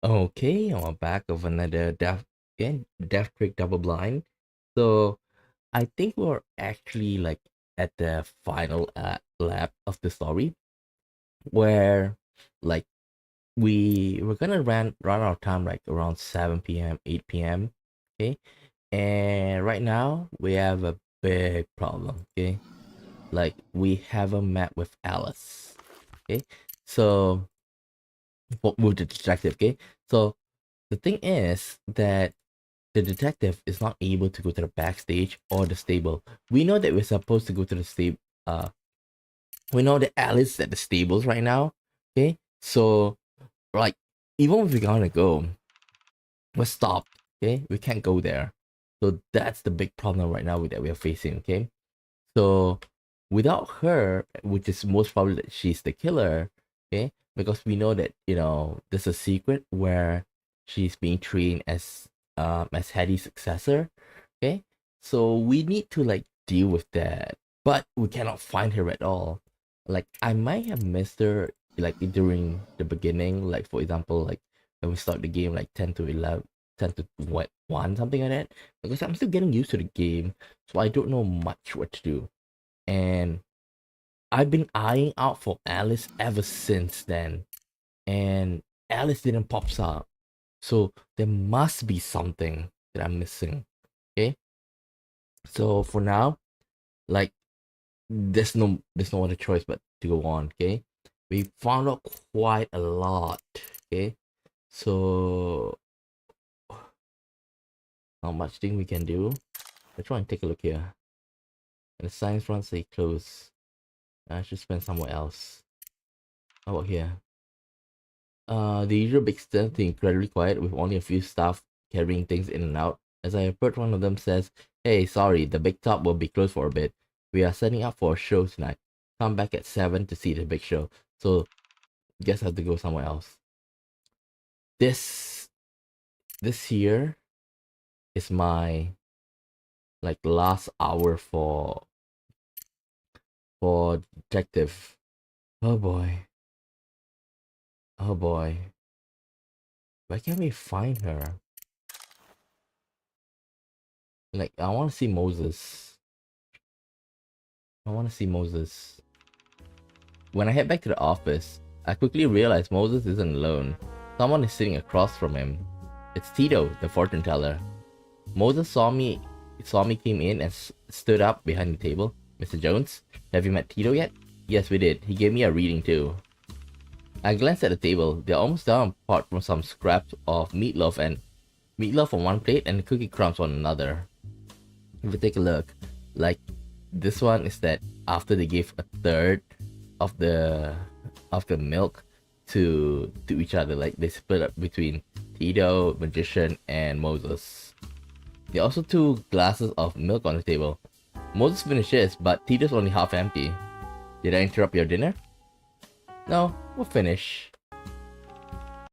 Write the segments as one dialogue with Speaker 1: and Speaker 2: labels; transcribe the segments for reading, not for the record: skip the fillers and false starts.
Speaker 1: Okay, I'm back of another Death Trick Double Blind. So I think we're actually like at the final lap of the story where like we're gonna run out of time like around 7 p.m., 8 p.m. Okay. And right now we have a big problem, okay? Like we haven't met with Alice. Okay. So with the detective, okay? So the thing is that the detective is not able to go to the backstage or the stable. We know that we're supposed to go to the stable. We know that Alice is at the stables right now. Okay, so like even if we're gonna go, we're stopped. Okay, we can't go there. So that's the big problem right now that we are facing. Okay, so without her, which is most probably that she's the killer. Okay, because we know that there's a secret where she's being trained as Hattie's successor. Okay, so we need to like deal with that, but we cannot find her at all. Like I might have missed her like during the beginning, like for example, like when we start the game, like 10 to 11, 10 to 1, something like that. Because I'm still getting used to the game, so I don't know much what to do. And I've been eyeing out for Alice ever since then, and Alice didn't pop up. So there must be something that I'm missing. Okay. So for now, like there's no other choice but to go on. Okay. We found out quite a lot. Okay. So not much thing we can do. Let's try and take a look here. And the science front say close. I should spend somewhere else. How about here? The usual big stand is incredibly quiet with only a few staff carrying things in and out. As I approach, one of them says, "Hey, sorry, the big top will be closed for a bit. We are setting up for a show tonight. Come back at 7 to see the big show." So, guess I have to go somewhere else. This this here is my like last hour for detective. Oh boy. Oh boy. Why can't we find her? Like I want to see Moses. I want to see Moses. When I head back to the office, I quickly realize Moses isn't alone. Someone is sitting across from him. It's Tito, the fortune teller. Moses saw me came in and stood up behind the table. "Mr. Jones, have you met Tito yet?" "Yes, we did. He gave me a reading too." I glanced at the table. They're almost done apart from some scraps of meatloaf on one plate and cookie crumbs on another. If you take a look, like this one is that after they gave a third of the milk to each other, like they split up between Tito, Magician, and Moses. There are also 2 glasses of milk on the table. Moses finished his, but Tito's only half empty. "Did I interrupt your dinner?" "No, we'll finish."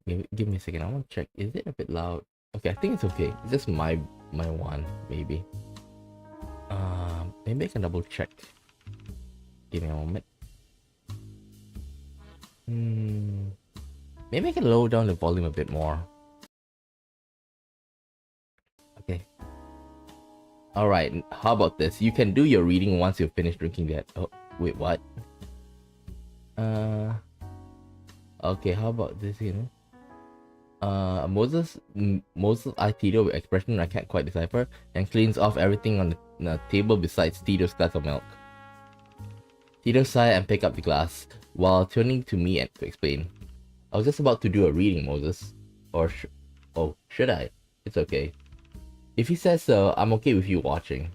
Speaker 1: Give me a second. I want to check. Is it a bit loud? Okay, I think it's okay. It's just my one, maybe. Maybe I can double check. Give me a moment. Maybe I can lower down the volume a bit more. Okay. Alright, how about this? You can do your reading once you've finished drinking that. Oh, wait, what? Okay, how about this, Moses eyes Tito with expression I can't quite decipher and cleans off everything on the table besides Tito's glass of milk. Tito sighed and picked up the glass, while turning to me and to explain. I was just about to do a reading, Moses. Oh, should I? It's okay. If he says so, I'm okay with you watching.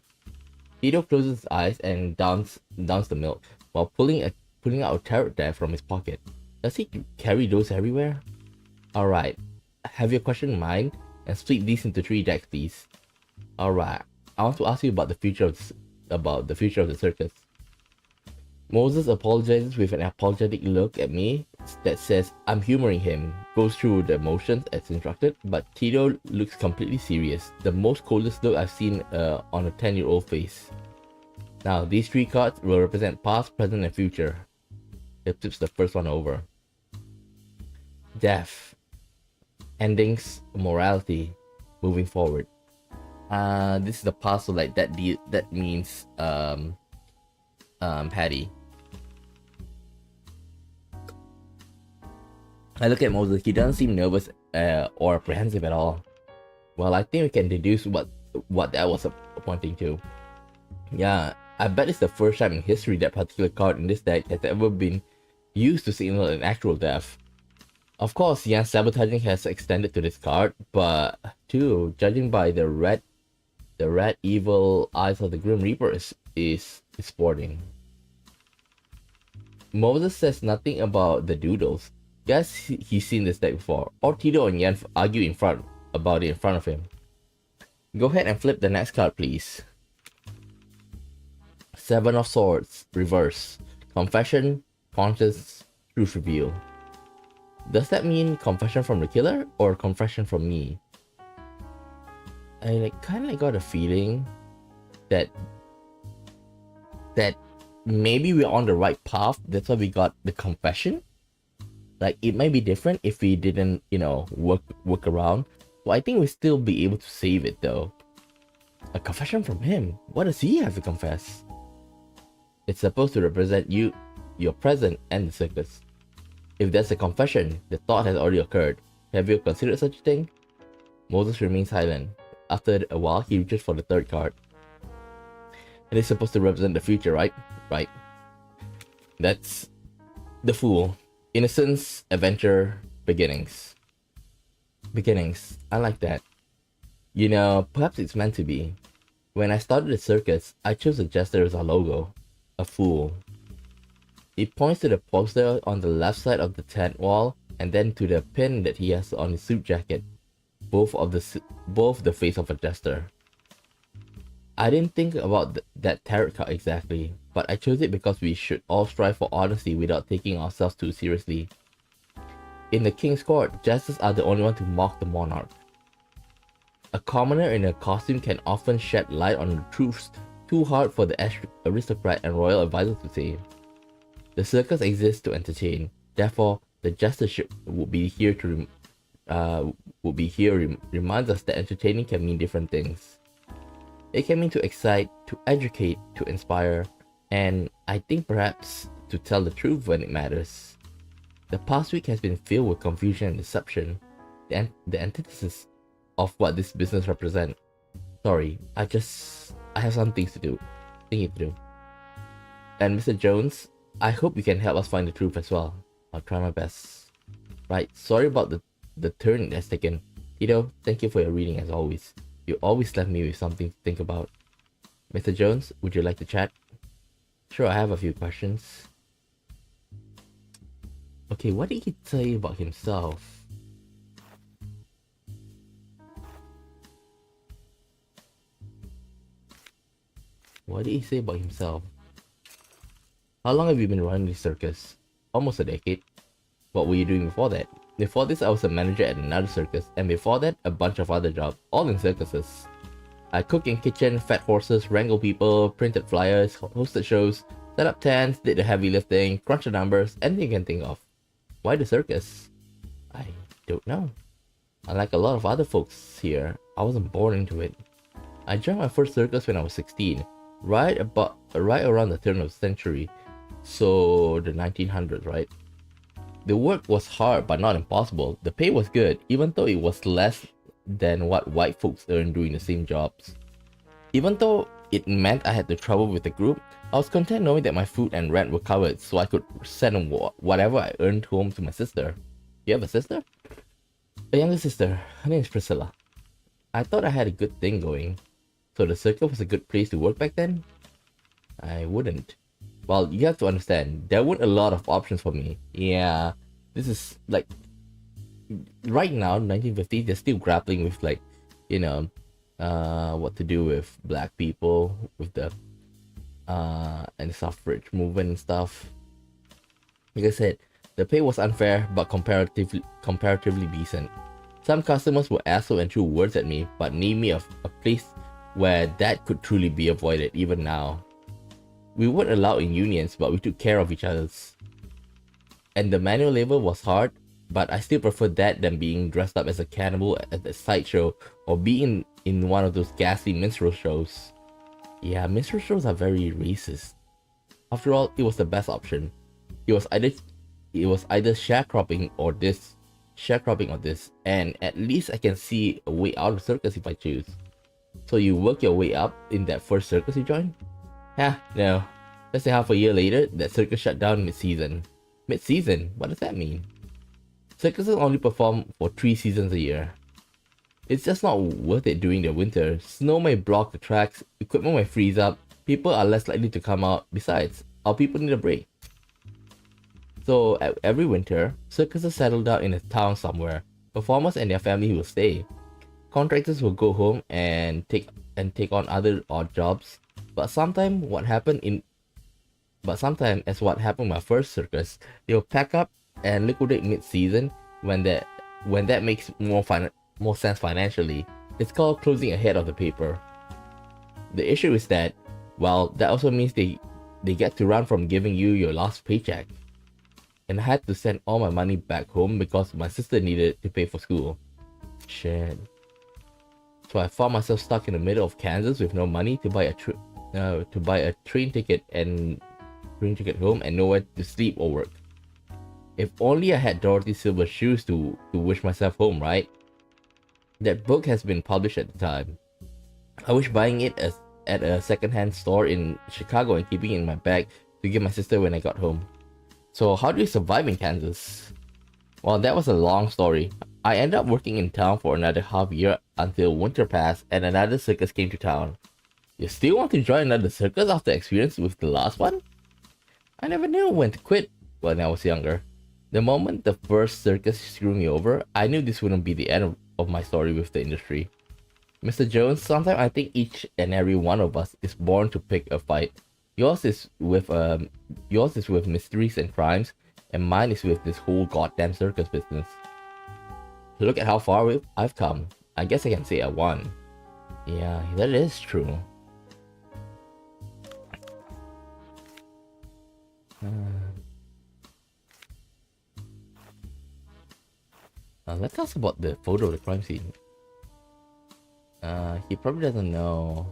Speaker 1: Tito closes his eyes and downs the milk, while pulling out a tarot deck from his pocket. Does he carry those everywhere? Alright, have your question in mind, and split these into 3 decks, please. Alright, I want to ask you about the future of the circus. Moses apologizes with an apologetic look at me that says I'm humoring him, goes through the motions as instructed, but Tito looks completely serious, the most coldest look I've seen on a 10-year-old face. Now, these 3 cards will represent past, present, and future. It flips the first one over. Death. Endings, morality, moving forward. This is the past, so like that means Patty. I look at Moses. He doesn't seem nervous or apprehensive at all. Well, I think we can deduce what that was pointing to. Yeah, I bet it's the first time in history that particular card in this deck has ever been used to signal an actual death. Of course, yeah, sabotaging has extended to this card, but too, judging by the red evil eyes of the Grim Reaper is sporting. Moses says nothing about the doodles. Guess he's seen this deck before, or Tito and Yan argue about it in front of him. Go ahead and flip the next card, please. 7 of Swords, reverse. Confession, conscience, truth reveal. Does that mean confession from the killer or confession from me? I kind of got a feeling that maybe we're on the right path. That's why we got the confession. Like, it might be different if we didn't, work around. Well, I think we'll still be able to save it though. A confession from him? What does he have to confess? It's supposed to represent you, your present, and the circus. If there's a confession, the thought has already occurred. Have you considered such a thing? Moses remains silent. After a while, he reaches for the 3rd card. It is supposed to represent the future, right? Right. That's the Fool. Innocence, adventure, beginnings. Beginnings. I like that. Perhaps it's meant to be. When I started the circus, I chose a jester as our logo. A fool. He points to the poster on the left side of the tent wall, and then to the pin that he has on his suit jacket. Both the face of a jester. I didn't think about that tarot card exactly, but I chose it because we should all strive for honesty without taking ourselves too seriously. In the King's Court, jesters are the only one to mock the monarch. A commoner in a costume can often shed light on the truths too hard for the aristocrat and royal advisor to say. The circus exists to entertain, therefore the jestership reminds us that entertaining can mean different things. It can mean to excite, to educate, to inspire, and I think perhaps to tell the truth when it matters. The past week has been filled with confusion and deception, the antithesis of what this business represents. Sorry, I have some things to do. And Mr. Jones, I hope you can help us find the truth as well. I'll try my best. Right, sorry about the turn it has taken. Tito, thank you for your reading as always. You always left me with something to think about. Mr. Jones, would you like to chat? Sure, I have a few questions. Okay, what did he say about himself? What did he say about himself? How long have you been running this circus? Almost a decade. What were you doing before that? Before this, I was a manager at another circus, and before that, a bunch of other jobs, all in circuses. I cook in kitchen, fed horses, wrangle people, printed flyers, hosted shows, set up tents, did the heavy lifting, crunched the numbers, anything you can think of. Why the circus? I don't know. Unlike a lot of other folks here, I wasn't born into it. I joined my first circus when I was 16, right around the turn of the century, so the 1900s, right? The work was hard but not impossible. The pay was good, even though it was less than what white folks earned doing the same jobs. Even though it meant I had to travel with the group, I was content knowing that my food and rent were covered, so I could send whatever I earned home to my sister. You have a sister? A younger sister. Her name is Priscilla. I thought I had a good thing going. So the Circus was a good place to work back then? I wouldn't. Well, you have to understand, there weren't a lot of options for me. Yeah, this is like, right now, 1950, they're still grappling with like, you know, what to do with black people, with the and the suffrage movement and stuff. Like I said, the pay was unfair but comparatively decent. Some customers were asshole and threw words at me, but named me a place where that could truly be avoided even now. We weren't allowed in unions, but we took care of each other's. And the manual labor was hard, but I still preferred that than being dressed up as a cannibal at the sideshow or being in one of those ghastly minstrel shows. Yeah, minstrel shows are very racist. After all, it was the best option. It was either sharecropping or this, and at least I can see a way out of Circus if I choose. So you work your way up in that first circus you joined? No. Let's say half a year later, that circus shut down mid-season. Mid-season? What does that mean? Circuses only perform for 3 seasons a year. It's just not worth it during the winter. Snow may block the tracks, equipment may freeze up, people are less likely to come out. Besides, our people need a break. So every winter, circuses settle down in a town somewhere. Performers and their family will stay. Contractors will go home and take on other odd jobs. But sometimes, as what happened in my first circus, they'll pack up and liquidate mid-season when that makes more sense financially. It's called closing ahead of the paper. The issue is that, well, that also means they get to run from giving you your last paycheck. And I had to send all my money back home because my sister needed it to pay for school. Shit. So I found myself stuck in the middle of Kansas with no money to buy a train ticket home and nowhere to sleep or work. If only I had Dorothy Silver's shoes to wish myself home, right? That book has been published at the time. I wish buying it at a second-hand store in Chicago and keeping it in my bag to give my sister when I got home. So how do you survive in Kansas? Well, that was a long story. I ended up working in town for another half year until winter passed and another circus came to town. You still want to join another circus after experience with the last one? I never knew when to quit when I was younger. The moment the first circus screwed me over, I knew this wouldn't be the end of my story with the industry. Mr. Jones, sometimes I think each and every one of us is born to pick a fight. Yours is with mysteries and crimes, and mine is with this whole goddamn circus business. Look at how far I've come. I guess I can say I won. Yeah, that is true. Let's ask about the photo of the crime scene. He probably doesn't know.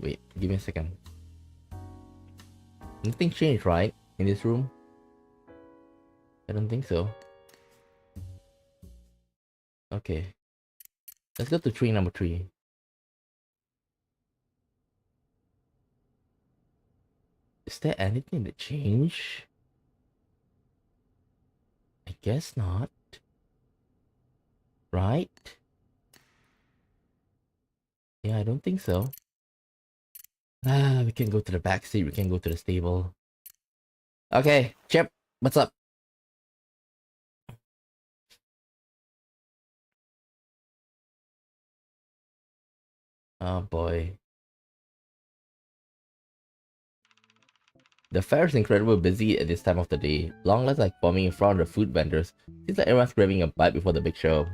Speaker 1: Wait, give me a second. Nothing changed, right? In this room? I don't think so. Okay. Let's go to tree number 3. Is there anything that changed? I guess not. Right? Yeah, I don't think so. We can go to the back seat, we can go to the stable. Okay, Chip, what's up? Oh boy. The fair is incredibly busy at this time of the day. Long lines like forming in front of the food vendors. Seems like everyone's grabbing a bite before the big show.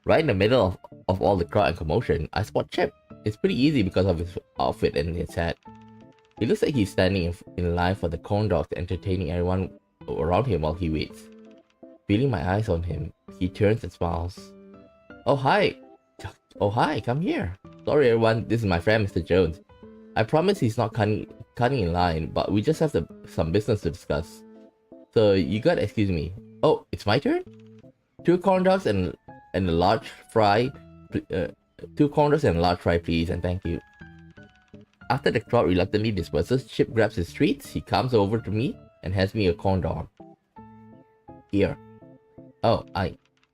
Speaker 1: Right in the middle of all the crowd and commotion, I spot Chip. It's pretty easy because of his outfit and his hat. He looks like he's standing in line for the corn dogs, entertaining everyone around him while he waits. Feeling my eyes on him, he turns and smiles. Oh hi! Oh hi, come here. Sorry everyone, this is my friend Mr. Jones. I promise he's not cutting in line, but we just have some business to discuss. So you gotta excuse me. Oh, it's my turn? 2 corn dogs and a large fry 2 corners and a large fry, please, and thank you. After the crowd reluctantly disperses, Chip grabs his treats. He comes over to me and hands me a corn dog. Here. Oh,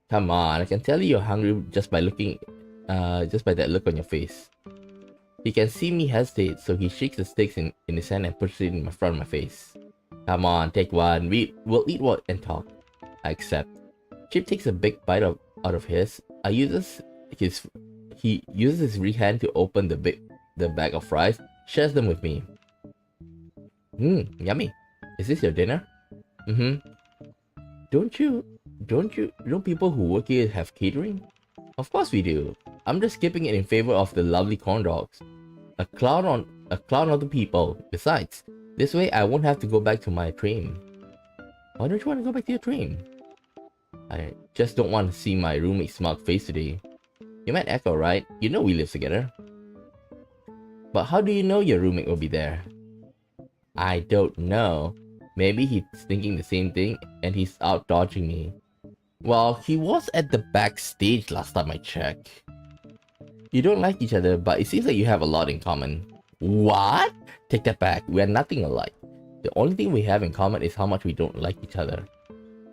Speaker 1: come on, I can tell you're hungry just by that look on your face. He can see me hesitate, so he shakes the sticks in his hand and pushes it in front of my face. Come on, take one. We'll eat what and talk. I accept. Chip takes a big bite out of his. He uses his free hand to open the bag of fries, shares them with me. Yummy. Is this your dinner? Don't people who work here have catering? Of course we do. I'm just skipping it in favor of the lovely corn dogs. A clown of the people. Besides, this way I won't have to go back to my train. Why don't you want to go back to your train? I just don't want to see my roommate's smug face today. You might act alright. You know we live together. But how do you know your roommate will be there? I don't know. Maybe he's thinking the same thing and he's out dodging me. Well, he was at the backstage last time I checked. You don't like each other, but it seems like you have a lot in common. What? Take that back. We are nothing alike. The only thing we have in common is how much we don't like each other.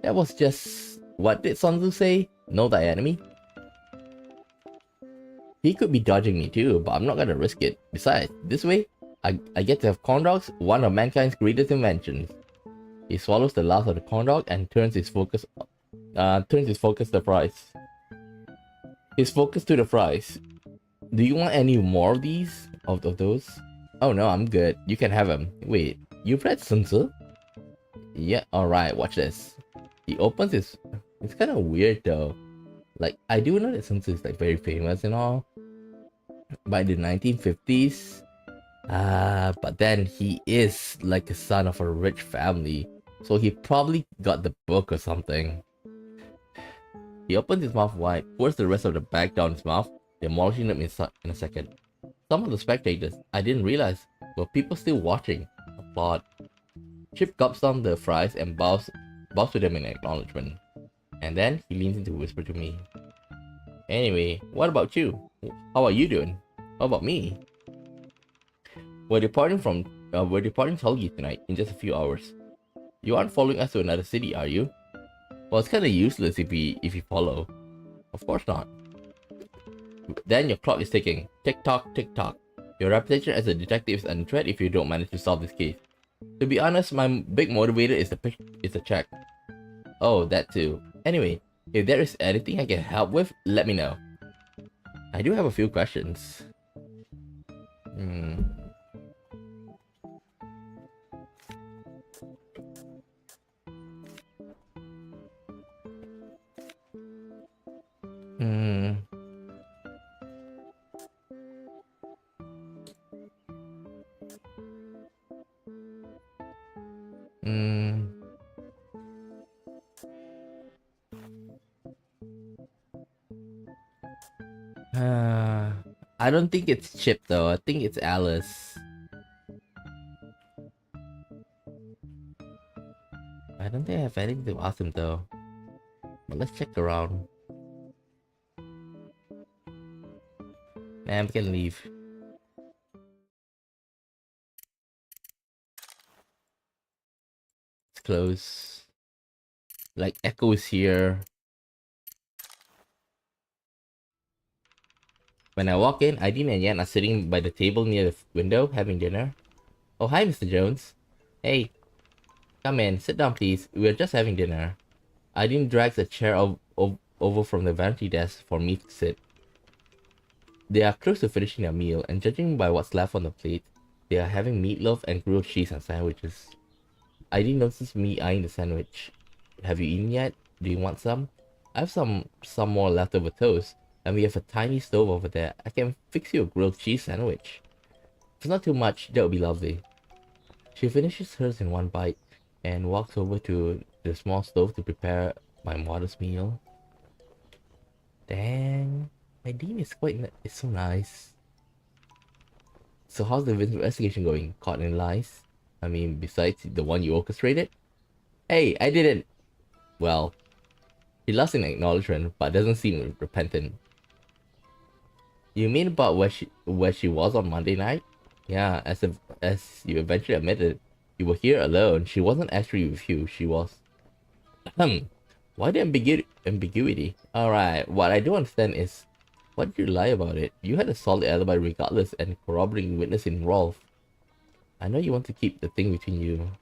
Speaker 1: That was just... What did Sun Tzu say? Know thy enemy? He could be dodging me too, but I'm not gonna risk it. Besides, this way, I get to have corn dogs, one of mankind's greatest inventions. He swallows the last of the corn dog and turns his focus to the fries. His focus to the fries. Do you want any more of these? Of those? Oh no, I'm good. You can have them. Wait, you've read Sun Tzu? Yeah, alright, watch this. He opens his... It's kind of weird though. Like, I do know that Sun Tzu is like very famous and all. By the 1950s. But then he is like a son of a rich family. So he probably got the book or something. He opens his mouth wide, pours the rest of the bag down his mouth, demolishing them in a second. Some of the spectators, I didn't realize, were people still watching. Applaud. Chip gulps down the fries and bows to them in acknowledgement. And then he leans in to whisper to me. Anyway, what about you? How are you doing? How about me? We're departing Tulgi tonight in just a few hours. You aren't following us to another city, are you? Well, it's kinda useless if you follow. Of course not. Then your clock is ticking. Tick tock, tick tock. Your reputation as a detective is under threat if you don't manage to solve this case. To be honest, my big motivator is the check. Oh, that too. Anyway, if there is anything I can help with, let me know. I do have a few questions. I don't think it's Chip though. I think it's Alice. I don't think I have anything to ask him though. But let's check around. Nah, we can leave. It's close. Like Echo is here. When I walk in, Aideen and Yan are sitting by the table near the window having dinner. Oh, hi, Mr. Jones. Hey. Come in, sit down please. We're just having dinner. Aideen drags a chair over from the vanity desk for me to sit. They are close to finishing their meal, and judging by what's left on the plate, they are having meatloaf and grilled cheese and sandwiches. Aideen notices me eyeing the sandwich. Have you eaten yet? Do you want some? I have some more leftover toast, and we have a tiny stove over there. I can fix you a grilled cheese sandwich. If it's not too much, that would be lovely. She finishes hers in one bite, and walks over to the small stove to prepare my modest meal. Dang, Aideen is so nice. So how's the investigation going? Caught in lies? I mean, besides the one you orchestrated? Hey, I didn't! Well, he laughs in acknowledgement, but doesn't seem repentant. You mean about where she was on Monday night? Yeah, as you eventually admitted, you were here alone. She wasn't actually with you. She was. Why the ambiguity? All right. What I don't understand is, why did you lie about it? You had a solid alibi regardless, and corroborating witness involved. I know you want to keep the thing between you.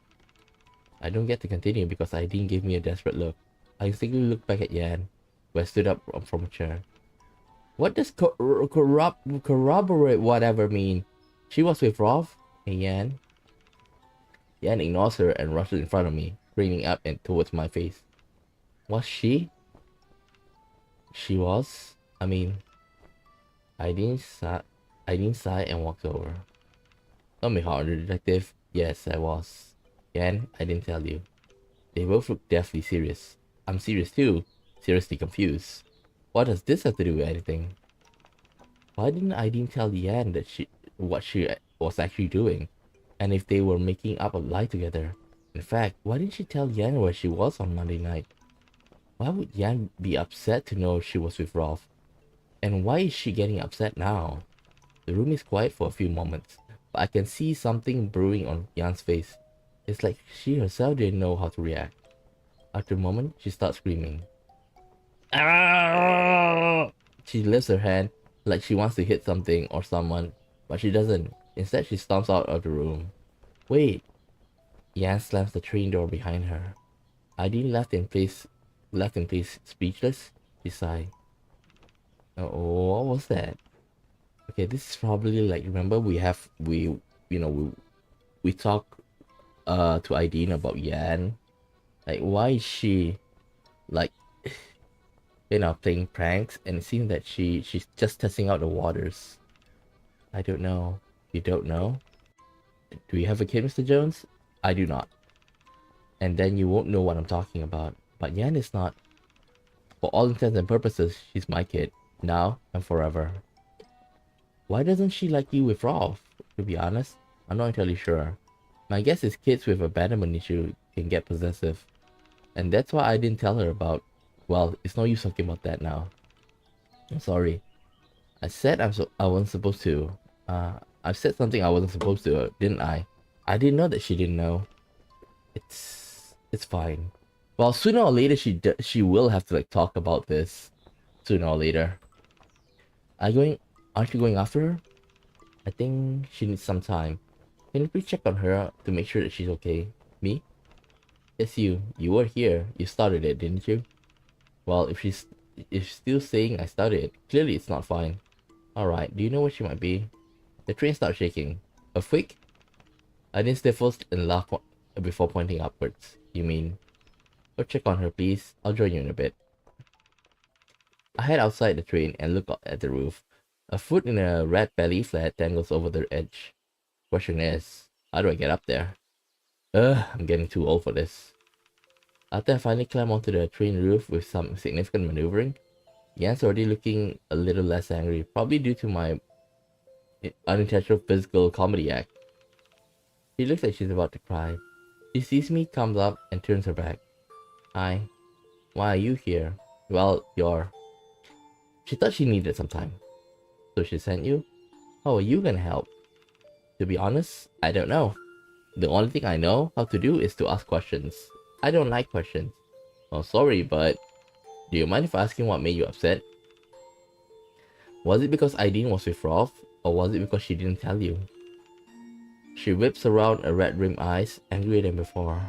Speaker 1: I don't get to continue because Aideen gave me a desperate look. I instinctively looked back at Yan, who had stood up from a chair. What does corroborate whatever mean? She was with Rolf? Hey, Yan. Yan ignores her and rushes in front of me, craning up and towards my face. Was she? She was? I mean, Aideen sighed and walked over. Don't be hard, detective. Yes, I was. Yan, I didn't tell you. They both looked deathly serious. I'm serious too. Seriously confused. What does this have to do with anything? Why didn't Aideen tell Yan that what she was actually doing? And if they were making up a lie together? In fact, why didn't she tell Yan where she was on Monday night? Why would Yan be upset to know she was with Rolf? And why is she getting upset now? The room is quiet for a few moments, but I can see something brewing on Yan's face. It's like she herself didn't know how to react. After a moment, she starts screaming. Ah! She lifts her hand like she wants to hit something or someone, but she doesn't. Instead, she stomps out of the room. Wait! Yan slams the train door behind her. Aideen left in place speechless. She sighed. Oh, what was that? Okay, this is probably like, remember we talk to Aideen about Yan. Like, why is she like playing pranks, and it seems that she's just testing out the waters. I don't know. You don't know? Do you have a kid, Mr. Jones? I do not. And then you won't know what I'm talking about. But Yan is not. For all intents and purposes, she's my kid. Now and forever. Why doesn't she like you with Rolf? To be honest, I'm not entirely sure. My guess is kids with abandonment issue can get possessive. And that's why I didn't tell her about... Well, it's no use talking about that now. I'm sorry. I said I wasn't supposed to. I said something I wasn't supposed to, didn't I? I didn't know that she didn't know. It's fine. Well, sooner or later she will have to like talk about this. Sooner or later. Aren't you going after her? I think she needs some time. Can you please check on her to make sure that she's okay? Me? Yes, you. You were here. You started it, didn't you? Well, if she's still saying I started it, clearly it's not fine. Alright, do you know where she might be? The train starts shaking. Earthquake? I didn't sniffle and laugh before pointing upwards. You mean? Go check on her, please. I'll join you in a bit. I head outside the train and look up at the roof. A foot in a red belly flat dangles over the edge. Question is, how do I get up there? I'm getting too old for this. After I finally climb onto the train roof with some significant maneuvering, Yan's already looking a little less angry, probably due to my unintentional physical comedy act. She looks like she's about to cry. She sees me, comes up, and turns her back. Hi. Why are you here? Well, you're... She thought she needed some time. So she sent you? How are you gonna help? To be honest, I don't know. The only thing I know how to do is to ask questions. I don't like questions. Oh, sorry, but... Do you mind if asking what made you upset? Was it because Aideen was with Rolf? Or was it because she didn't tell you? She whips around her red-rimmed eyes, angrier than before.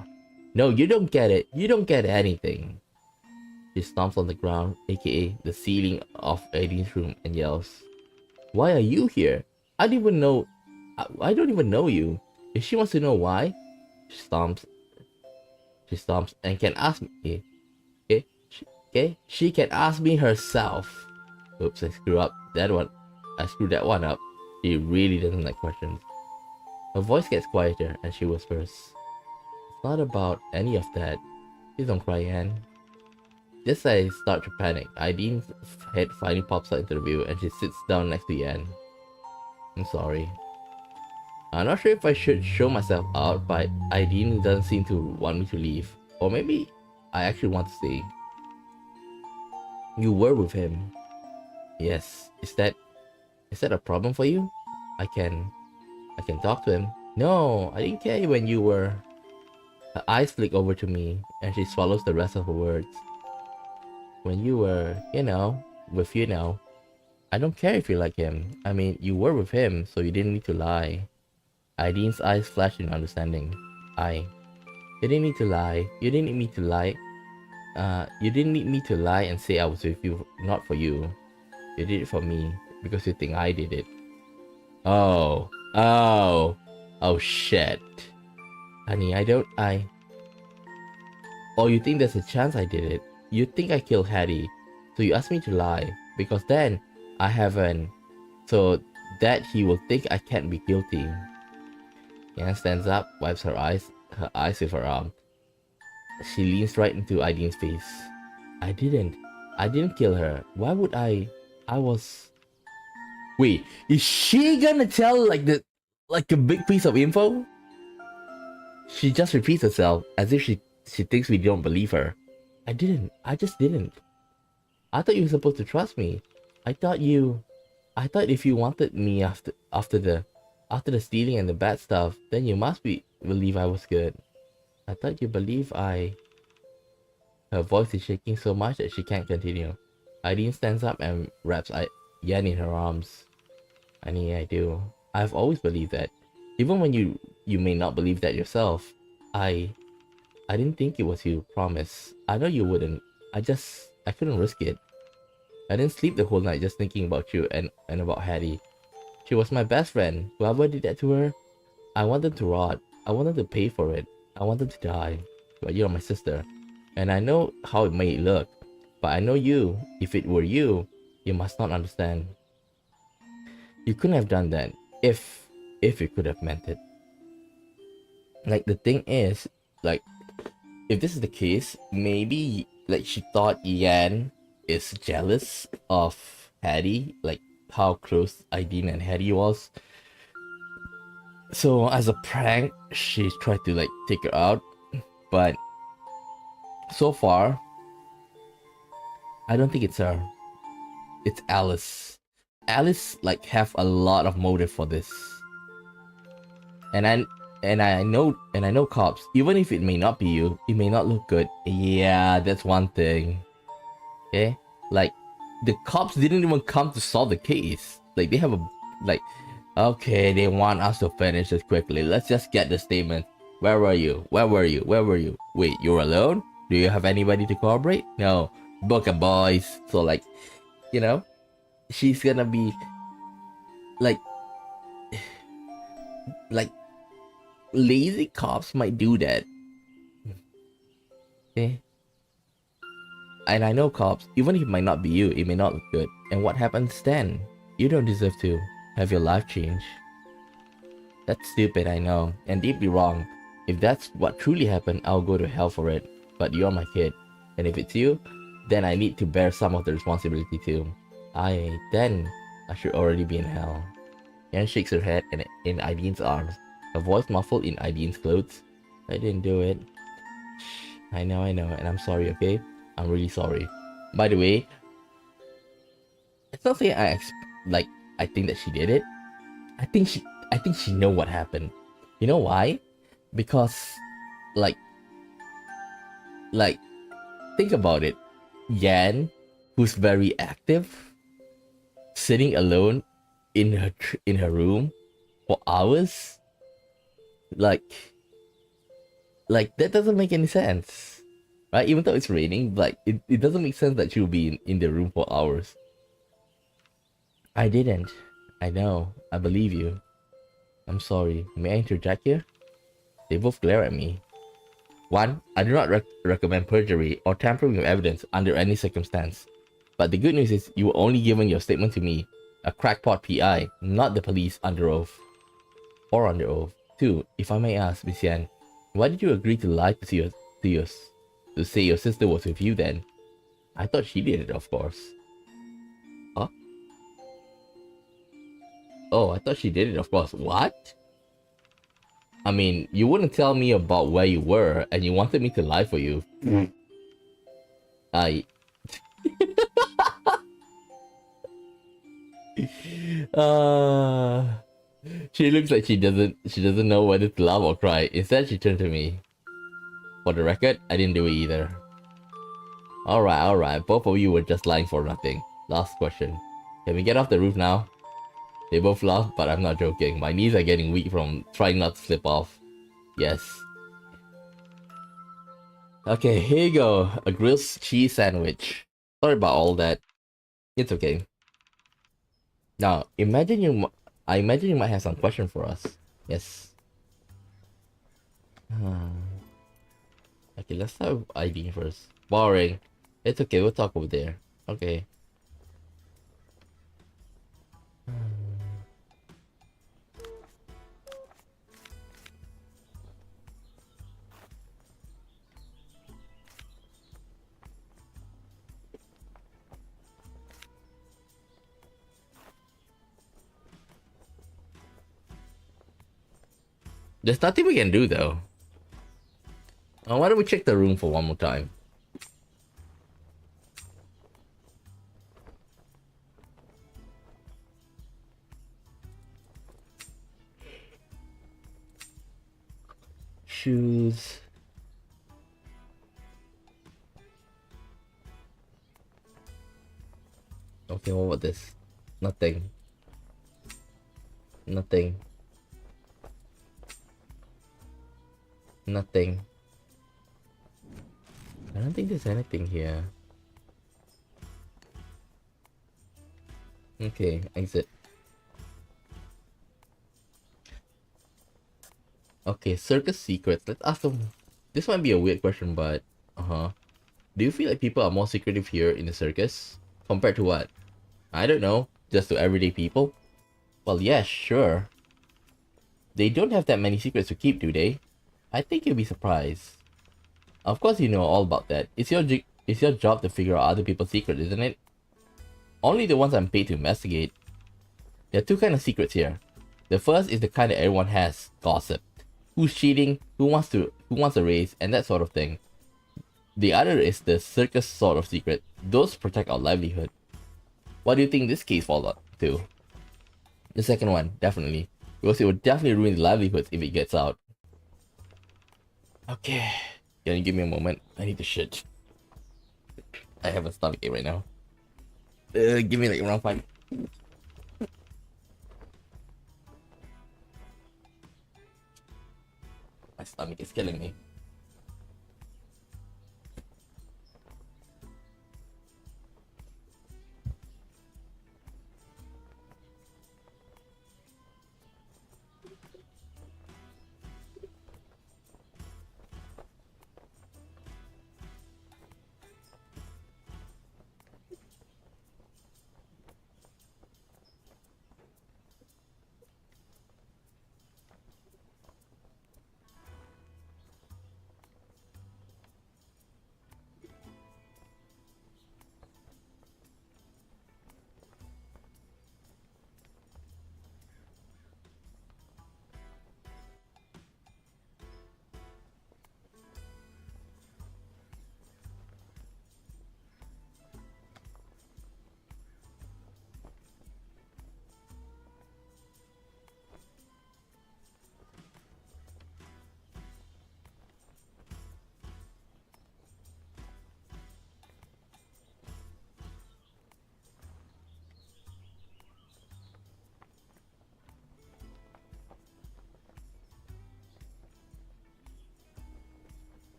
Speaker 1: No, you don't get it. You don't get anything. She stomps on the ground, aka the ceiling of Aideen's room, and yells. Why are you here? I don't even know... I don't even know you. If she wants to know why, she stomps and can ask me. Okay? She can ask me herself. Oops, I screwed up that one. I screwed that one up. She really doesn't like questions. Her voice gets quieter and she whispers. It's not about any of that. Please don't cry, Anne. Just as I start to panic, Aideen's head finally pops out into the view and she sits down next to Yan. I'm sorry. I'm not sure if I should show myself out, but Aideen doesn't seem to want me to leave. Or maybe I actually want to stay. You were with him. Yes, is that... Is that a problem for you? I can talk to him. No, I didn't care when you were. Her eyes flick over to me, and she swallows the rest of her words. When you were, with you now. I don't care if you like him. I mean, you were with him, so you didn't need to lie. Irene's eyes flashed in understanding. You didn't need to lie. You didn't need me to lie. You didn't need me to lie and say I was with you, not for you. You did it for me, because you think I did it. Oh. Oh shit. Honey, Oh, you think there's a chance I did it? You think I killed Hattie, so you asked me to lie, because then I haven't. So that he will think I can't be guilty. Yana stands up, wipes her eyes with her arm. She leans right into Irene's face. I didn't kill her. Why would I? I was. Wait, is she gonna tell like a big piece of info? She just repeats herself as if she thinks we don't believe her. I didn't. I just didn't. I thought you were supposed to trust me. I thought if you wanted me after the stealing and the bad stuff, then you must believe I was good. I thought you believe I. Her voice is shaking so much that she can't continue. Irene stands up and wraps Yan in her arms. Honey, I do. I've always believed that. Even when you may not believe that yourself. I didn't think it was you, promise. I know you wouldn't. I couldn't risk it. I didn't sleep the whole night just thinking about you and about Hattie. She was my best friend. Whoever did that to her, I wanted to rot. I wanted to pay for it. I wanted to die. But you're my sister. And I know how it may look. But I know you. If it were you, you must not understand. You couldn't have done that. If you could have meant it. Like, the thing is, like, if this is the case, maybe, like, she thought Yan is jealous of Hattie, like, how close Irene and Hattie was. So, as a prank, she tried to, like, take her out. But, so far, I don't think it's her. It's Alice. Alice, like, have a lot of motive for this. And I know cops, even if it may not be you, it may not look good. Yeah, that's one thing. Okay? Like, the cops didn't even come to solve the case. Like, they have okay, they want us to finish this quickly. Let's just get the statement. Where were you? Where were you? Where were you? Wait, you're alone? Do you have anybody to corroborate? No. Book a boys. So, like, she's gonna be like lazy cops might do that. Okay? And I know cops, even if it might not be you, it may not look good. And what happens then? You don't deserve to have your life change. That's stupid, I know, and deeply wrong. If that's what truly happened, I'll go to hell for it. But you're my kid. And if it's you, then I need to bear some of the responsibility too. Then I should already be in hell. Yan shakes her head in Irene's arms, her voice muffled in Irene's clothes. I didn't do it. Shh, I know, and I'm sorry, okay? I'm really sorry. By the way, it's not saying I think that she did it. I think she know what happened. You know why? Because, like, think about it. Yan, who's very active, sitting alone in her room for hours, like that doesn't make any sense, right? Even though it's raining, like it doesn't make sense that she'll be in the room for hours. I didn't. I know. I believe you. I'm sorry. May I interject here? They both glare at me. 1. I do not recommend perjury or tampering with evidence under any circumstance. But the good news is you were only given your statement to me, a crackpot PI, not the police under oath. Or under oath. 2. If I may ask, Miss Yan, why did you agree to lie to say your sister was with you then? I thought she did it, of course. Huh? Oh, I thought she did it, of course. What? I mean, you wouldn't tell me about where you were, and you wanted me to lie for you. I... uh, she looks like she doesn't know whether to laugh or cry. Instead, she turned to me. For the record, I didn't do it either. Alright. Both of you were just lying for nothing. Last question. Can we get off the roof now? They both laughed, but I'm not joking. My knees are getting weak from trying not to slip off. Yes. Okay, here you go. A grilled cheese sandwich. Sorry about all that. It's okay. Now, I imagine you might have some question for us. Yes. Okay, let's start with ID first. Boring. It's okay, we'll talk over there. Okay. There's nothing we can do though. Why don't we check the room for one more time? Shoes. Okay, what about this? Nothing. Nothing. Nothing. I don't think there's anything here. Okay, exit. Okay, circus secrets. Let's ask them. This might be a weird question, but do you feel like people are more secretive here in the circus compared to what? I don't know, just to everyday people? Well, yeah, sure. They don't have that many secrets to keep, do they? I think you'll be surprised. Of course you know all about that. It's your job to figure out other people's secrets, isn't it? Only the ones I'm paid to investigate. There are two kinds of secrets here. The first is the kind that everyone has, gossip. Who's cheating, who wants a raise, and that sort of thing. The other is the circus sort of secret. Those protect our livelihood. What do you think this case falls out to? The second one, definitely. Because it would definitely ruin the livelihoods if it gets out. Okay. Can you give me a moment? I need to shit. I have a stomachache right now. Give me like around 5. My stomach is killing me.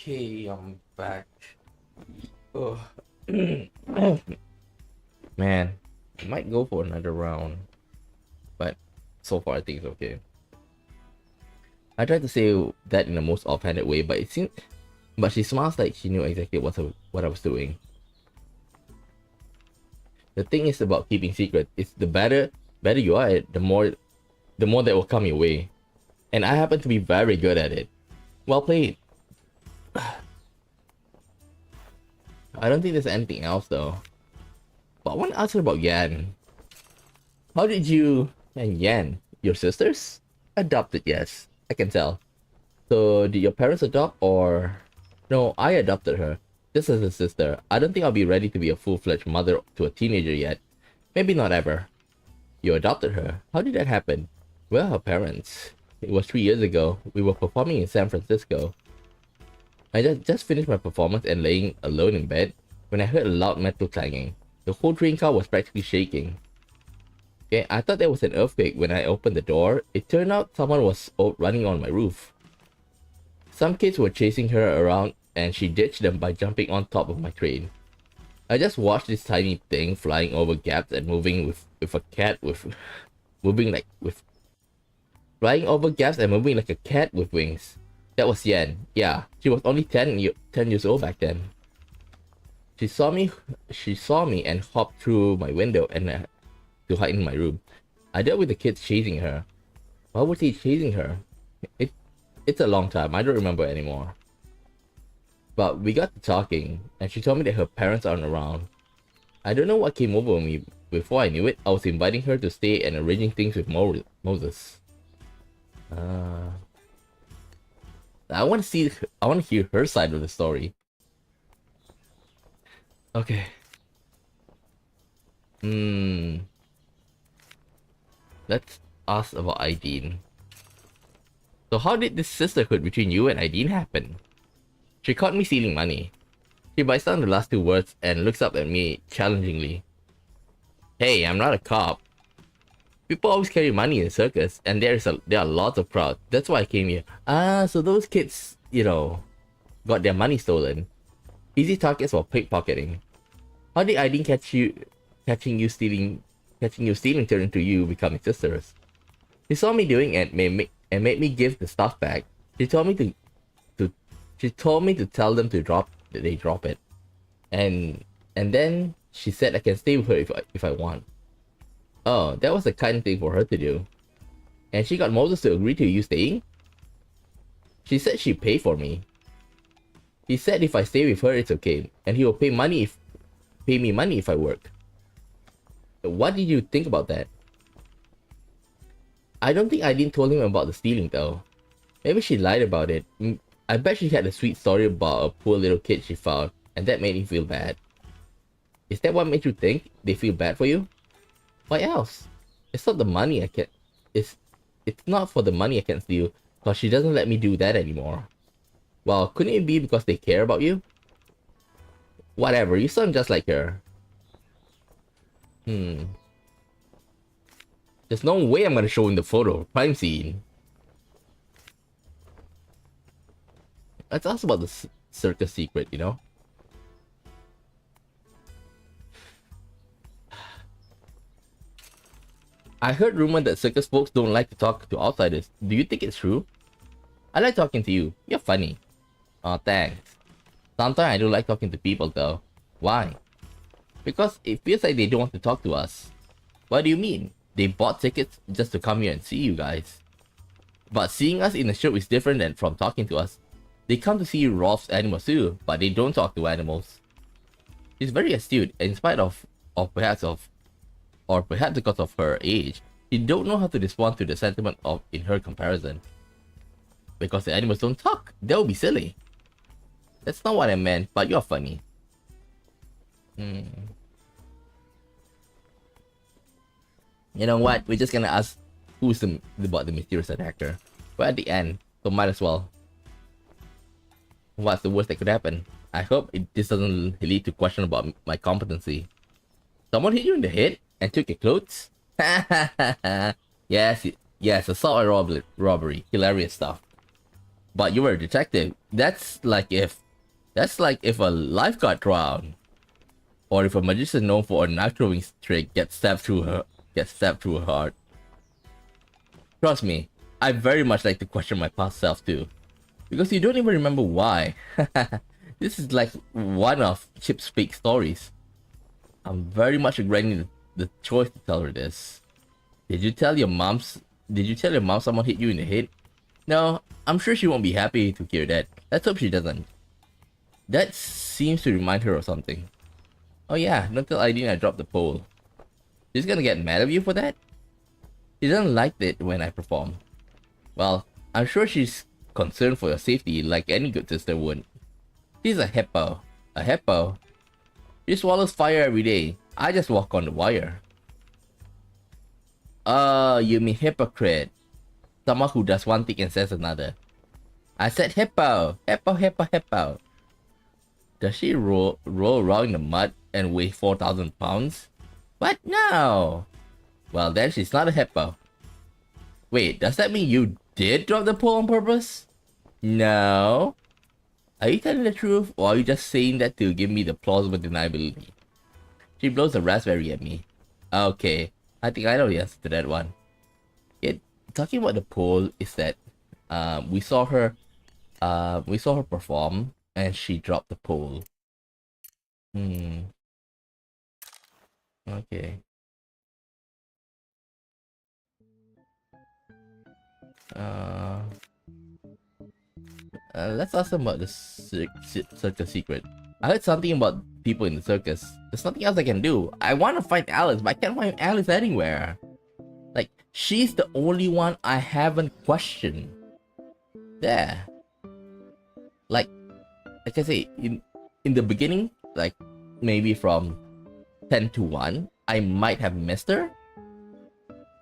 Speaker 1: Okay, I'm back. Oh. Man, I might go for another round, but so far I think it's okay. I tried to say that in the most offhanded way, but but she smiles like she knew exactly what I was doing. The thing is about keeping secret. It's the better you are, the more that will come your way. And I happen to be very good at it. Well played. I don't think there's anything else though. But I want to ask her about Yan. How did you and Yan, your sisters? Adopted, yes. I can tell. So did your parents adopt or no, I adopted her. Just as a sister. I don't think I'll be ready to be a full-fledged mother to a teenager yet. Maybe not ever. You adopted her. How did that happen? Well, her parents. It was 3 years ago. We were performing in San Francisco. I just finished my performance and laying alone in bed when I heard a loud metal clanging. The whole train car was practically shaking. Okay, I thought there was an earthquake when I opened the door. It turned out someone was running on my roof. Some kids were chasing her around and she ditched them by jumping on top of my train. I just watched this tiny thing flying over gaps and moving with a cat with moving like with flying over gaps and moving like a cat with wings. That was Yen. Yeah, she was only 10 years old back then. She saw me and hopped through my window and to hide in my room. I dealt with the kids chasing her. Why was he chasing her? It's a long time. I don't remember anymore. But we got to talking, and she told me that her parents aren't around. I don't know what came over me. Before I knew it, I was inviting her to stay and arranging things with Moses. I want to hear her side of the story. Okay. Let's ask about Aideen. So how did this sisterhood between you and Aideen happen? She caught me stealing money. She bites down the last two words and looks up at me challengingly. Hey, I'm not a cop. People always carry money in the circus, and there are lots of crowds. That's why I came here. So those kids, got their money stolen. Easy targets for pickpocketing. How did Aideen catching you stealing turn into you becoming sisters? She saw me doing it and made me give the stuff back. She told me to tell them to drop it, and then she said I can stay with her if I want. Oh, that was the kind thing for her to do. And she got Moses to agree to you staying? She said she'd pay for me. He said if I stay with her, it's okay, and he will pay me money if I work. What did you think about that? I don't think Aideen told him about the stealing though. Maybe she lied about it. I bet she had a sweet story about a poor little kid she found, and that made me feel bad. Is that what made you think they feel bad for you? Why else? It's not the money I can. It's not for the money I can steal, cause she doesn't let me do that anymore. Well, couldn't it be because they care about you? Whatever, you sound just like her. There's no way I'm gonna show him the photo of crime scene. Let's ask about the circus secret, I heard rumor that circus folks don't like to talk to outsiders. Do you think it's true? I like talking to you. You're funny. Aw, thanks. Sometimes I don't like talking to people though. Why? Because it feels like they don't want to talk to us. What do you mean? They bought tickets just to come here and see you guys. But seeing us in the show is different than from talking to us. They come to see Rolf's animals too, but they don't talk to animals. She's very astute, in spite of perhaps because of her age, she don't know how to respond to the sentiment in her comparison. Because the animals don't talk, that would be silly. That's not what I meant, but you're funny. You know what? We're just gonna ask who's about the mysterious attacker. We're at the end, so might as well. What's the worst that could happen? I hope this doesn't lead to question about my competency. Someone hit you in the head and took your clothes? Yes, assault and robbery. Hilarious stuff. but you were a detective. That's like if a lifeguard drowned, or if a magician known for a knife throwing trick gets stabbed through her heart. Trust me, I very much like to question my past self too, because you don't even remember why. This is like one of Chip's fake stories. I'm very much regretting the choice to tell her this. Did you tell your mom someone hit you in the head? No, I'm sure she won't be happy to hear that. Let's hope she doesn't. That seems to remind her of something. Oh yeah, don't tell Aileen I dropped the pole. She's gonna get mad at you for that? She doesn't like it when I perform. Well, I'm sure she's concerned for your safety like any good sister would. She's a hippo. A hippo? She swallows fire every day. I just walk on the wire. You mean hypocrite. Someone who does one thing and says another. I said hippo. Hippo, hippo, hippo. Does she roll around in the mud and weigh 4,000 pounds? What? No! Well, then she's not a hippo. Wait, does that mean you did drop the pole on purpose? No. Are you telling the truth, or are you just saying that to give me the plausible deniability? She blows a raspberry at me. Okay, I think I know the answer to that one. Talking about the pole is that we saw her perform and she dropped the pole. Okay. Let's ask them about the circus secret. I heard something about people in the circus. There's nothing else I can do. I want to find Alice, but I can't find Alice anywhere. Like, she's the only one I haven't questioned. There. Like I say, in the beginning, like maybe from 10 to 1, I might have missed her.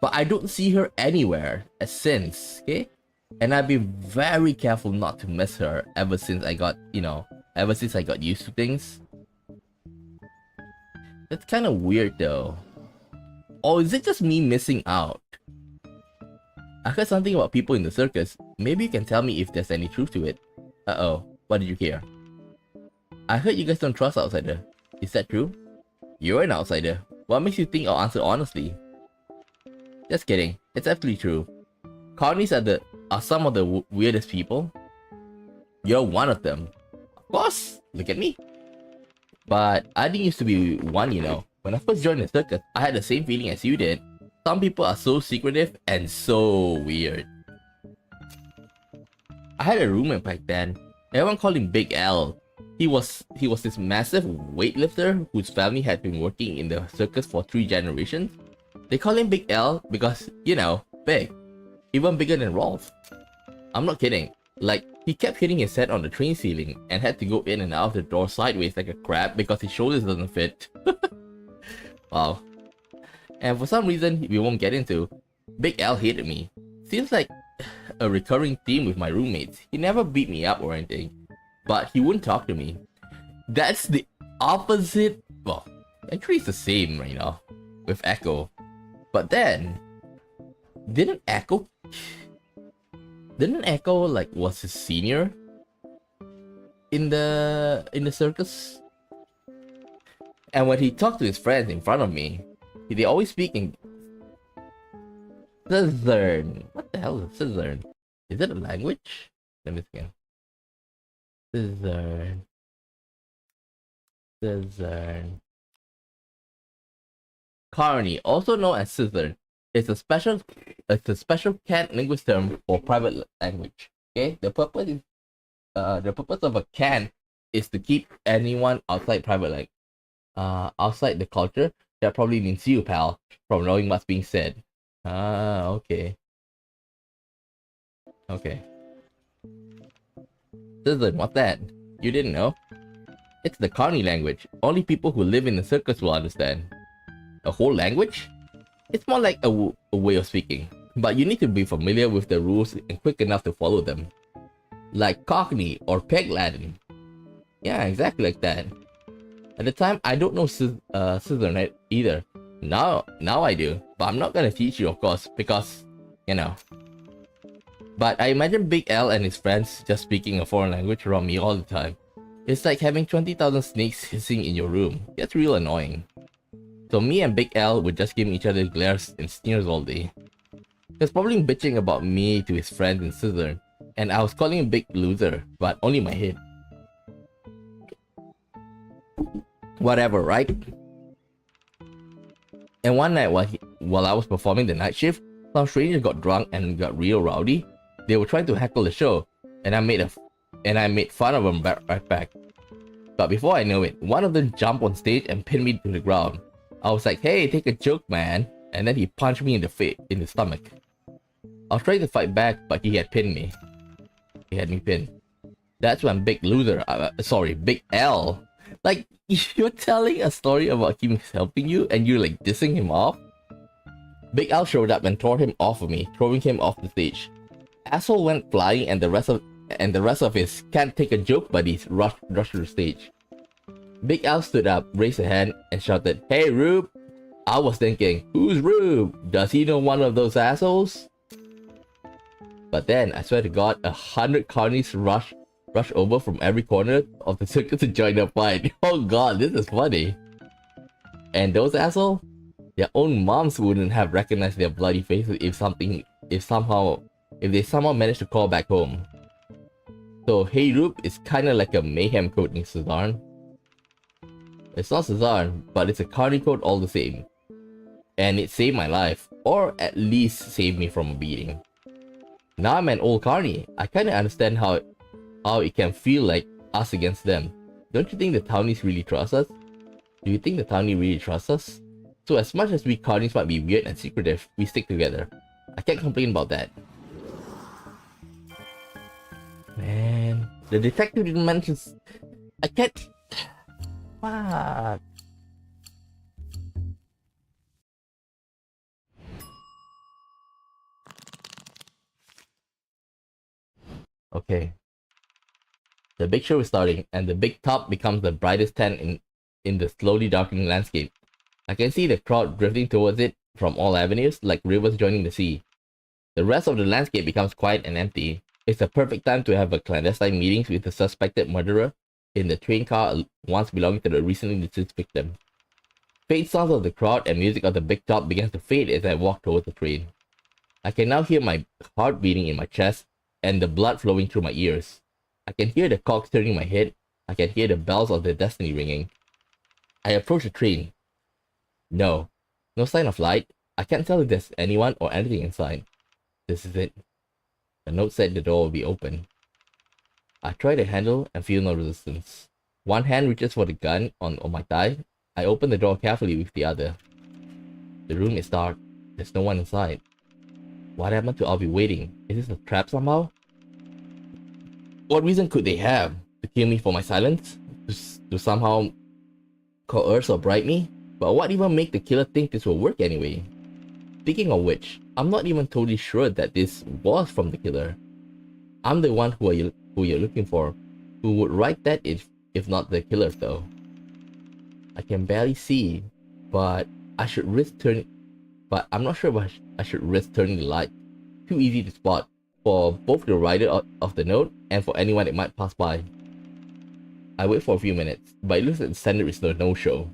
Speaker 1: But I don't see her anywhere since, okay? And I've been very careful not to miss her ever since I got used to things. That's kind of weird though. Or is it just me missing out? I heard something about people in the circus. Maybe you can tell me if there's any truth to it. Uh-oh, what did you hear? I heard you guys don't trust outsider. Is that true? You're an outsider. What makes you think I'll answer honestly? Just kidding. It's absolutely true. Carnies are some of the weirdest people. You're one of them. Of course, look at me. But I didn't used to be one, you know. When I first joined the circus, I had the same feeling as you did. Some people are so secretive and so weird. I had a roommate back then. Everyone called him Big L. He was this massive weightlifter whose family had been working in the circus for 3 generations. They call him Big L because, you know, big. Even bigger than Rolf. I'm not kidding. Like, he kept hitting his head on the train ceiling and had to go in and out of the door sideways like a crab because his shoulders doesn't fit. Wow. And for some reason we won't get into, Big L hated me. Seems like a recurring theme with my roommates. He never beat me up or anything, but he wouldn't talk to me. That's the opposite. Well, actually it's the same right now with Echo. But then, didn't Echo like was his senior in the circus? And when he talked to his friends in front of me, they always speak in Southern. What the hell is Southern? Is it a language? Let me see. Southern. Carney, also known as Southern, is a special cant language term for private language. Okay, the purpose of a cant is to keep anyone outside outside the culture. That probably means you, pal, from knowing what's being said. Ah, okay. Okay. Southern, what's that? You didn't know? It's the Carney language. Only people who live in the circus will understand. A whole language? It's more like a way of speaking, but you need to be familiar with the rules and quick enough to follow them. Like Cockney or Peg Latin. Yeah, exactly like that. At the time, I don't know Southern either. Now I do, but I'm not gonna teach you, of course, because, you know. But I imagine Big L and his friends just speaking a foreign language around me all the time. It's like having 20,000 snakes hissing in your room. It's real annoying. So me and Big L would just give each other glares and sneers all day. He was probably bitching about me to his friends in Slytherin, and I was calling him Big Loser, but only in my head. Whatever, right? And one night while I was performing the night shift, some strangers got drunk and got real rowdy. They were trying to heckle the show, and I made fun of them right back. But before I know it, one of them jumped on stage and pinned me to the ground. I was like, "Hey, take a joke, man!" And then he punched me in the stomach. I was trying to fight back, but he had pinned me. He had me pinned. That's when Big L. Like, you're telling a story about him helping you, and you're like dissing him off. Big L showed up and tore him off of me, throwing him off the stage. Asshole went flying, and the rest of his can't take a joke buddies rushed to the stage. Big Al stood up, raised a hand, and shouted, "Hey, Rube!" I was thinking, who's Rube? Does he know one of those assholes? But then, I swear to God, 100 carnies rush over from every corner of the circus to join the fight. Oh God, this is funny. And those assholes? Their own moms wouldn't have recognized their bloody faces if they somehow managed to call back home. So Hey Rube is kinda like a mayhem code in Cezanne. It's not Cezanne, but it's a carny code all the same. And it saved my life, or at least saved me from a beating. Now I'm an old carny. I kinda understand how it can feel like us against them. Don't you think the townies really trust us? Do you think the townie really trusts us? So as much as we carnies might be weird and secretive, we stick together. I can't complain about that. Man, the detective didn't mention... I can't... Fuck. Okay. The big show is starting, and the big top becomes the brightest tent in the slowly darkening landscape. I can see the crowd drifting towards it from all avenues, like rivers joining the sea. The rest of the landscape becomes quiet and empty. It's the perfect time to have a clandestine meeting with the suspected murderer in the train car once belonging to the recently deceased victim. Faint sounds of the crowd and music of the big top begins to fade as I walk towards the train. I can now hear my heart beating in my chest and the blood flowing through my ears. I can hear the cogs turning my head. I can hear the bells of the destiny ringing. I approach the train. No sign of light. I can't tell if there's anyone or anything inside. This is it. The note said the door will be open. I try the handle and feel no resistance. One hand reaches for the gun on my thigh. I open the door carefully with the other. The room is dark. There's no one inside. What happened to I'll be waiting? Is this a trap somehow? What reason could they have? To kill me for my silence? To somehow coerce or bribe me? But what even make the killer think this will work anyway? Speaking of which, I'm not even totally sure that this was from the killer. I'm the one who you're looking for, who would write that if not the killer though. I can barely see, but I'm not sure if I should risk turning the light. Too easy to spot for both the writer of the note and for anyone that might pass by. I wait for a few minutes, but it looks like the sender is a no-show.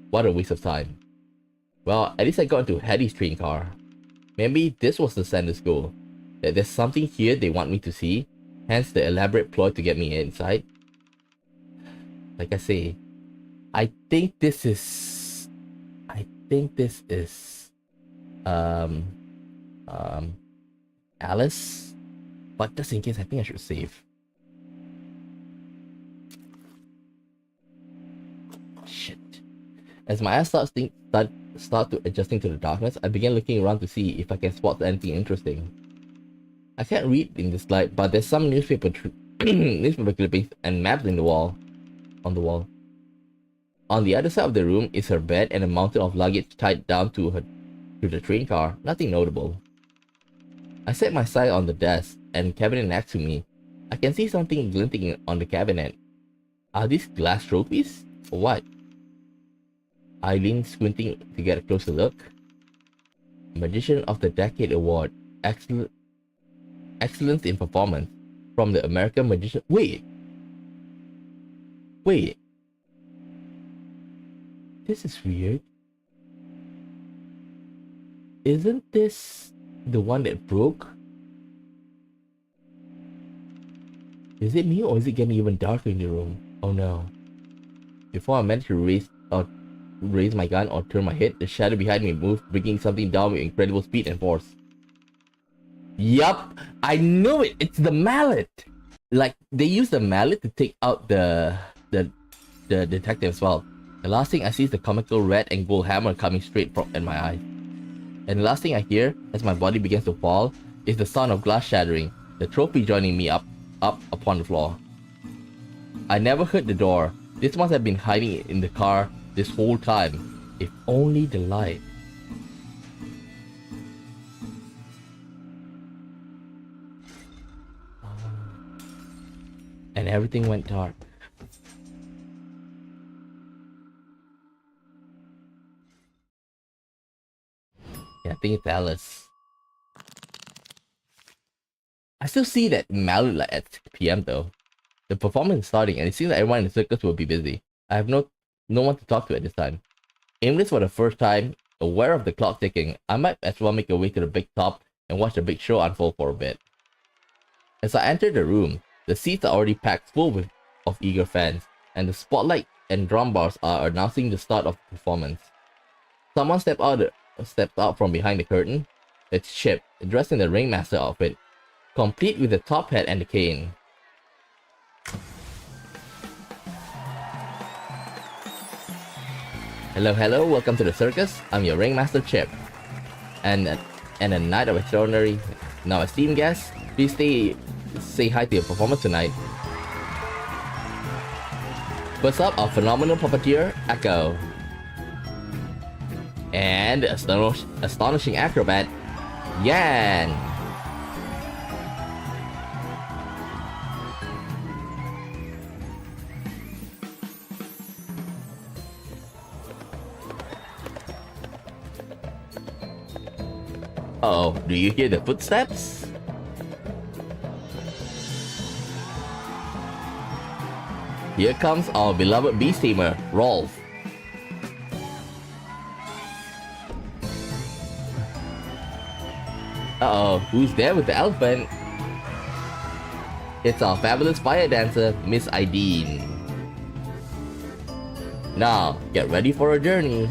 Speaker 1: What a waste of time. Well, at least I got into Hattie's train car. Maybe this was the sender's goal, that there's something here they want me to see, hence the elaborate ploy to get me inside. Like I say, I think this is Alice, but just in case, I think I should save. Shit. As my eyes start to adjusting to the darkness, I begin looking around to see if I can spot anything interesting. I can't read in this light, but there's some newspaper clippings and maps on the wall. On the other side of the room is her bed and a mountain of luggage tied down to the train car. Nothing notable. I set my sight on the desk and cabinet next to me. I can see something glinting on the cabinet. Are these glass trophies? Or what? I lean, squinting to get a closer look. Magician of the Decade Award. Excellent excellence in performance from the American magician. Wait. This is weird. Isn't this the one that broke? Is it me or is it getting even darker in the room? Oh no. Before I managed to raise my gun or turn my head, the shadow behind me moved, bringing something down with incredible speed and force. Yup, I knew it. It's the mallet. Like they use the mallet to take out the detective as well. The last thing I see is the comical red and gold hammer coming straight from at my eye. And the last thing I hear as my body begins to fall is the sound of glass shattering, the trophy joining me up upon the floor. I never heard the door. This must have been hiding in the car this whole time. If only the light. And everything went dark. Yeah, I think it's Alice. I still see that mallet like at 6 p.m. though. The performance is starting and it seems like everyone in the circus will be busy. I have no one to talk to at this time. Aimless for the first time, aware of the clock ticking, I might as well make a way to the big top and watch the big show unfold for a bit. As I enter the room, the seats are already packed full of eager fans, and the spotlight and drum bars are announcing the start of the performance. Someone stepped out from behind the curtain. It's Chip, dressed in the ringmaster outfit, complete with the top hat and the cane. Hello, welcome to the circus. I'm your ringmaster Chip. And a night of extraordinary. Now, esteemed guests, please say hi to your performance tonight. First up, our phenomenal puppeteer, Echo. And astonishing acrobat, Yan. Uh-oh, do you hear the footsteps? Here comes our beloved beast tamer, Rolf. Uh-oh, who's there with the elephant? It's our fabulous fire dancer, Miss Ideen. Now, get ready for a journey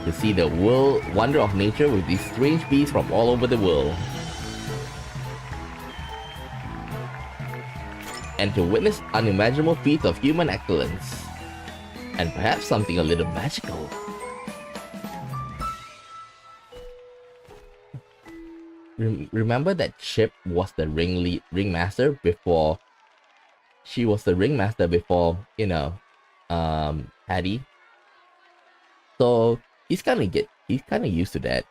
Speaker 1: to see the wonder of nature with these strange beasts from all over the world. And to witness unimaginable feats of human excellence. And perhaps something a little magical. Remember that Chip was the ringmaster before... She was the ringmaster before, you know, Hattie. So he's kind of used to that.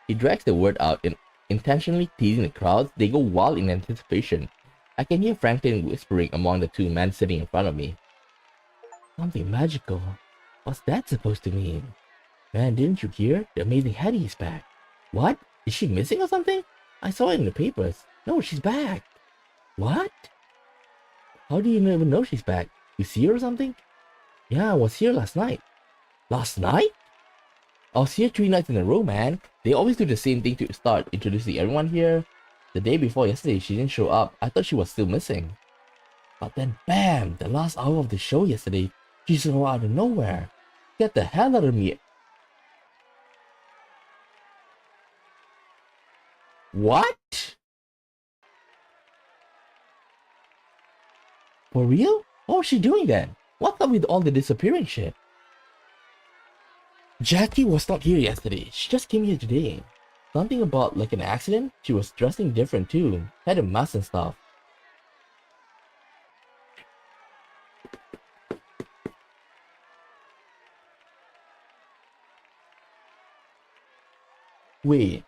Speaker 1: He drags the word out in intentionally teasing the crowds. They go wild in anticipation. I can hear Franklin whispering among the two men sitting in front of me. Something magical. What's that supposed to mean? Man, didn't you hear? The amazing Hattie is back. What? Is she missing or something? I saw it in the papers. No, she's back. What? How do you even know she's back? You see her or something? Yeah, I was here last night. Last night? I was here 3 nights in a row, man. They always do the same thing to start introducing everyone here. The day before yesterday, she didn't show up. I thought she was still missing. But then, bam! The last hour of the show yesterday, she saw out of nowhere. Get the hell out of me. What? For real? What was she doing then? What's up with all the disappearing shit? Jackie was not here yesterday. She just came here today. Something about like an accident? She was dressing different too. Had a mask and stuff. Wait.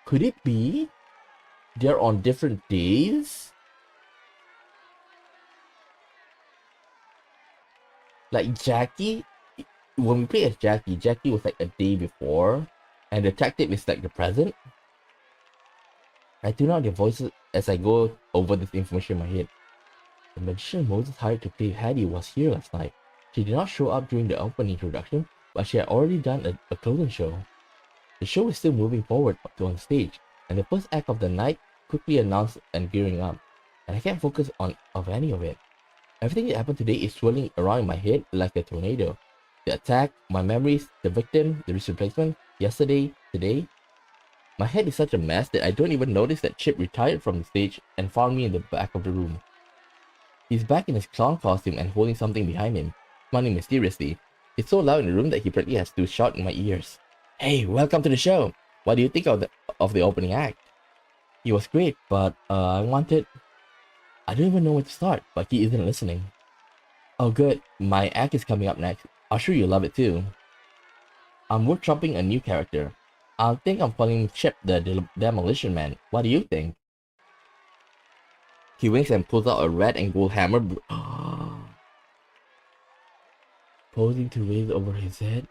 Speaker 1: Could it be they're on different days? Like Jackie when we play as Jackie, Jackie was like a day before, and the detective is like the present. I tune out their voices as I go over this information in my head. The magician Moses hired to play Hattie was here last night. She did not show up during the opening introduction, but she had already done a closing show. The show is still moving forward up to on stage, and the first act of the night quickly announced and gearing up, and I can't focus on any of it. Everything that happened today is swirling around in my head like a tornado. The attack, my memories, the victim, the wrist replacement, yesterday, today. My head is such a mess that I don't even notice that Chip retired from the stage and found me in the back of the room. He's back in his clown costume and holding something behind him, smiling mysteriously. It's so loud in the room that he practically has to shout in my ears. Hey, welcome to the show! What do you think of the opening act? He was great, but I don't even know where to start, but he isn't listening. Oh good, my act is coming up next. I'm sure you'll love it too. I'm workshopping a new character. I think I'm calling Chip the Demolition Man. What do you think? He winks and pulls out a red and gold hammer, posing to raise over his head.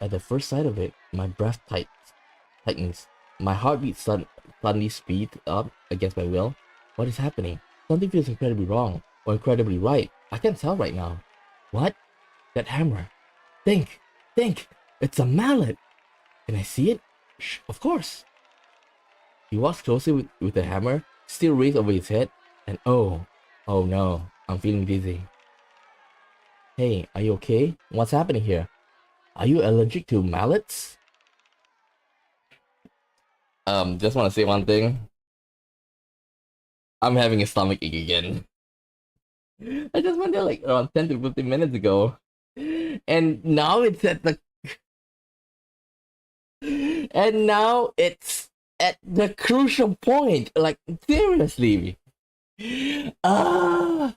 Speaker 1: At the first sight of it, my breath tightens. My heartbeat suddenly speeds up against my will. What is happening? Something feels incredibly wrong, or incredibly right. I can't tell right now. What? That hammer. Think! Think! It's a mallet! Can I see it? Shh, of course! He walks closer with the hammer, still raised over his head, and oh no, I'm feeling dizzy. Hey, are you okay? What's happening here? Are you allergic to mallets? Just want to say one thing. I'm having a stomach ache again. I just went there like around 10 to 15 minutes ago. And now it's at the and now it's at the crucial point. Like seriously. Ah,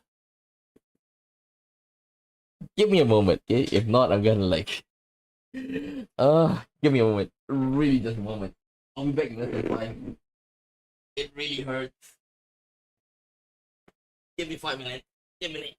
Speaker 1: give me a moment, okay? If not, I'm gonna like give me a moment. Really just a moment. I'll be back in less than 5. It really hurts. Give me 5 minutes. Give me a minute.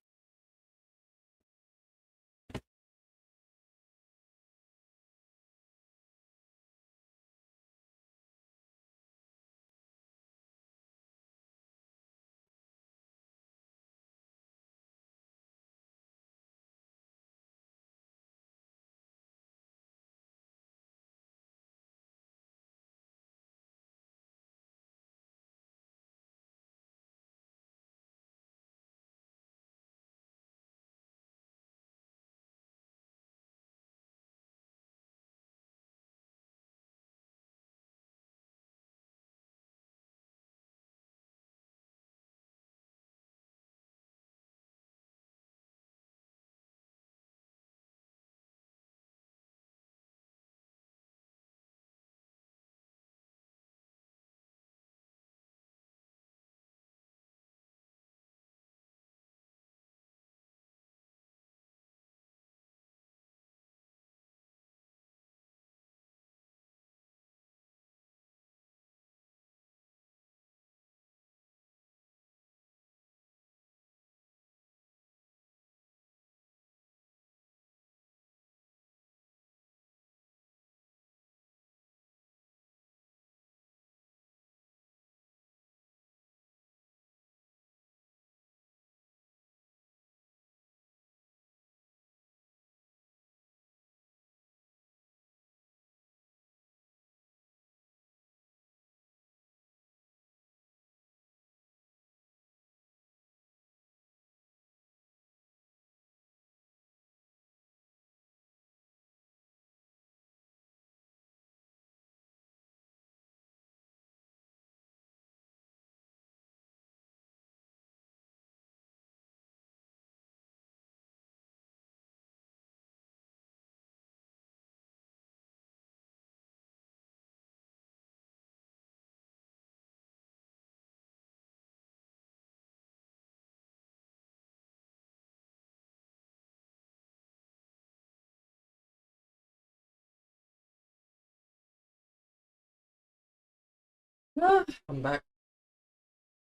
Speaker 1: I'm back.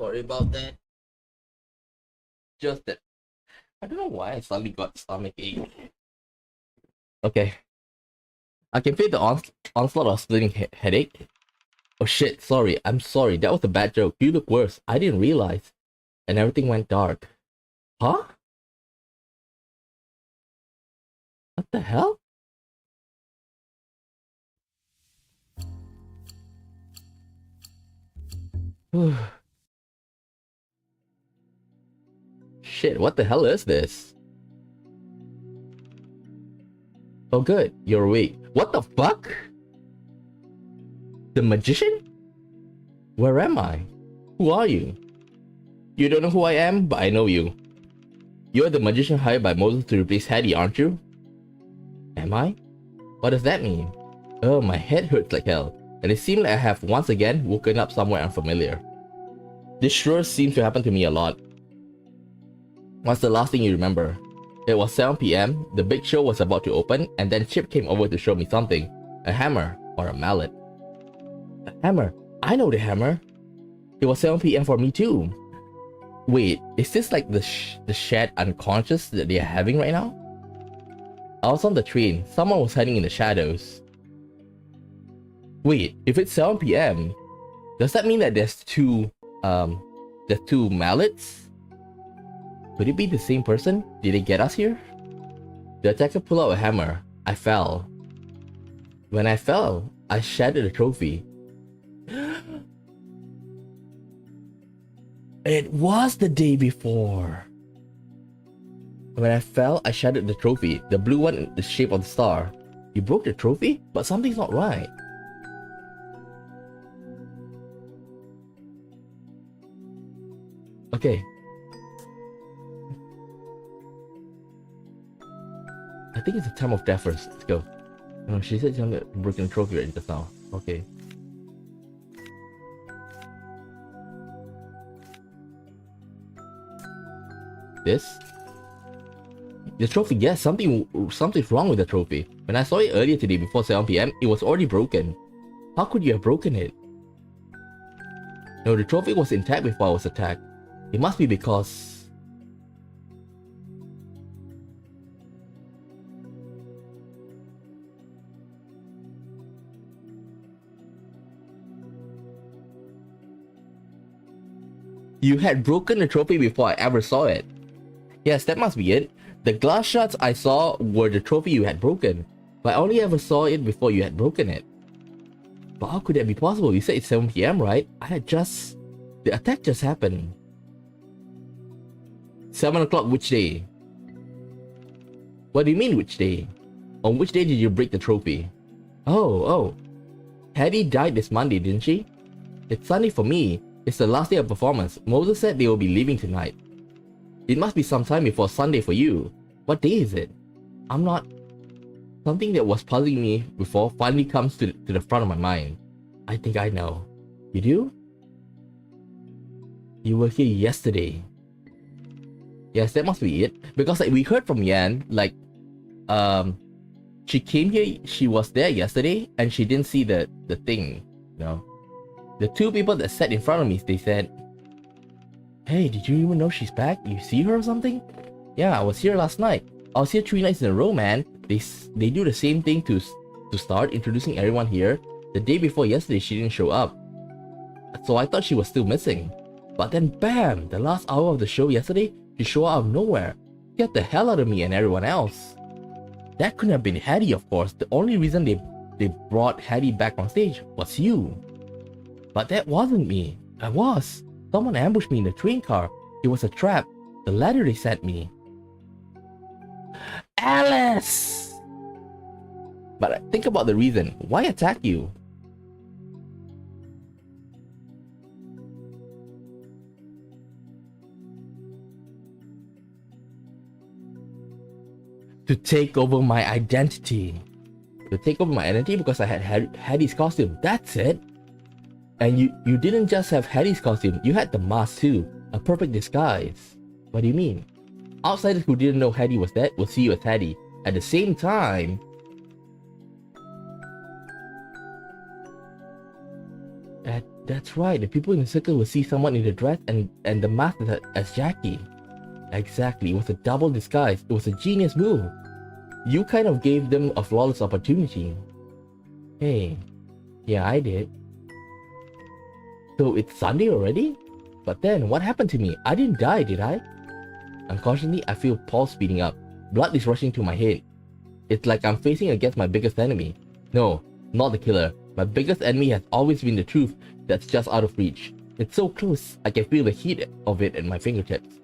Speaker 1: Sorry about that. Just that I don't know why I suddenly got stomach ache. Okay. I can feel the onslaught of splitting headache. Oh shit, sorry. I'm sorry. That was a bad joke. You look worse. I didn't realize. And everything went dark. Huh? What the hell? Shit, what the hell is this? Oh good, you're awake. What the fuck? The magician? Where am I? Who are you? You don't know who I am, but I know you. You're the magician hired by Moses to replace Hattie, aren't you? Am I? What does that mean? Oh, my head hurts like hell, and it seems like I have once again woken up somewhere unfamiliar. This sure seems to happen to me a lot. What's the last thing you remember? It was 7 PM, the big show was about to open, and then Chip came over to show me something. A hammer, or a mallet. A hammer? I know the hammer. It was 7 PM for me too. Wait, is this like the shared unconscious that they are having right now? I was on the train. Someone was hiding in the shadows. Wait, if it's 7 PM, does that mean that there's two mallets? Could it be the same person? Did they get us here? The attacker pulled out a hammer. I fell. When I fell, I shattered the trophy. It was the day before. When I fell, I shattered the trophy, the blue one in the shape of the star. You broke the trophy? But something's not right. Okay. I think it's the time of death first. Let's go. No, she said something about broken trophy right just now. Okay. This? The trophy, yes, something's wrong with the trophy. When I saw it earlier today before 7 PM, it was already broken. How could you have broken it? No, the trophy was intact before I was attacked. It must be because... You had broken the trophy before I ever saw it. Yes, that must be it. The glass shards I saw were the trophy you had broken, but I only ever saw it before you had broken it. But how could that be possible? You said it's 7 PM, right? The attack just happened. 7 o'clock which day? What do you mean which day? On which day did you break the trophy? Oh. Hattie died this Monday, didn't she? It's Sunday for me. It's the last day of performance. Moses said they will be leaving tonight. It must be some time before Sunday for you. What day is it? I'm not... Something that was puzzling me before finally comes to the front of my mind. I think I know. You do? You were here yesterday. Yes, that must be it. Because like, we heard from Yan, like... She came here, she was there yesterday, and she didn't see the thing, you know? The two people that sat in front of me, they said, "Hey, did you even know she's back? You see her or something?" "Yeah, I was here last night. I was here 3 nights in a row, man. They do the same thing to start introducing everyone here. The day before yesterday, she didn't show up. So I thought she was still missing. But then bam, the last hour of the show yesterday, she showed out of nowhere. Get the hell out of me and everyone else. That couldn't have been Hattie, of course. The only reason they brought Hattie back on stage was you. But that wasn't me. I was. Someone ambushed me in the train car. It was a trap. The ladder they sent me." Alice! But think about the reason. Why attack you? To take over my identity. To take over my identity because I had Hattie's costume. That's it. And you didn't just have Hattie's costume, you had the mask too. A perfect disguise. What do you mean? Outsiders who didn't know Hattie was dead will see you as Hattie. At the same time... That's right, the people in the circle will see someone in the dress and the mask as Jackie. Exactly, it was a double disguise. It was a genius move. You kind of gave them a flawless opportunity. Hey, yeah, I did. So it's Sunday already? But then, what happened to me? I didn't die, did I? Unconsciously, I feel pulse speeding up. Blood is rushing to my head. It's like I'm facing against my biggest enemy. No, not the killer. My biggest enemy has always been the truth that's just out of reach. It's so close, I can feel the heat of it at my fingertips.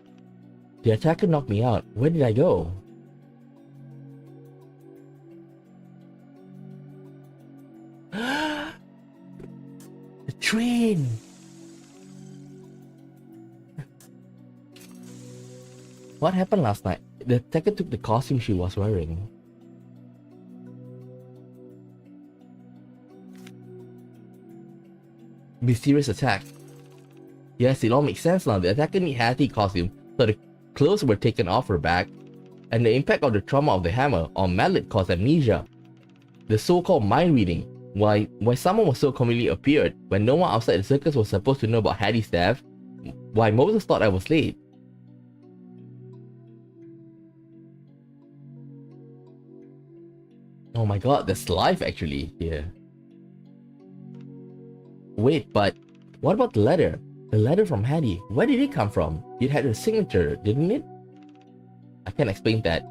Speaker 1: The attacker knocked me out. Where did I go? The train! What happened last night? The attacker took the costume she was wearing. Mysterious attack. Yes, it all makes sense now. The attacker had the costume, so the clothes were taken off her back, and the impact of the trauma of the hammer on Mallet caused amnesia. The so-called mind reading. Why someone was so conveniently appeared when no one outside the circus was supposed to know about Hattie's death? Why Moses thought I was late. Oh my god, there's life actually here. Wait, but what about the letter? The letter from Hattie, where did it come from? It had a signature, didn't it? I can't explain that.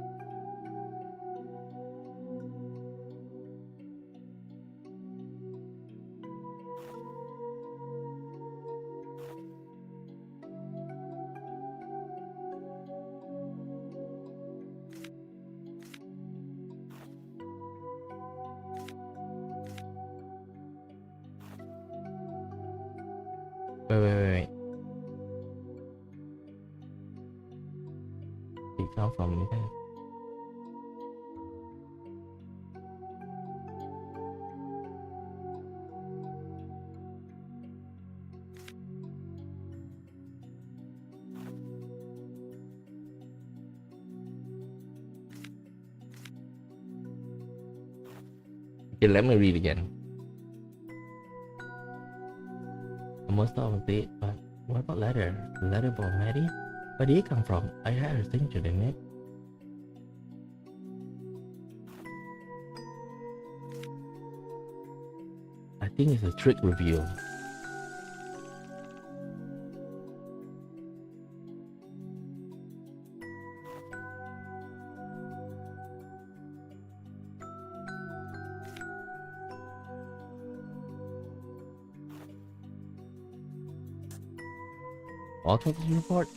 Speaker 1: Wait. It come from there. Okay, let me read again. I must have date, but what about letter? The letter from Maddie? Where did it come from? I had a signature, didn't it? I think it's a trick reveal. Autopsy report?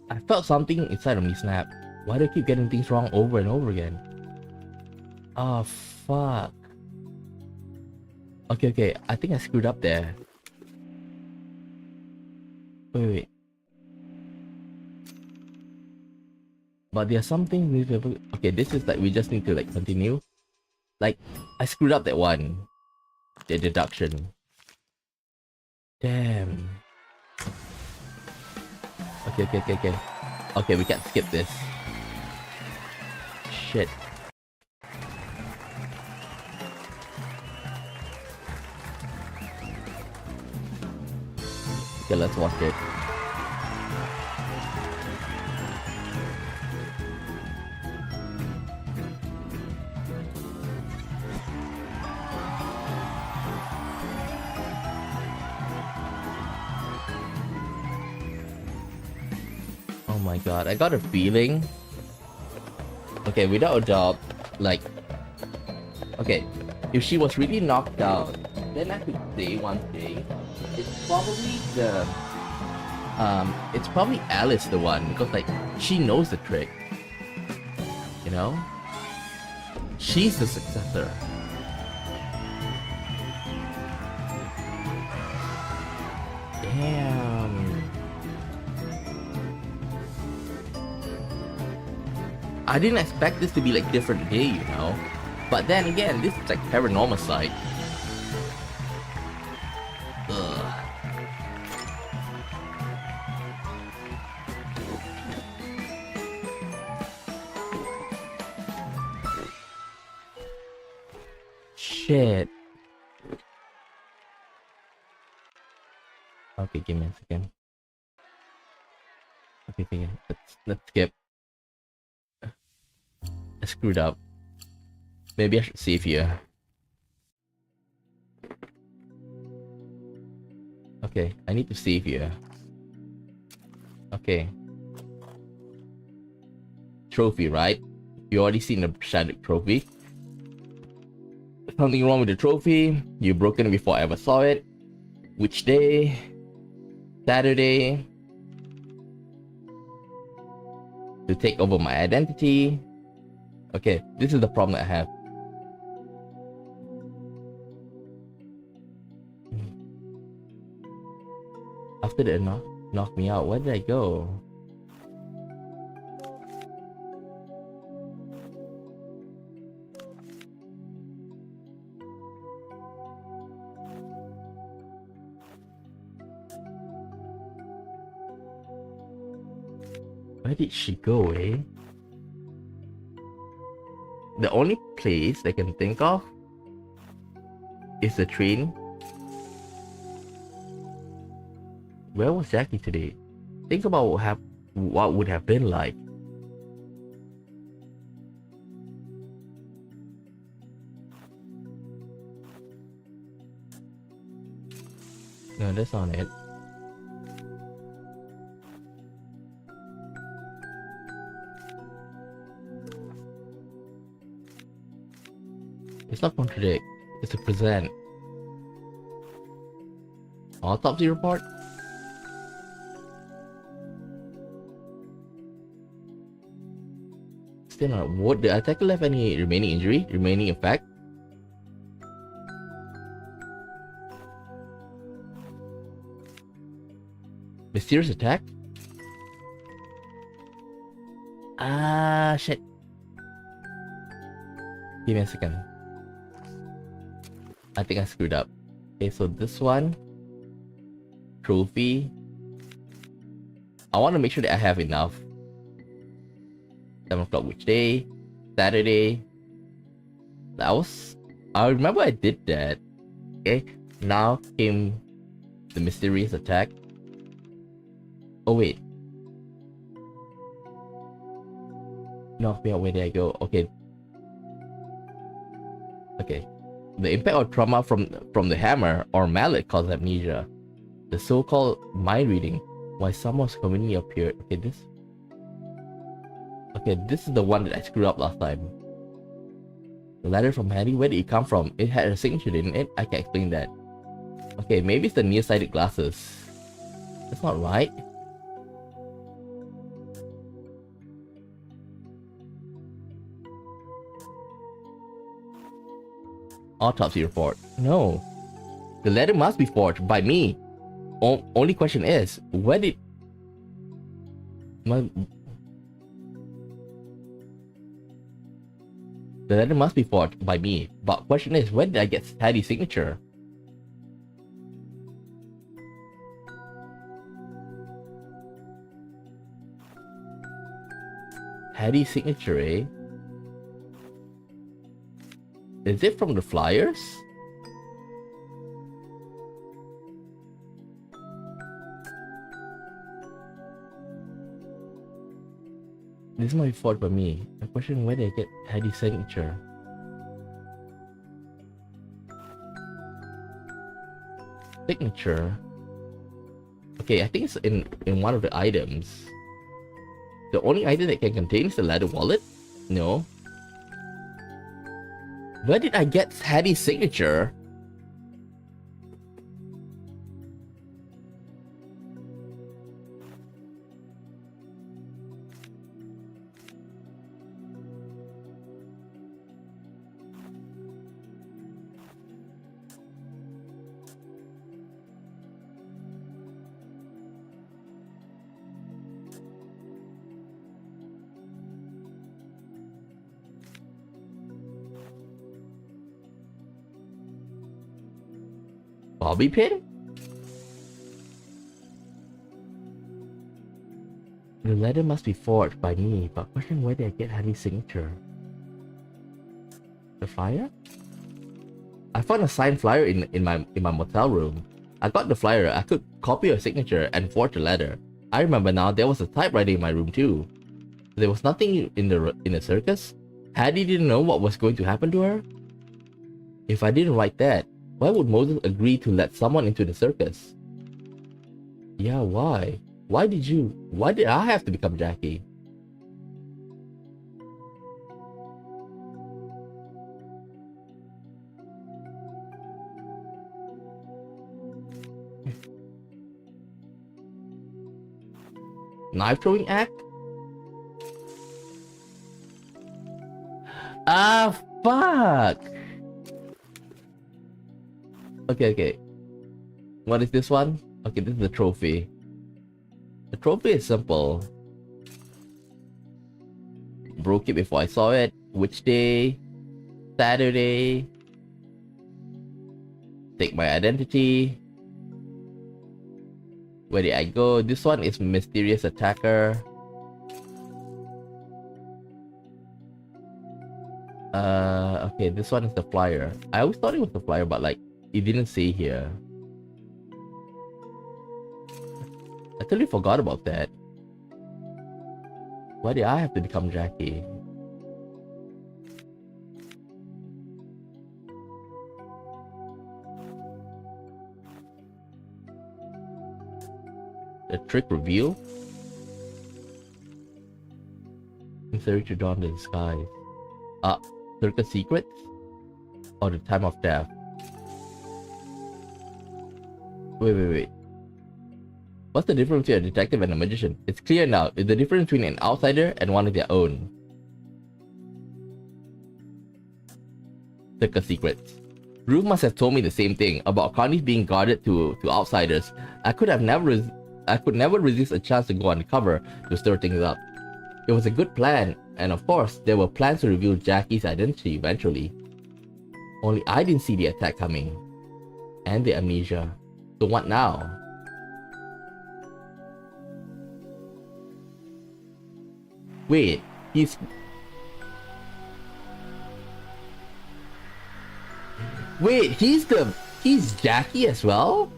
Speaker 1: I felt something inside of me snap. Why do I keep getting things wrong over and over again? Oh fuck. Okay, I think I screwed up there. Wait. But there's something newspaper. Okay, this is like we just need to like continue. Like I screwed up that one. The deduction. Damn. Okay. Okay, we can't skip this. Shit. Okay, let's watch it. Oh my god, I got a feeling. Okay, without a doubt, like, okay, if she was really knocked out, then I could say one thing. It's probably Alice the one, because like, she knows the trick. You know? She's the successor. Damn. I didn't expect this to be like different day, you know? But then again, this is like paranormal side. Ugh. Shit. Okay, give me a second. Okay. Let's skip. I screwed up. Maybe I should save here. Okay, I need to save here. Okay. Trophy, right? You already seen the shattered trophy. Something wrong with the trophy. You broken it before I ever saw it. Which day? Saturday. To take over my identity. Okay, this is the problem I have. After they knocked me out, where did I go? Where did she go, eh? The only place I can think of is the train. Where was Jackie today? Think about what would have been like. No, that's not it. It's not contradict, it's to present. Autopsy report? Still not. Would the attacker left any remaining injury? Remaining effect? Mysterious attack? Ah, shit. Give me a second. I think I screwed up. Okay, so this one. Trophy. I want to make sure that I have enough. 7 o'clock which day? Saturday. I remember I did that. Okay, now came the mysterious attack. Oh wait. Knock me out, where did I go? Okay. Okay. The impact or trauma from the hammer or mallet caused amnesia. The so-called mind reading. Why someone's community appeared. Okay, this is the one that I screwed up last time. The letter from Hattie, where did it come from? It had a signature, didn't it? I can explain that. Okay, maybe it's the nearsighted glasses. That's not right. Autopsy report. No. The letter must be forged by me. Only question is, where did... The letter must be forged by me. But question is, where did I get Hattie's signature? Hattie's signature, eh? Is it from the flyers? This might be forged by me. The question, where did I get Hattie's signature? Signature? Okay, I think it's in one of the items. The only item that can contain is the leather wallet? No. Where did I get Hattie's signature? Bobby pin? The letter must be forged by me, but question, where did I get Hattie's signature? The flyer? I found a signed flyer in my motel room. I got the flyer. I could copy her signature and forge the letter. I remember now there was a typewriter in my room too. There was nothing in the circus. Hattie didn't know what was going to happen to her. If I didn't write that, why would Moses agree to let someone into the circus? Yeah, why? Why did I have to become Jackie? Knife throwing act? Ah, fuck! Okay. What is this one? Okay, this is the trophy. The trophy is simple. Broke it before I saw it. Which day? Saturday. Take my identity. Where did I go? This one is mysterious attacker. Okay, this one is the flyer. I always thought it was the flyer, but like, it didn't say here. I totally forgot about that. Why did I have to become Jackie? The trick reveal? Necessary to dawn the skies. Circus secrets? Or the time of death? Wait. What's the difference between a detective and a magician? It's clear now. It's the difference between an outsider and one of their own. Circus secrets. Ruth must have told me the same thing about Connie's being guarded to outsiders. I could never resist a chance to go undercover to stir things up. It was a good plan, and of course, there were plans to reveal Jackie's identity eventually. Only I didn't see the attack coming. And the amnesia. So what now? Wait, he's Jackie as well?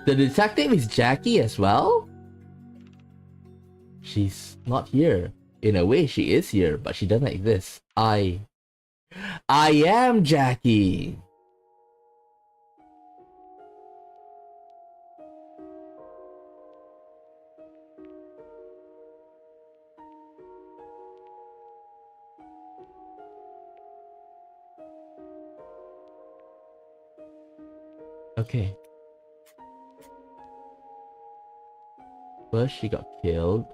Speaker 1: The detective is Jackie as well? She's not here. In a way, she is here, but she doesn't exist. I am Jackie! Okay. First, she got killed.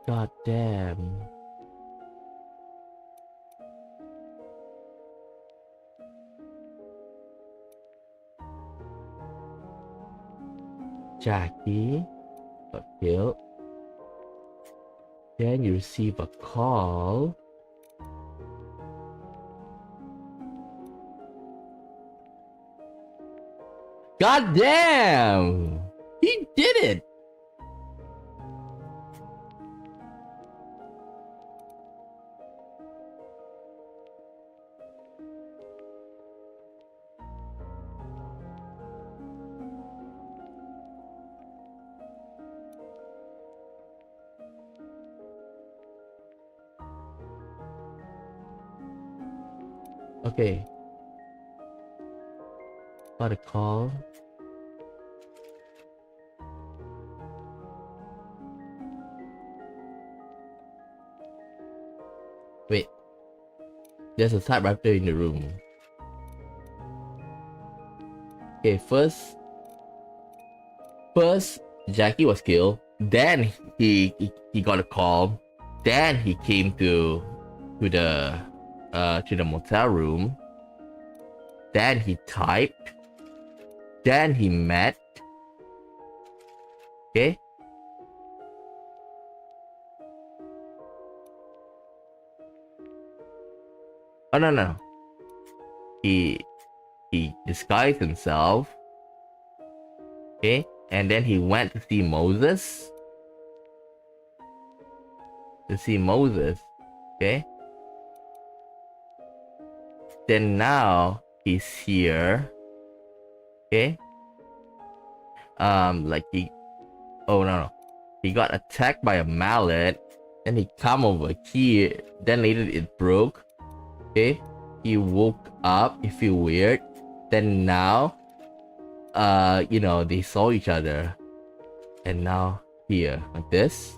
Speaker 1: God damn. Jackie got killed. Then you receive a call. God damn! He did it! Okay. Got a call. Wait. There's a typewriter in the room. Okay, first Jackie was killed. Then he got a call. Then he came to the motel room. Then he typed. Then he met. Okay. Oh no. He disguised himself. Okay, and then he went to see Moses. to see Moses. Okay. Then now he's here. Okay. Like he. Oh no. He got attacked by a mallet. Then he come over here. Then later it broke. Okay. He woke up. He feel weird. Then now, you know, they saw each other. And now here, like this.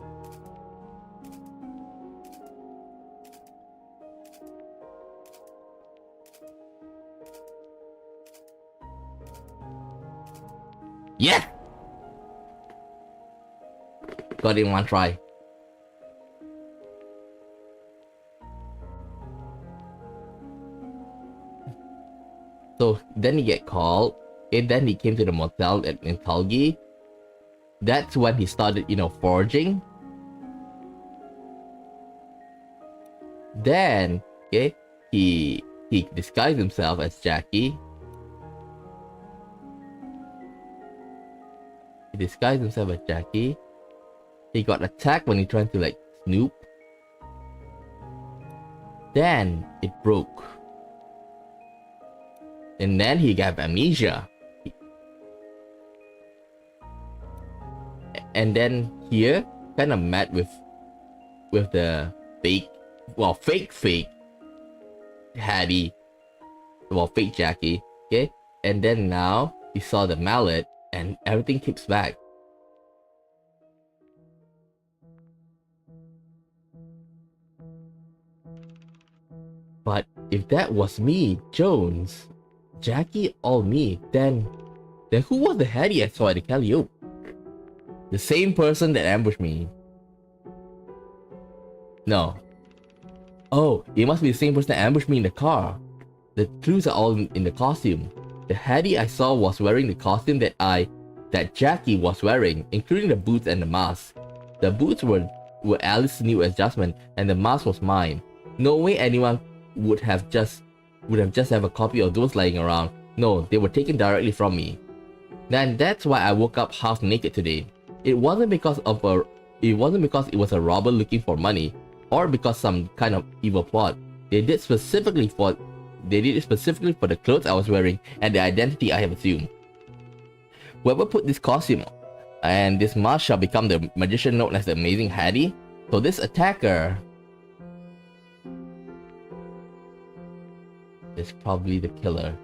Speaker 1: Yeah! Got it in one try. So then he get called, and then he came to the motel in Talgi. That's when he started, you know, forging. Then, okay, he disguised himself as Jackie. He disguised himself as Jackie. He got attacked when he tried to like snoop. Then it broke. And then he got amnesia. And then here, kind of met with the fake Hattie, well, fake Jackie, okay? And then now he saw the mallet and everything kicks back. But if that was me, Jones, Jackie, all me, then who was the Hattie I saw at the Calliope? The same person that ambushed me. No. Oh, it must be the same person that ambushed me in the car. The clues are all in the costume. The Hattie I saw was wearing the costume that Jackie was wearing, including the boots and the mask. The boots were Alice's new adjustment, and the mask was mine. No way anyone would have just have a copy of those lying around. No, they were taken directly from me. Then that's why I woke up half naked today. It wasn't because it was a robber looking for money, or because some kind of evil plot. They did it specifically for the clothes I was wearing and the identity I have assumed. Whoever put this costume and this mask shall become the magician known as the Amazing Hattie. So this attacker is probably the killer.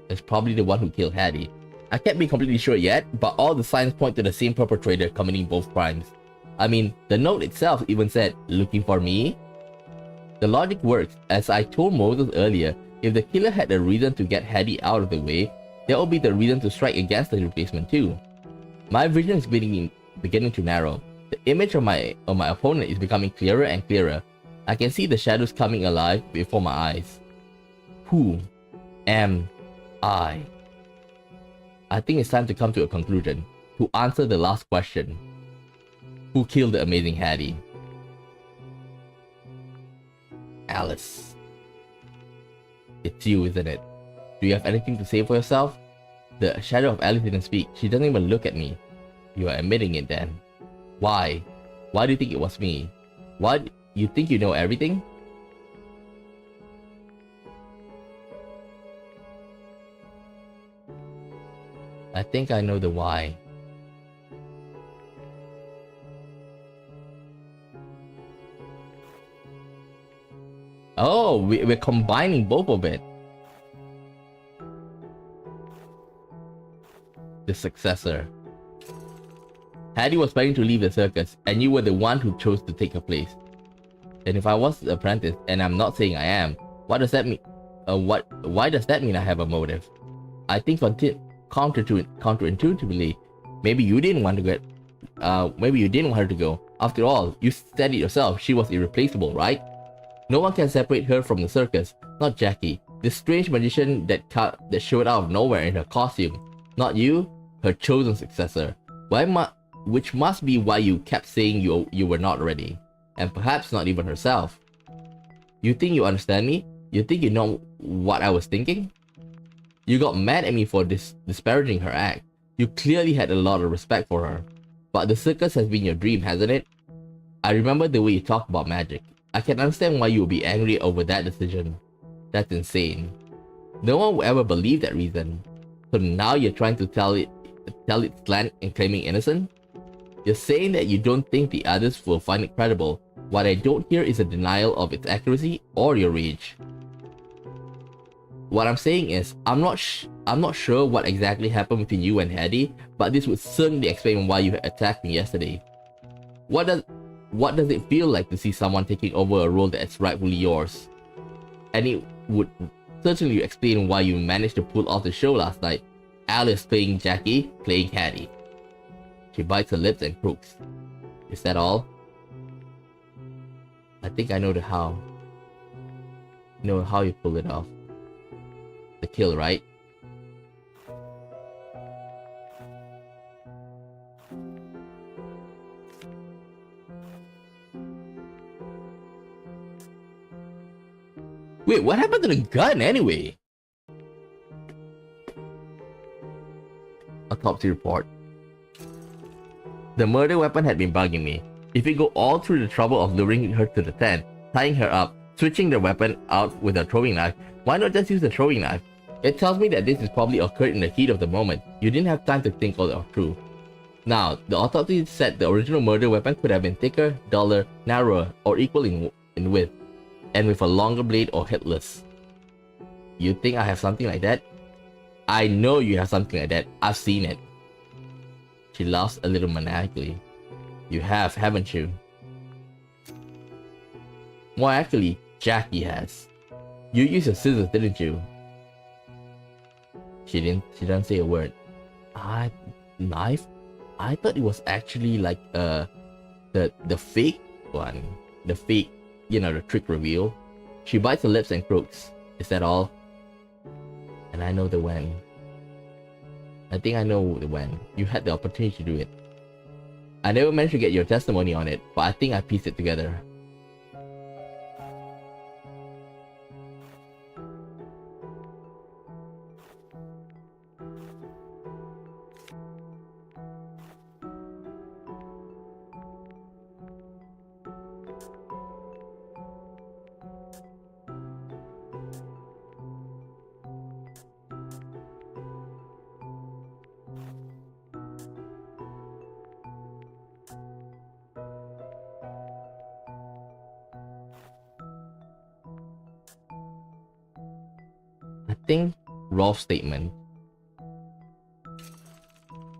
Speaker 1: It's probably the one who killed Hattie. I can't be completely sure yet, but all the signs point to the same perpetrator committing both crimes. I mean, the note itself even said, "Looking for me?" The logic works. As I told Moses earlier, if the killer had a reason to get Hattie out of the way, there will be the reason to strike against the replacement too. My vision is beginning to narrow. The image of my opponent is becoming clearer and clearer. I can see the shadows coming alive before my eyes. Who am I? I think it's time to come to a conclusion. To answer the last question. Who killed the Amazing Hattie? Alice. It's you, isn't it? Do you have anything to say for yourself? The shadow of Alice didn't speak. She doesn't even look at me. You are admitting it then. Why? Why do you think it was me? Why? You think you know everything? I think I know the why. Oh, we're combining both of it. The successor. Hattie was planning to leave the circus, and you were the one who chose to take her place. And if I was the apprentice, and I'm not saying I am, what does that mean? Why does that mean I have a motive? I think counterintuitively, maybe you didn't want her to go. After all, you said it yourself, she was irreplaceable, right? No one can separate her from the circus, not Jackie, this strange magician that showed out of nowhere in her costume. Not you, her chosen successor. Which must be why you kept saying you were not ready. And perhaps not even herself. You think you understand me? You think you know what I was thinking? You got mad at me for disparaging her act. You clearly had a lot of respect for her. But the circus has been your dream, hasn't it? I remember the way you talk about magic. I can understand why you would be angry over that decision. That's insane. No one would ever believe that reason. So now you're trying to tell it slant and claiming innocent? You're saying that you don't think the others will find it credible. What I don't hear is a denial of its accuracy or your rage. What I'm saying is, I'm not sure what exactly happened between you and Hattie, but this would certainly explain why you attacked me yesterday. What does it feel like to see someone taking over a role that's rightfully yours? And it would certainly explain why you managed to pull off the show last night. Alice playing Jackie, playing Hattie. She bites her lips and crooks. Is that all? I think I know the how. Know how you pull it off. The kill, right? Wait, what happened to the gun anyway? Autopsy report. The murder weapon had been bugging me. If you go all through the trouble of luring her to the tent, tying her up, switching the weapon out with a throwing knife, why not just use the throwing knife? It tells me that this has probably occurred in the heat of the moment. You didn't have time to think all it through. Now, the autopsy said the original murder weapon could have been thicker, duller, narrower, or equal in width, and with a longer blade or hitless. You think I have something like that? I know you have something like that. I've seen it. She laughs a little maniacally. You have, haven't you? More actually, Jackie has. You used your scissors, didn't you? She didn't say a word. Knife? I thought it was actually like the fake one. The fake, the trick reveal. She bites her lips and croaks. Is that all? And I know the when. I think I know the when. You had the opportunity to do it. I never managed to get your testimony on it, but I think I pieced it together. I think Rolf's statement.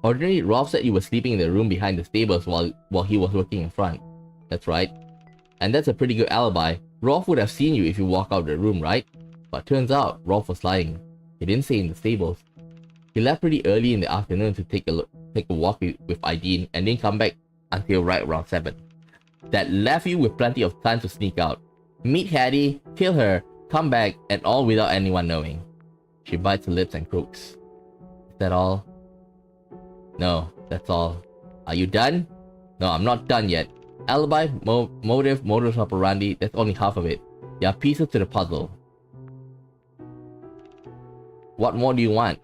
Speaker 1: Ordinarily, Rolf said you were sleeping in the room behind the stables while he was working in front. That's right. And that's a pretty good alibi. Rolf would have seen you if you walk out of the room, right? But turns out, Rolf was lying. He didn't say in the stables. He left pretty early in the afternoon to take a walk with Ideen and didn't come back until right around 7. That left you with plenty of time to sneak out. Meet Hattie, kill her, come back, and all without anyone knowing. She bites her lips and croaks. Is that all? No, that's all. Are you done? No, I'm not done yet. Alibi, motive, modus operandi, that's only half of it. There are pieces to the puzzle. What more do you want?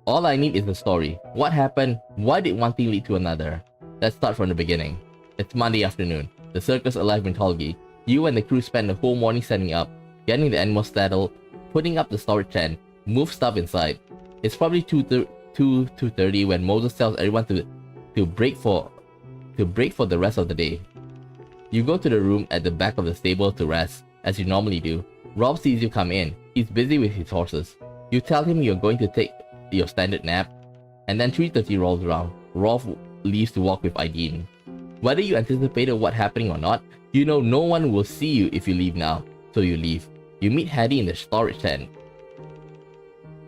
Speaker 1: All I need is the story. What happened? Why did one thing lead to another? Let's start from the beginning. It's Monday afternoon. The circus arrived in Tolgi. You and the crew spent the whole morning setting up, getting the animals saddled, putting up the storage tent, move stuff inside. It's probably 2:30 when Moses tells everyone to break for the rest of the day. You go to the room at the back of the stable to rest, as you normally do. Rob sees you come in. He's busy with his horses. You tell him you're going to take your standard nap, and then 3:30 rolls around. Rolf leaves to walk with Ideen. Whether you anticipated what happening or not, you know no one will see you if you leave now, so you leave. You meet Hattie in the storage tent.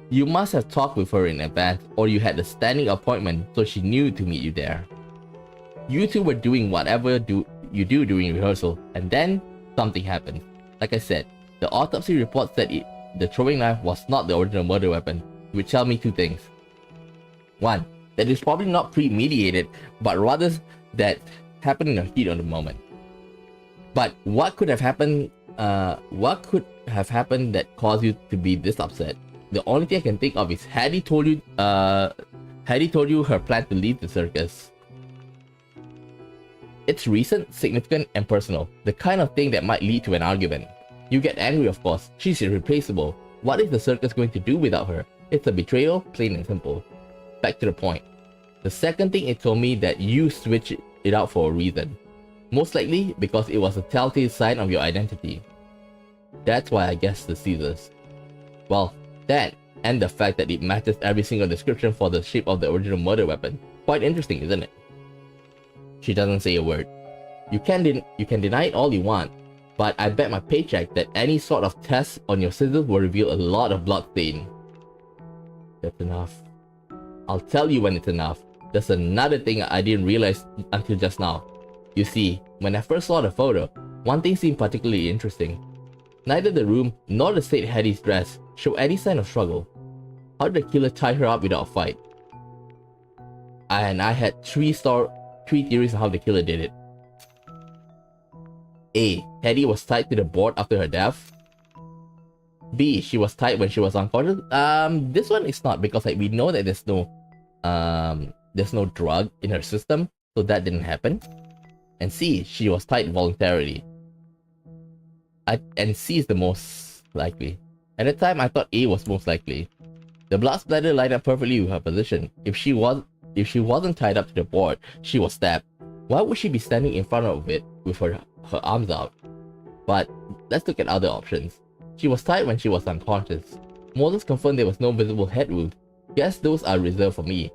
Speaker 1: You must have talked with her in advance, or you had a standing appointment so she knew to meet you there. You two were doing whatever you do during rehearsal, and then something happened. Like I said, the autopsy report said the throwing knife was not the original murder weapon, which tell me two things. One, that it's probably not premeditated, but rather that happened in the heat of the moment. But what could have happened? What could have happened that caused you to be this upset? The only thing I can think of is Hattie told you her plan to leave the circus. It's recent, significant, and personal. The kind of thing that might lead to an argument. You get angry, of course. She's irreplaceable. What is the circus going to do without her? It's a betrayal, plain and simple. Back to the point. The second thing it told me that you switched it out for a reason. Most likely because it was a telltale sign of your identity. That's why I guessed the scissors. Well, that and the fact that it matches every single description for the shape of the original murder weapon. Quite interesting, isn't it? She doesn't say a word. You can deny it all you want, but I bet my paycheck that any sort of test on your scissors will reveal a lot of blood stain. That's enough. I'll tell you when it's enough. There's another thing I didn't realize until just now. You see, when I first saw the photo, one thing seemed particularly interesting. Neither the room nor the state Hattie's dress show any sign of struggle. How did the killer tie her up without a fight? And I had three theories on how the killer did it. A. Hattie was tied to the board after her death. B. She was tied when she was unconscious. This one is not, because like we know that there's no drug in her system, so that didn't happen. And C. She was tied voluntarily. And C is the most likely. At the time, I thought A was most likely. The blood splatter lined up perfectly with her position. If she wasn't tied up to the board, she was stabbed. Why would she be standing in front of it with her arms out? But let's look at other options. She was tied when she was unconscious. Moses confirmed there was no visible head wound. Guess those are reserved for me.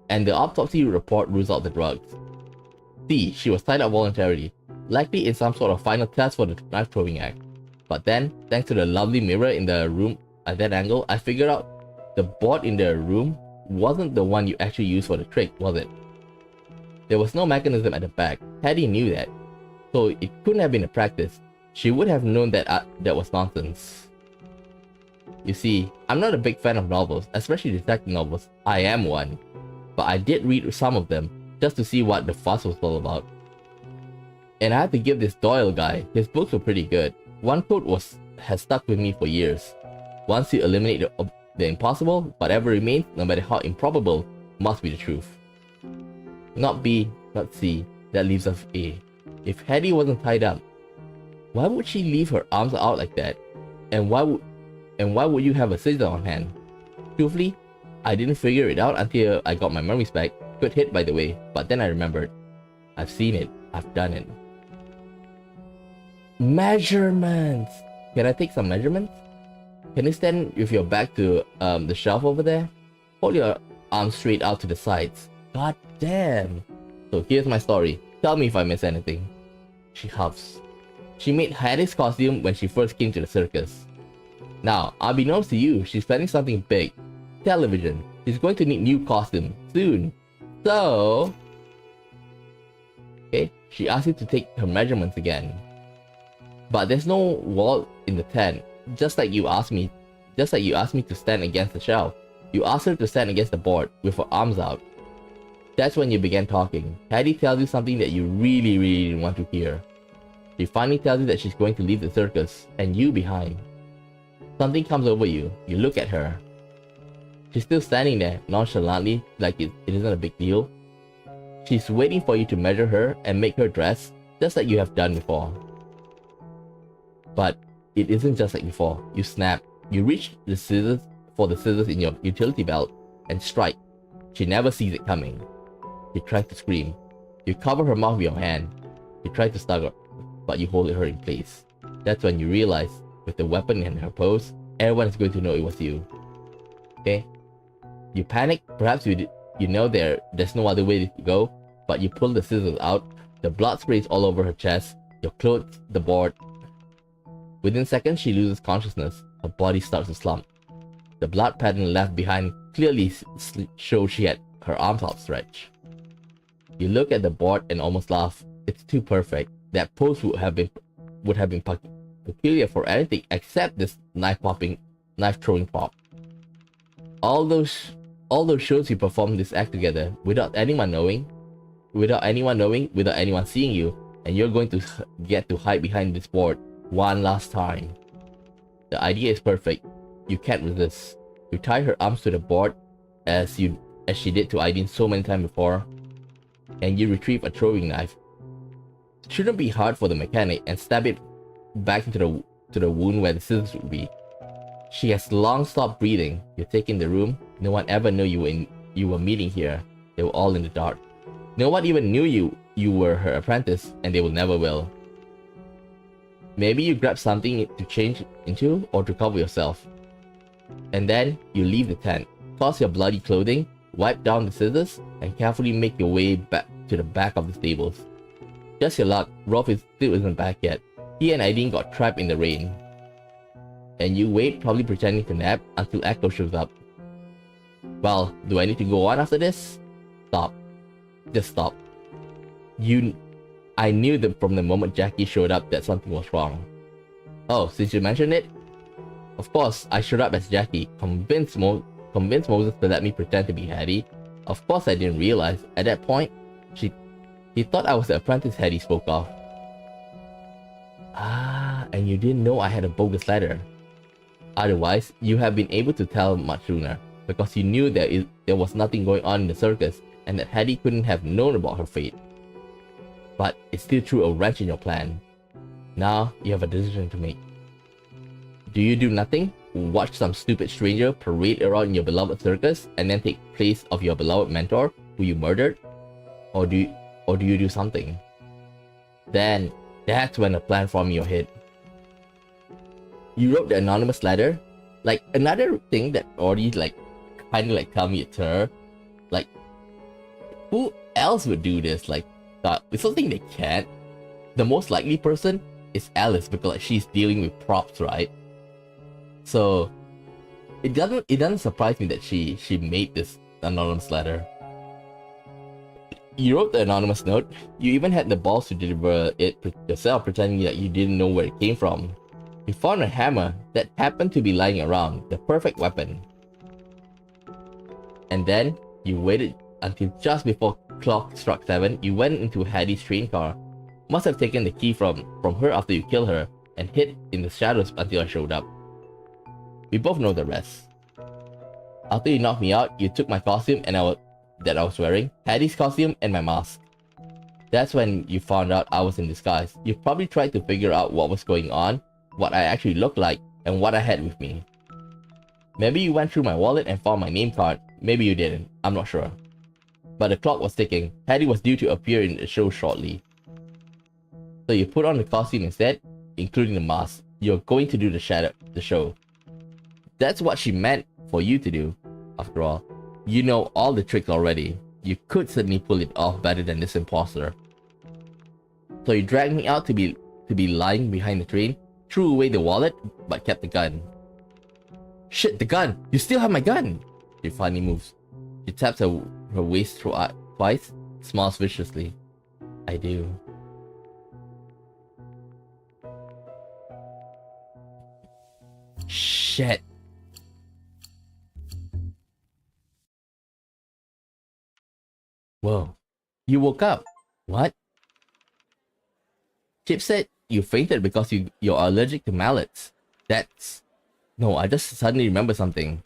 Speaker 1: And the autopsy report rules out the drugs. C. She was tied up voluntarily, likely in some sort of final test for the knife throwing act. But then, thanks to the lovely mirror in the room at that angle, I figured out the board in the room wasn't the one you actually used for the trick, was it? There was no mechanism at the back. Hattie knew that, so it couldn't have been a practice. She would have known that that was nonsense. You see, I'm not a big fan of novels, especially detective novels. I am one. But I did read some of them, just to see what the fuss was all about. And I have to give this Doyle guy, his books were pretty good. One quote has stuck with me for years. Once you eliminate the impossible, whatever remains, no matter how improbable, must be the truth. Not B, not C, that leaves us A. If Hattie wasn't tied up, why would she leave her arms out like that? And why would you have a scissor on hand? Truthfully, I didn't figure it out until I got my memories back. Good hit, by the way, but then I remembered. I've seen it. I've done it. Measurements! Can I take some measurements? Can you stand with your back to the shelf over there? Hold your arms straight out to the sides. God damn! So here's my story. Tell me if I miss anything. She huffs. She made Hattie's costume when she first came to the circus. Now, unbeknownst to you, she's planning something big. Television. She's going to need new costume soon. So... Okay, she asked you to take her measurements again. But there's no wall in the tent, just like you asked me to stand against the shelf. You asked her to stand against the board with her arms out. That's when you began talking. Hattie tells you something that you really didn't want to hear. She finally tells you that she's going to leave the circus, and you behind. Something comes over you. You look at her. She's still standing there, nonchalantly, like it isn't a big deal. She's waiting for you to measure her and make her dress, just like you have done before. But it isn't just like before. You snap. You reach the scissors in your utility belt and strike. She never sees it coming. You try to scream. You cover her mouth with your hand. You try to stagger, but you hold her in place. That's when you realize, with the weapon in her pose, everyone is going to know it was you. Okay? You panic. Perhaps you know there's no other way to go, but you pull the scissors out. The blood sprays all over her chest, your clothes, the board. Within seconds, she loses consciousness. Her body starts to slump. The blood pattern left behind clearly shows she had her arms outstretched. You look at the board and almost laugh. It's too perfect. That pose would have been peculiar for anything except this knife throwing pop. All those shows you performed this act together without anyone knowing, without anyone seeing you, and you're going to get to hide behind this board one last time. The idea is perfect. You can't resist. You tie her arms to the board as she did to Aideen so many times before, and you retrieve a throwing knife. shouldn't be hard for the mechanic and stab it back into the wound where the scissors would be. She has long stopped breathing. You take in the room. No one ever knew you were meeting here. They were all in the dark. No one even knew you were her apprentice, and they will never will. Maybe you grab something to change into or to cover yourself. And then you leave the tent, toss your bloody clothing, wipe down the scissors, and carefully make your way back to the back of the stables. Just your luck, Rolf still isn't back yet. He and Aideen got trapped in the rain. And you wait, probably pretending to nap, until Echo shows up. Well, do I need to go on after this? Stop. Just stop. I knew that from the moment Jackie showed up that something was wrong. Oh, since you mentioned it? Of course, I showed up as Jackie, convinced Moses to let me pretend to be Hattie. Of course I didn't realize, at that point, he thought I was the apprentice Hattie spoke of. Ah, and you didn't know I had a bogus letter. Otherwise, you have been able to tell much sooner, because you knew there was nothing going on in the circus, and that Hattie couldn't have known about her fate. But it still threw a wrench in your plan. Now, you have a decision to make. Do you do nothing? Watch some stupid stranger parade around in your beloved circus and then take place of your beloved mentor who you murdered? Or do you do something? Then, that's when a plan formed in your head. You wrote the anonymous letter. Like, another thing that already kinda tell me it's her. Like, who else would do this? Like, it's something they can't. The most likely person is Alice, because she's dealing with props, right? So it doesn't surprise me that she made this anonymous letter. You wrote the anonymous note. You even had the balls to deliver it yourself, pretending that you didn't know where it came from. You found a hammer that happened to be lying around, the perfect weapon. And then you waited until just before clock struck 7. You went into Hattie's train car. Must have taken the key from her after you killed her and hid in the shadows until I showed up. We both know the rest. After you knocked me out, you took my costume that I was wearing, Hattie's costume, and my mask. That's when you found out I was in disguise. You probably tried to figure out what was going on, what I actually looked like, and what I had with me. Maybe you went through my wallet and found my name card. Maybe you didn't. I'm not sure. But the clock was ticking. Hattie was due to appear in the show shortly. So you put on the costume instead, including the mask. You're going to do the show. That's what she meant for you to do. After all, you know all the tricks already. You could certainly pull it off better than this imposter. So you dragged me out to be lying behind the train, threw away the wallet, but kept the gun. Shit, the gun! You still have my gun! She finally moves. She taps her waist twice, smiles viciously. I do. Shit. Whoa. You woke up. What? Chip said you fainted because you're allergic to mallets. No, I just suddenly remember something.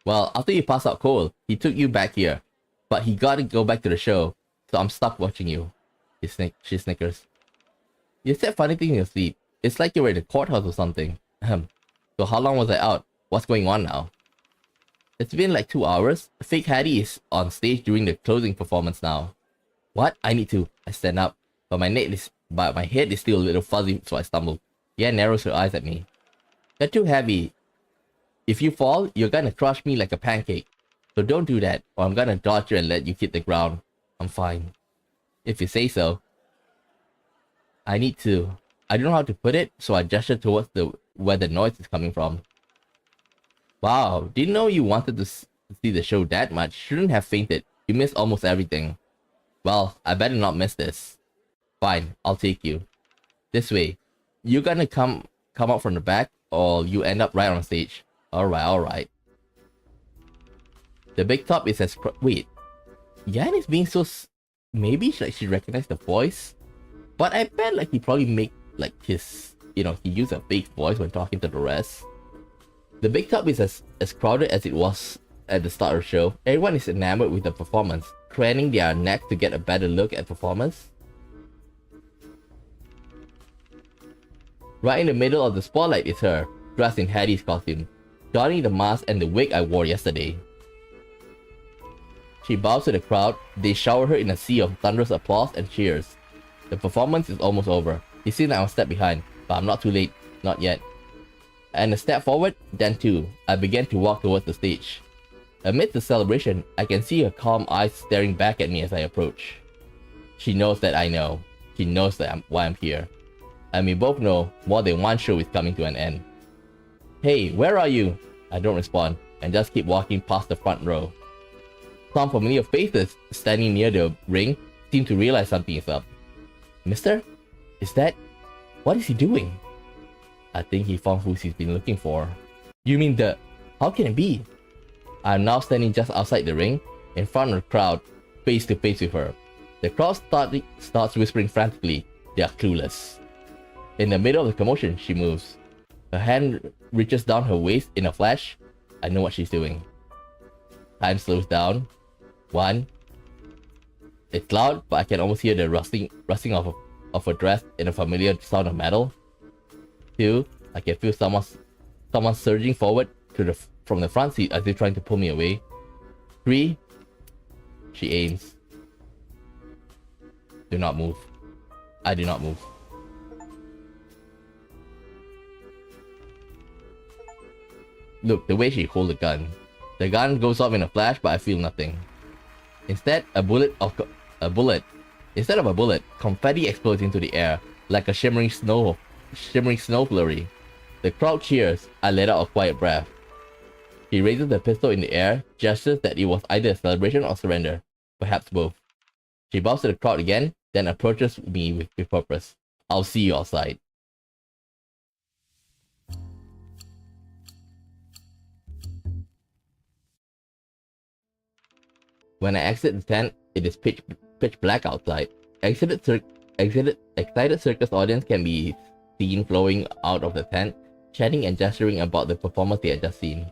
Speaker 1: Well, after you passed out cold, he took you back here. But he gotta go back to the show, so I'm stuck watching you. She snickers. You said funny things in your sleep. It's like you were at the courthouse or something. So how long was I out? What's going on now? It's been like 2 hours. Fake Hattie is on stage during the closing performance now. What? I need to. I stand up, but my head is still a little fuzzy, so I stumble. Yan narrows her eyes at me. You're too heavy. If you fall, you're gonna crush me like a pancake. So don't do that, or I'm gonna dodge you and let you hit the ground. I'm fine. If you say so. I need to. I don't know how to put it, so I gesture towards where the noise is coming from. Wow, didn't know you wanted to see the show that much. Shouldn't have fainted. You missed almost everything. Well, I better not miss this. Fine, I'll take you. This way. You gonna come out from the back, or you end up right on stage. Alright. The big top is as wait. Yan is being so maybe she recognized the voice? But I bet he probably make his, he used a fake voice when talking to the rest. The big top is as crowded as it was at the start of the show. Everyone is enamored with the performance, craning their neck to get a better look at performance. Right in the middle of the spotlight is her, dressed in Hattie's costume, donning the mask and the wig I wore yesterday. She bows to the crowd, they shower her in a sea of thunderous applause and cheers. The performance is almost over. It seems like I'm a step behind, but I'm not too late, not yet. And a step forward, then two, I began to walk towards the stage. Amidst the celebration, I can see her calm eyes staring back at me as I approach. She knows that I know. She knows that why I'm here. And we both know more than one show is coming to an end. Hey, where are you? I don't respond, and just keep walking past the front row. Some familiar faces standing near the ring seem to realize something is up. Mister? Is that... What is he doing? I think he found who he's been looking for. You mean the... How can it be? I'm now standing just outside the ring, in front of the crowd, face to face with her. The crowd starts whispering frantically. They are clueless. In the middle of the commotion, she moves. Her hand reaches down her waist in a flash. I know what she's doing. Time slows down. 1. It's loud, but I can almost hear the rustling of her dress in a familiar sound of metal. 2. I can feel someone surging forward from the front seat as if trying to pull me away. 3. She aims. Do not move. I do not move. Look, the way she holds the gun. The gun goes off in a flash, but I feel nothing. Instead of a bullet, confetti explodes into the air like a shimmering snow flurry. The crowd cheers. I let out a quiet breath. He raises the pistol in the air, gestures that it was either a celebration or surrender, perhaps both. She bows to the crowd again, then approaches me with purpose. I'll see you outside. When I exit the tent, it is pitch black outside. Excited circus audience can be seen flowing out of the tent, chatting and gesturing about the performance they had just seen.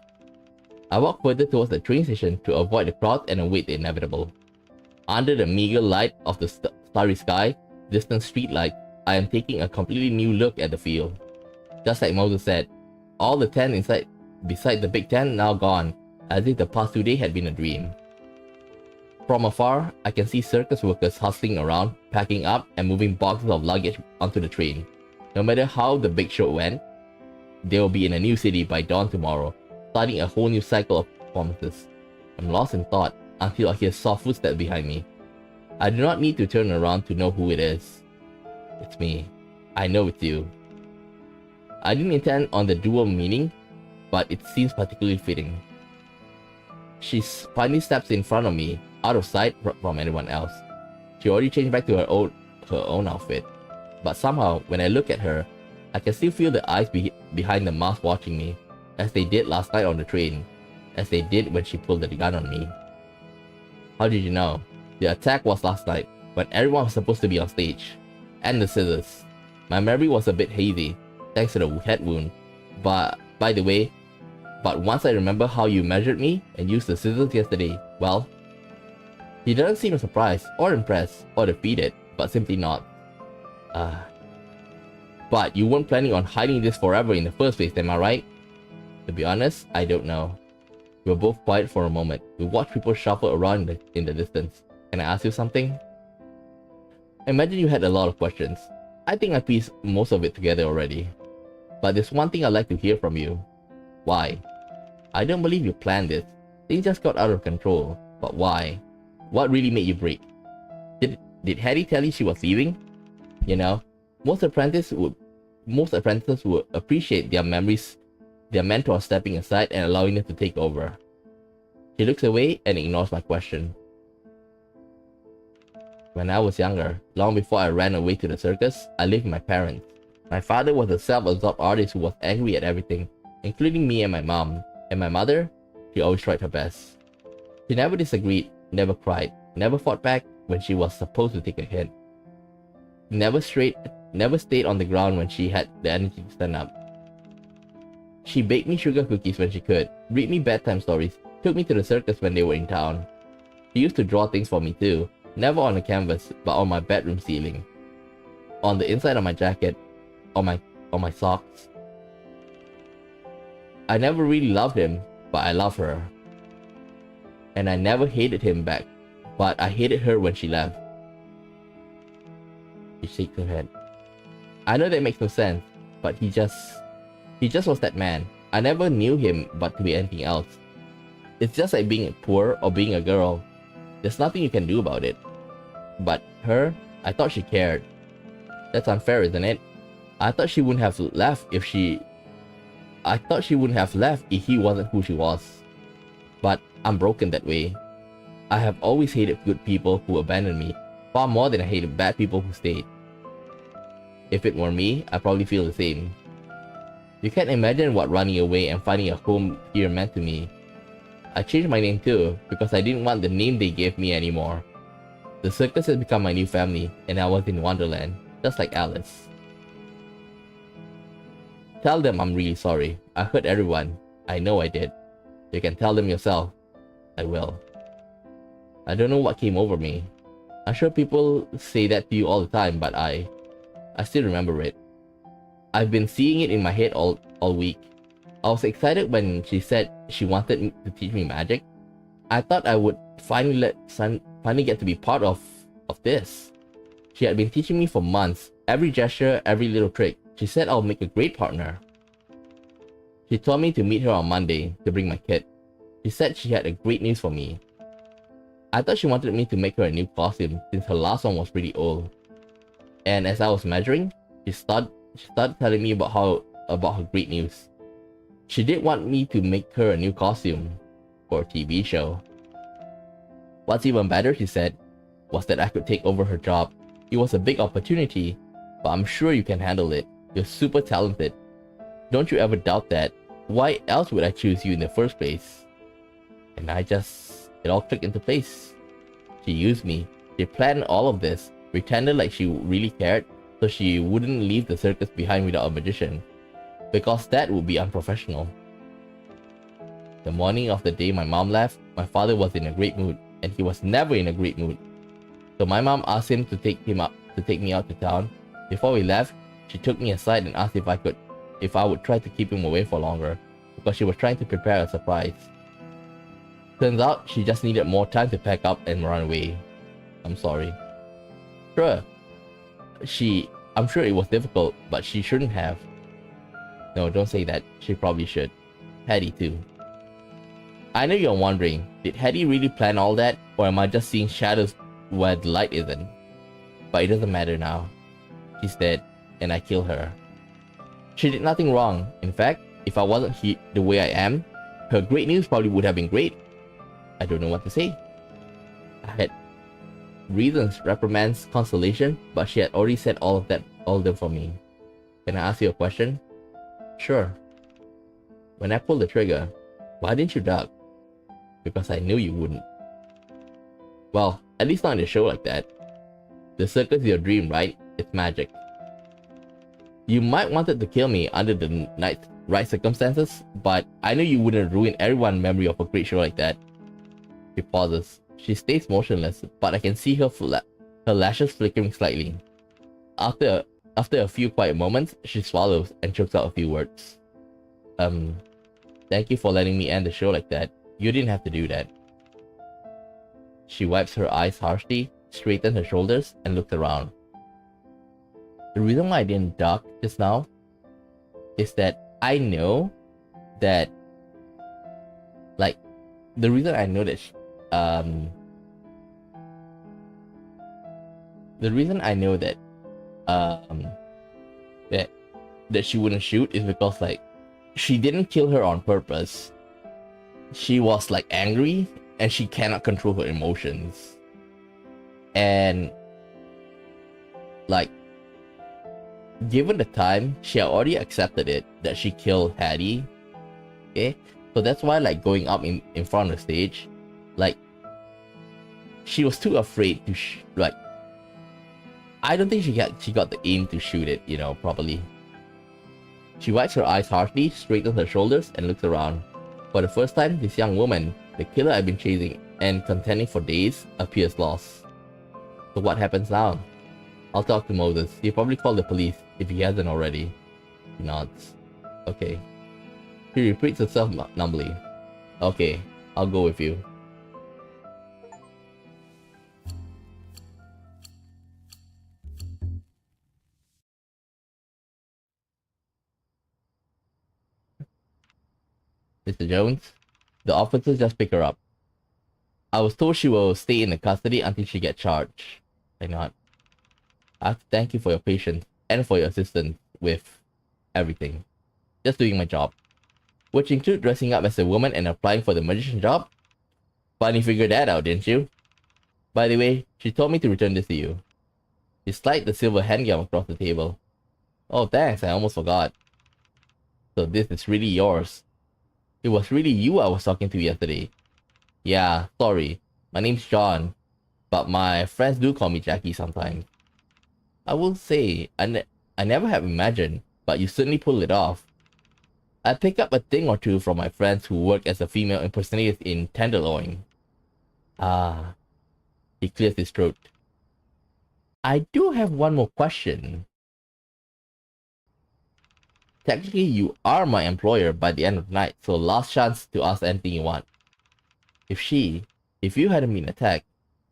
Speaker 1: I walk further towards the train station to avoid the crowd and await the inevitable. Under the meager light of the starry sky, distant street light, I am taking a completely new look at the field. Just like Moses said, all the tent beside the big tent now gone, as if the past 2 days had been a dream. From afar, I can see circus workers hustling around, packing up and moving boxes of luggage onto the train. No matter how the big show went, they will be in a new city by dawn tomorrow, starting a whole new cycle of performances. I'm lost in thought until I hear soft footsteps behind me. I do not need to turn around to know who it is. It's me. I know it's you. I didn't intend on the dual meaning, but it seems particularly fitting. She finally steps in front of me, out of sight from anyone else. She already changed back to her own outfit. But somehow, when I look at her, I can still feel the eyes behind the mask watching me, as they did last night on the train, as they did when she pulled the gun on me. How did you know? The attack was last night, when everyone was supposed to be on stage. And the scissors. My memory was a bit hazy, thanks to the head wound. But once I remember how you measured me and used the scissors yesterday, well... He doesn't seem surprised, or impressed, or defeated, but simply not. But you weren't planning on hiding this forever in the first place, am I right? To be honest, I don't know. We were both quiet for a moment. We watched people shuffle around in the distance. Can I ask you something? Imagine you had a lot of questions. I think I pieced most of it together already. But there's one thing I'd like to hear from you. Why? I don't believe you planned this. Things just got out of control. But why? What really made you break? Did Hattie tell you she was leaving? You know, most apprentices would appreciate their mentor stepping aside and allowing them to take over. She looks away and ignores my question. When I was younger, long before I ran away to the circus, I lived with my parents. My father was a self-absorbed artist who was angry at everything, including me and my mom. And my mother, she always tried her best. She never disagreed, never cried, never fought back when she was supposed to take a hit. Never stayed on the ground when she had the energy to stand up. She baked me sugar cookies when she could, read me bedtime stories, took me to the circus when they were in town. She used to draw things for me too, never on a canvas, but on my bedroom ceiling. On the inside of my jacket, on or my socks. I never really loved him, but I love her. And I never hated him back, but I hated her when she left. She shakes her head. I know that makes no sense, but he just was that man. I never knew him but to be anything else. It's just like being poor or being a girl. There's nothing you can do about it. But her, I thought she cared. That's unfair, isn't it? I thought she wouldn't have left if he wasn't who she was. But I'm broken that way. I have always hated good people who abandoned me, far more than I hated bad people who stayed. If it were me, I'd probably feel the same. You can't imagine what running away and finding a home here meant to me. I changed my name too, because I didn't want the name they gave me anymore. The circus has become my new family, and I was in Wonderland, just like Alice. Tell them I'm really sorry. I hurt everyone. I know I did. You can tell them yourself. I will. I don't know what came over me. I'm sure people say that to you all the time, but I still remember it. I've been seeing it in my head all week. I was excited when she said she wanted to teach me magic. I thought I would finally get to be part of this. She had been teaching me for months, every gesture, every little trick. She said I'll make a great partner. She told me to meet her on Monday to bring my kit. She said she had a great news for me. I thought she wanted me to make her a new costume since her last one was pretty old. And as I was measuring, she started telling me about her great news. She did want me to make her a new costume for a TV show. What's even better, she said, was that I could take over her job. It was a big opportunity, but I'm sure you can handle it. You're super talented. Don't you ever doubt that. Why else would I choose you in the first place? And it all clicked into place. She used me. She planned all of this, pretended like she really cared, so she wouldn't leave the circus behind without a magician. Because that would be unprofessional. The morning of the day my mom left, my father was in a great mood, and he was never in a great mood. So my mom asked him to take me out to town. Before we left, she took me aside and asked if I would try to keep him away for longer, because she was trying to prepare a surprise. Turns out she just needed more time to pack up and run away. I'm sorry. Sure. I'm sure it was difficult, but she shouldn't have. No, don't say that. She probably should. Hattie too. I know you're wondering, did Hattie really plan all that, or am I just seeing shadows where the light isn't? But it doesn't matter now. She's dead, and I killed her. She did nothing wrong. In fact, if I wasn't the way I am, her great news probably would have been great. I don't know what to say. I had reasons, reprimands, consolation, but she had already said all of them for me. Can I ask you a question? Sure. When I pulled the trigger, why didn't you duck? Because I knew you wouldn't. Well, at least not in a show like that. The circus is your dream, right? It's magic. You might wanted to kill me under the right circumstances, but I knew you wouldn't ruin everyone's memory of a great show like that. She pauses. She stays motionless, but I can see her lashes flickering slightly. After a few quiet moments, she swallows and chokes out a few words. Thank you for letting me end the show like that. You didn't have to do that. She wipes her eyes harshly, straightens her shoulders, and looks around. The reason why I didn't duck just now is that I know that, the reason I know that, the reason I know that, that she wouldn't shoot is because, she didn't kill her on purpose. She was, angry, and she cannot control her emotions. And, given the time, she had already accepted it, that she killed Hattie. Okay? So that's why, going up in front of the stage, she was too afraid to, I don't think she got the aim to shoot it, properly. She wipes her eyes harshly, straightens her shoulders, and looks around. For the first time, this young woman, the killer I've been chasing and contending for days, appears lost. So what happens now? I'll talk to Moses. He'll probably call the police, if he hasn't already. He nods. Okay. He repeats himself numbly. Okay, I'll go with you. Mr. Jones, the officers just pick her up. I was told she will stay in the custody until she gets charged. I nod. I have to thank you for your patience and for your assistance with everything. Just doing my job. Which include dressing up as a woman and applying for the magician job? Finally figured that out, didn't you? By the way, she told me to return this to you. She slid the silver handgun across the table. Oh, thanks, I almost forgot. So this is really yours. It was really you I was talking to yesterday. Yeah, sorry. My name's John, but my friends do call me Jackie sometimes. I will say, I never have imagined, but you certainly pulled it off. I pick up a thing or two from my friends who work as a female impersonator in Tenderloin. Ah, he clears his throat. I do have one more question. Technically, you are my employer by the end of the night, so last chance to ask anything you want. If you hadn't been attacked,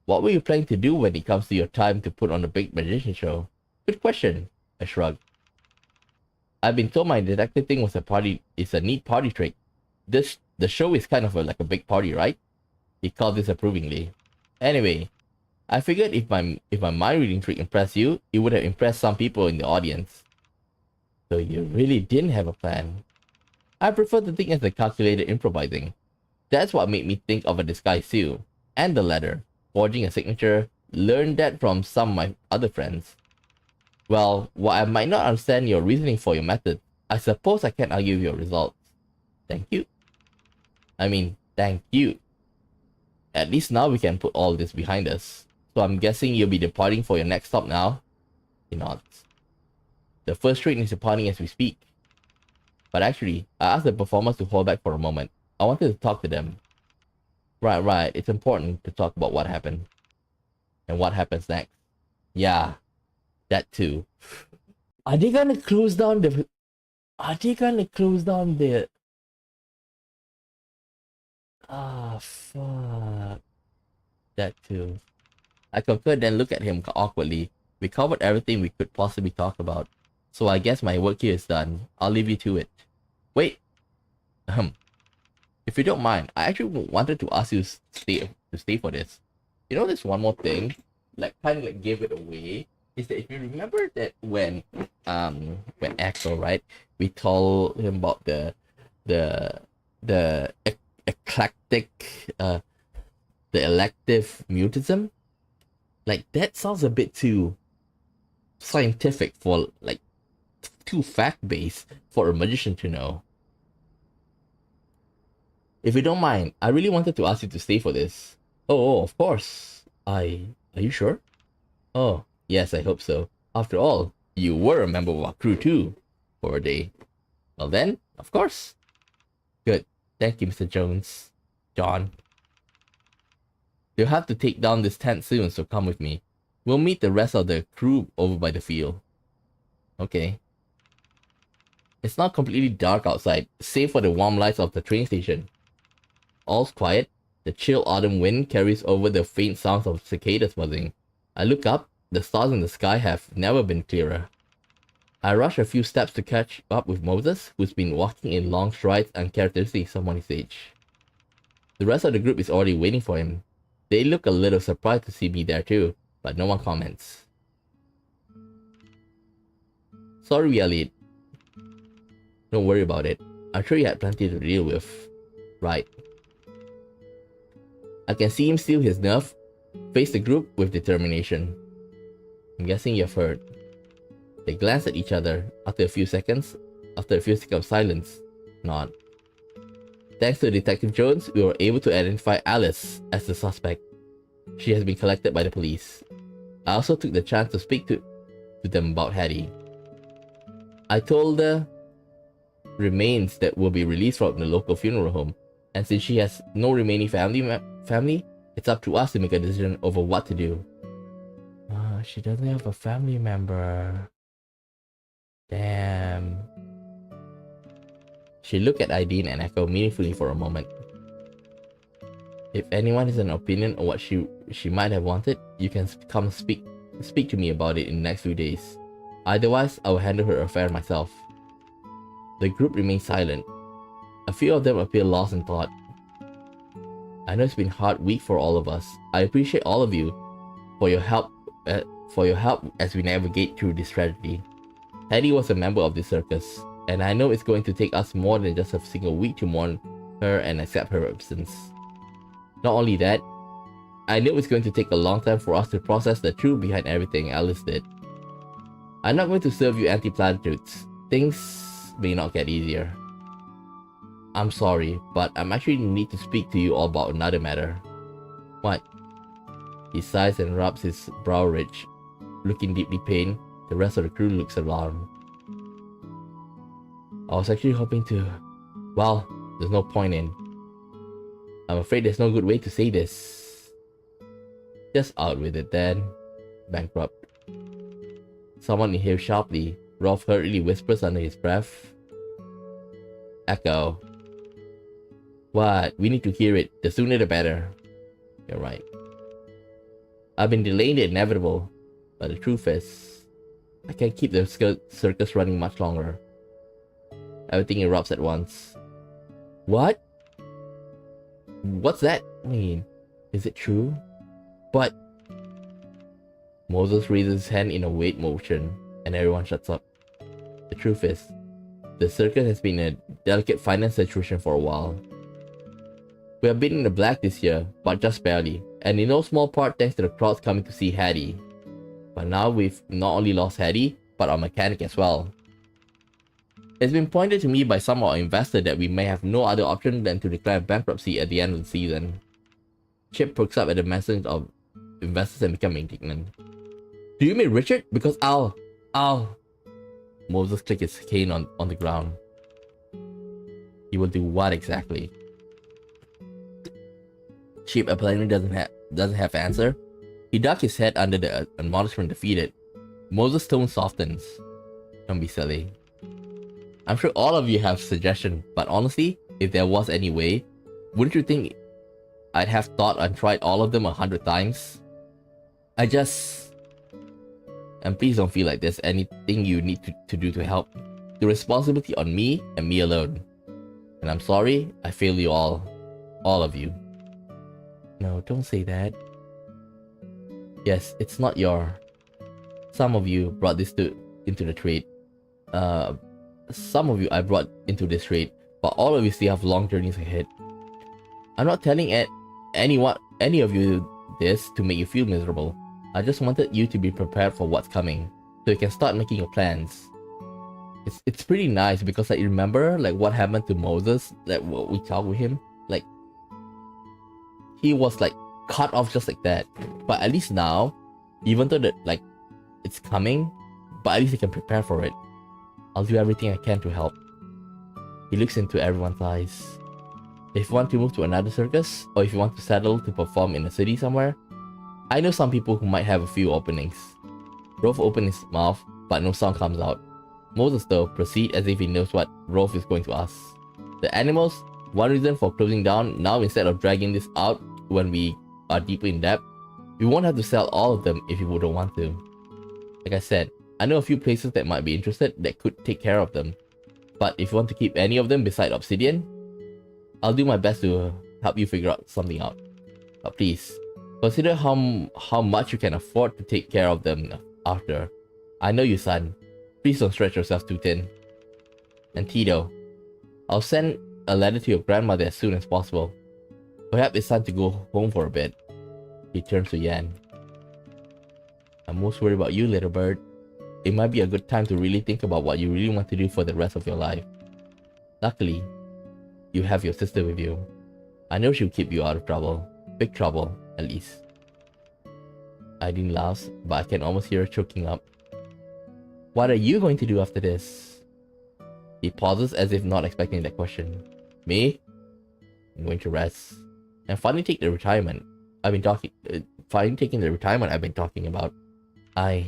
Speaker 1: what were you planning to do when it comes to your time to put on a big magician show? Good question, I shrugged. I've been told my detective thing is a neat party trick. The show is kind of like a big party, right? He called disapprovingly. Anyway, I figured if my mind reading trick impressed you, it would have impressed some people in the audience. So you really didn't have a plan. I prefer to think as a calculated improvising. That's what made me think of a disguise too. And the letter, forging a signature, learned that from some of my other friends. Well, while I might not understand your reasoning for your method, I suppose I can't argue with your results. Thank you. Thank you. At least now we can put all this behind us. So I'm guessing you'll be departing for your next stop now? He nods. The first train is departing as we speak. But actually, I asked the performers to hold back for a moment. I wanted to talk to them. Right. It's important to talk about what happened. And what happens next. Yeah, that too. Are they gonna close down the... Ah, fuck. That too. I concurred, then looked at him awkwardly. We covered everything we could possibly talk about. So I guess my work here is done. I'll leave you to it. Wait. If you don't mind, I actually wanted to ask you to stay for this. You know, there's one more thing, kind of gave it away, is that if you remember that when Axel, right, we told him about the eclectic, the elective mutism, that sounds a bit too scientific for, too fact-based for a magician to know. If you don't mind, I really wanted to ask you to stay for this. Oh, of course. Are you sure? Oh, yes, I hope so. After all, you were a member of our crew too, for a day. Well then, of course. Good. Thank you, Mr. Jones. John. You'll have to take down this tent soon, so come with me. We'll meet the rest of the crew over by the field. Okay. It's not completely dark outside, save for the warm lights of the train station. All's quiet. The chill autumn wind carries over the faint sounds of cicadas buzzing. I look up. The stars in the sky have never been clearer. I rush a few steps to catch up with Moses, who's been walking in long strides uncharacteristic of someone his age. The rest of the group is already waiting for him. They look a little surprised to see me there too, but no one comments. Sorry we are late. Don't worry about it. I'm sure you had plenty to deal with. Right. I can see him steel his nerve, face the group with determination. I'm guessing you've heard. They glance at each other after a few seconds of silence. Nod. Thanks to Detective Jones, we were able to identify Alice as the suspect. She has been collected by the police. I also took the chance to speak to them about Hattie. I told her remains that will be released from the local funeral home, and since she has no remaining family, it's up to us to make a decision over what to do. She doesn't have a family member. Damn. She looked at Aideen and echoed meaningfully for a moment. If anyone has an opinion on what she might have wanted, you can come speak to me about it in the next few days. Otherwise, I will handle her affair myself. The group remained silent. A few of them appeared lost in thought. I know it's been a hard week for all of us. I appreciate all of you for your help as we navigate through this tragedy. Hattie was a member of the circus, and I know it's going to take us more than just a single week to mourn her and accept her absence. Not only that, I know it's going to take a long time for us to process the truth behind everything Alice did. I'm not going to serve you anti-platitudes. Things may not get easier. I'm sorry, but I'm actually need to speak to you all about another matter. What? He sighs and rubs his brow ridge. Looking deeply pained, the rest of the crew looks alarmed. I was actually hoping to... Well, there's no point in. I'm afraid there's no good way to say this. Just out with it then. Bankrupt. Someone inhaled sharply. Rolf hurriedly whispers under his breath. Echo. What? We need to hear it. The sooner the better. You're right. I've been delaying the inevitable, but the truth is, I can't keep the circus running much longer. Everything erupts at once. What? What's that mean? Is it true? But... Moses raises his hand in a wait motion, and everyone shuts up. The truth is, the circus has been in a delicate finance situation for a while. We have been in the black this year, but just barely, and in no small part thanks to the crowds coming to see Hattie. But now we've not only lost Hattie, but our mechanic as well. It's been pointed to me by some of our investors that we may have no other option than to declare bankruptcy at the end of the season. Chip perks up at the message of investors and becomes indignant. Do you mean Richard? Because I'll... Moses clicked his cane on the ground. He will do what exactly? Chip apparently doesn't have answer. He ducked his head under the admonishment defeated. Moses' tone softens. Don't be silly. I'm sure all of you have suggestions, but honestly, if there was any way, wouldn't you think I'd have thought and tried all of them 100 times? And please don't feel like there's anything you need to do to help. The responsibility on me and me alone. And I'm sorry, I failed you all. All of you. No, don't say that. Yes, it's not your... Some of you brought this into the trade. Some of you I brought into this trade, but all of you still have long journeys ahead. I'm not telling any of you this to make you feel miserable. I just wanted you to be prepared for what's coming, so you can start making your plans. It's pretty nice because like, you remember like what happened to Moses, like what we talked with him, like he was like cut off just like that. But at least now, even though that like it's coming, but at least he can prepare for it. I'll do everything I can to help. He looks into everyone's eyes. If you want to move to another circus, or if you want to settle to perform in a city somewhere, I know some people who might have a few openings. Rolf opened his mouth, but no sound comes out. Moses though proceeds as if he knows what Rolf is going to ask. The animals, one reason for closing down, now instead of dragging this out when we are deeply in debt, we won't have to sell all of them if you wouldn't want to. Like I said, I know a few places that might be interested that could take care of them. But if you want to keep any of them beside Obsidian, I'll do my best to help you figure something out. But please, consider how much you can afford to take care of them after. I know you, son. Please don't stretch yourself too thin. And Tito, I'll send a letter to your grandmother as soon as possible. Perhaps it's time to go home for a bit. He turns to Yan. I'm most worried about you, little bird. It might be a good time to really think about what you really want to do for the rest of your life. Luckily, you have your sister with you. I know she'll keep you out of trouble. Big trouble, at least. Aideen laughs, but I can almost hear her choking up. What are you going to do after this? He pauses as if not expecting that question. Me? I'm going to rest. And finally take the retirement I've been talking... finally taking the retirement I've been talking about. I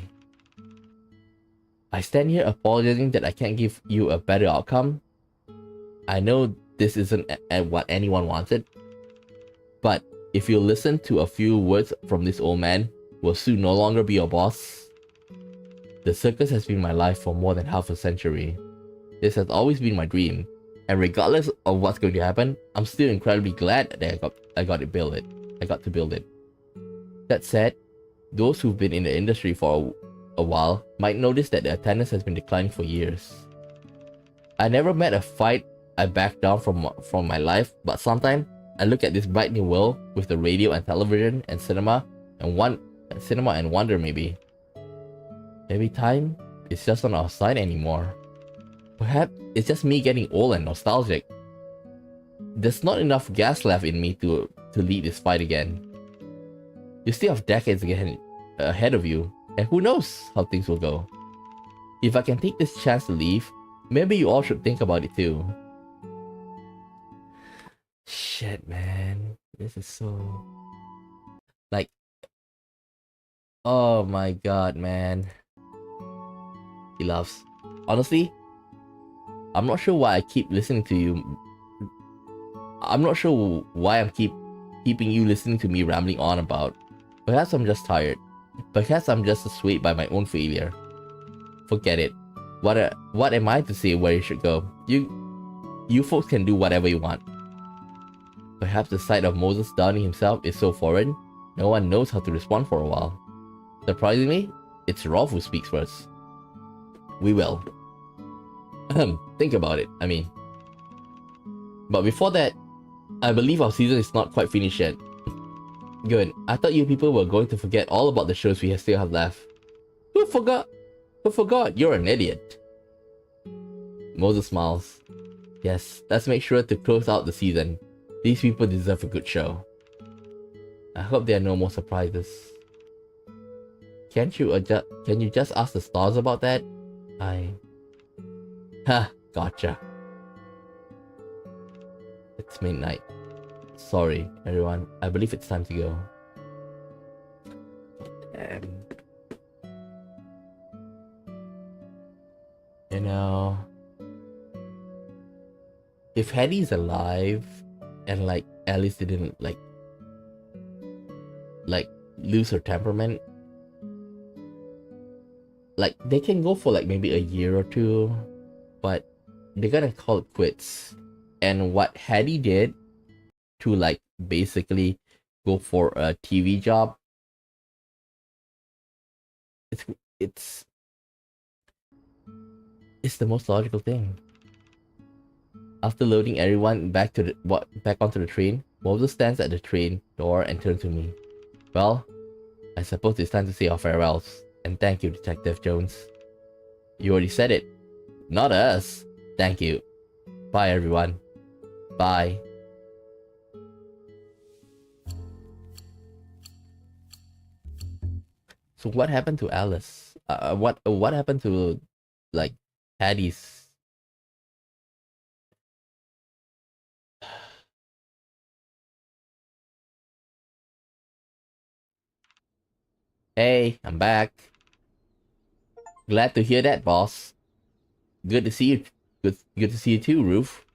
Speaker 1: stand here apologizing that I can't give you a better outcome. I know this isn't what anyone wanted, but if you listen to a few words from this old man, who will soon no longer be your boss. The circus has been my life for more than half a century. This has always been my dream, and regardless of what's going to happen, I'm still incredibly glad that I got to build it. That said, those who've been in the industry for a while might notice that the attendance has been declining for years. I never met a fight I backed down from my life, but sometimes I look at this bright new world with the radio and television and cinema and wonder maybe time is just on our side anymore. Perhaps it's just me getting old and nostalgic. There's not enough gas left in me to lead this fight again. You still have decades ahead of you, and who knows how things will go. If I can take this chance to leave, maybe you all should think about it too. Shit, man. This is so... like... oh my god, man. He loves. Honestly, I'm not sure why I keep listening to you. I'm not sure why I'm keeping you listening to me rambling on about. Perhaps I'm just tired. Perhaps I'm just swayed by my own failure. Forget it. What am I to say where you should go? You folks can do whatever you want. Perhaps the sight of Moses downing himself is so foreign, no one knows how to respond for a while. Surprisingly, it's Rolf who speaks first. We will. Think about it, I mean. But before that, I believe our season is not quite finished yet. Good, I thought you people were going to forget all about the shows we still have left. Who forgot? Who forgot? You're an idiot. Moses smiles. Yes, let's make sure to close out the season. These people deserve a good show. I hope there are no more surprises. Can you just ask the stars about that? Ha, gotcha. It's midnight. Sorry, everyone. I believe it's time to go. You know, if Hetty's alive and like Alice didn't like lose her temperament, like they can go for like maybe a year or two, but they're gonna call it quits. And what Hattie did to like basically go for a TV job, it's the most logical thing. After loading everyone back onto the train, Moses stands at the train door and turns to me. Well, I suppose it's time to say our farewells. And thank you, Detective Jones. You already said it. Not us. Thank you. Bye, everyone. Bye. So what happened to Alice? What happened to like Hattie's? Hey, I'm back. Glad to hear that, boss. Good to see you. Good to see you too, Roof.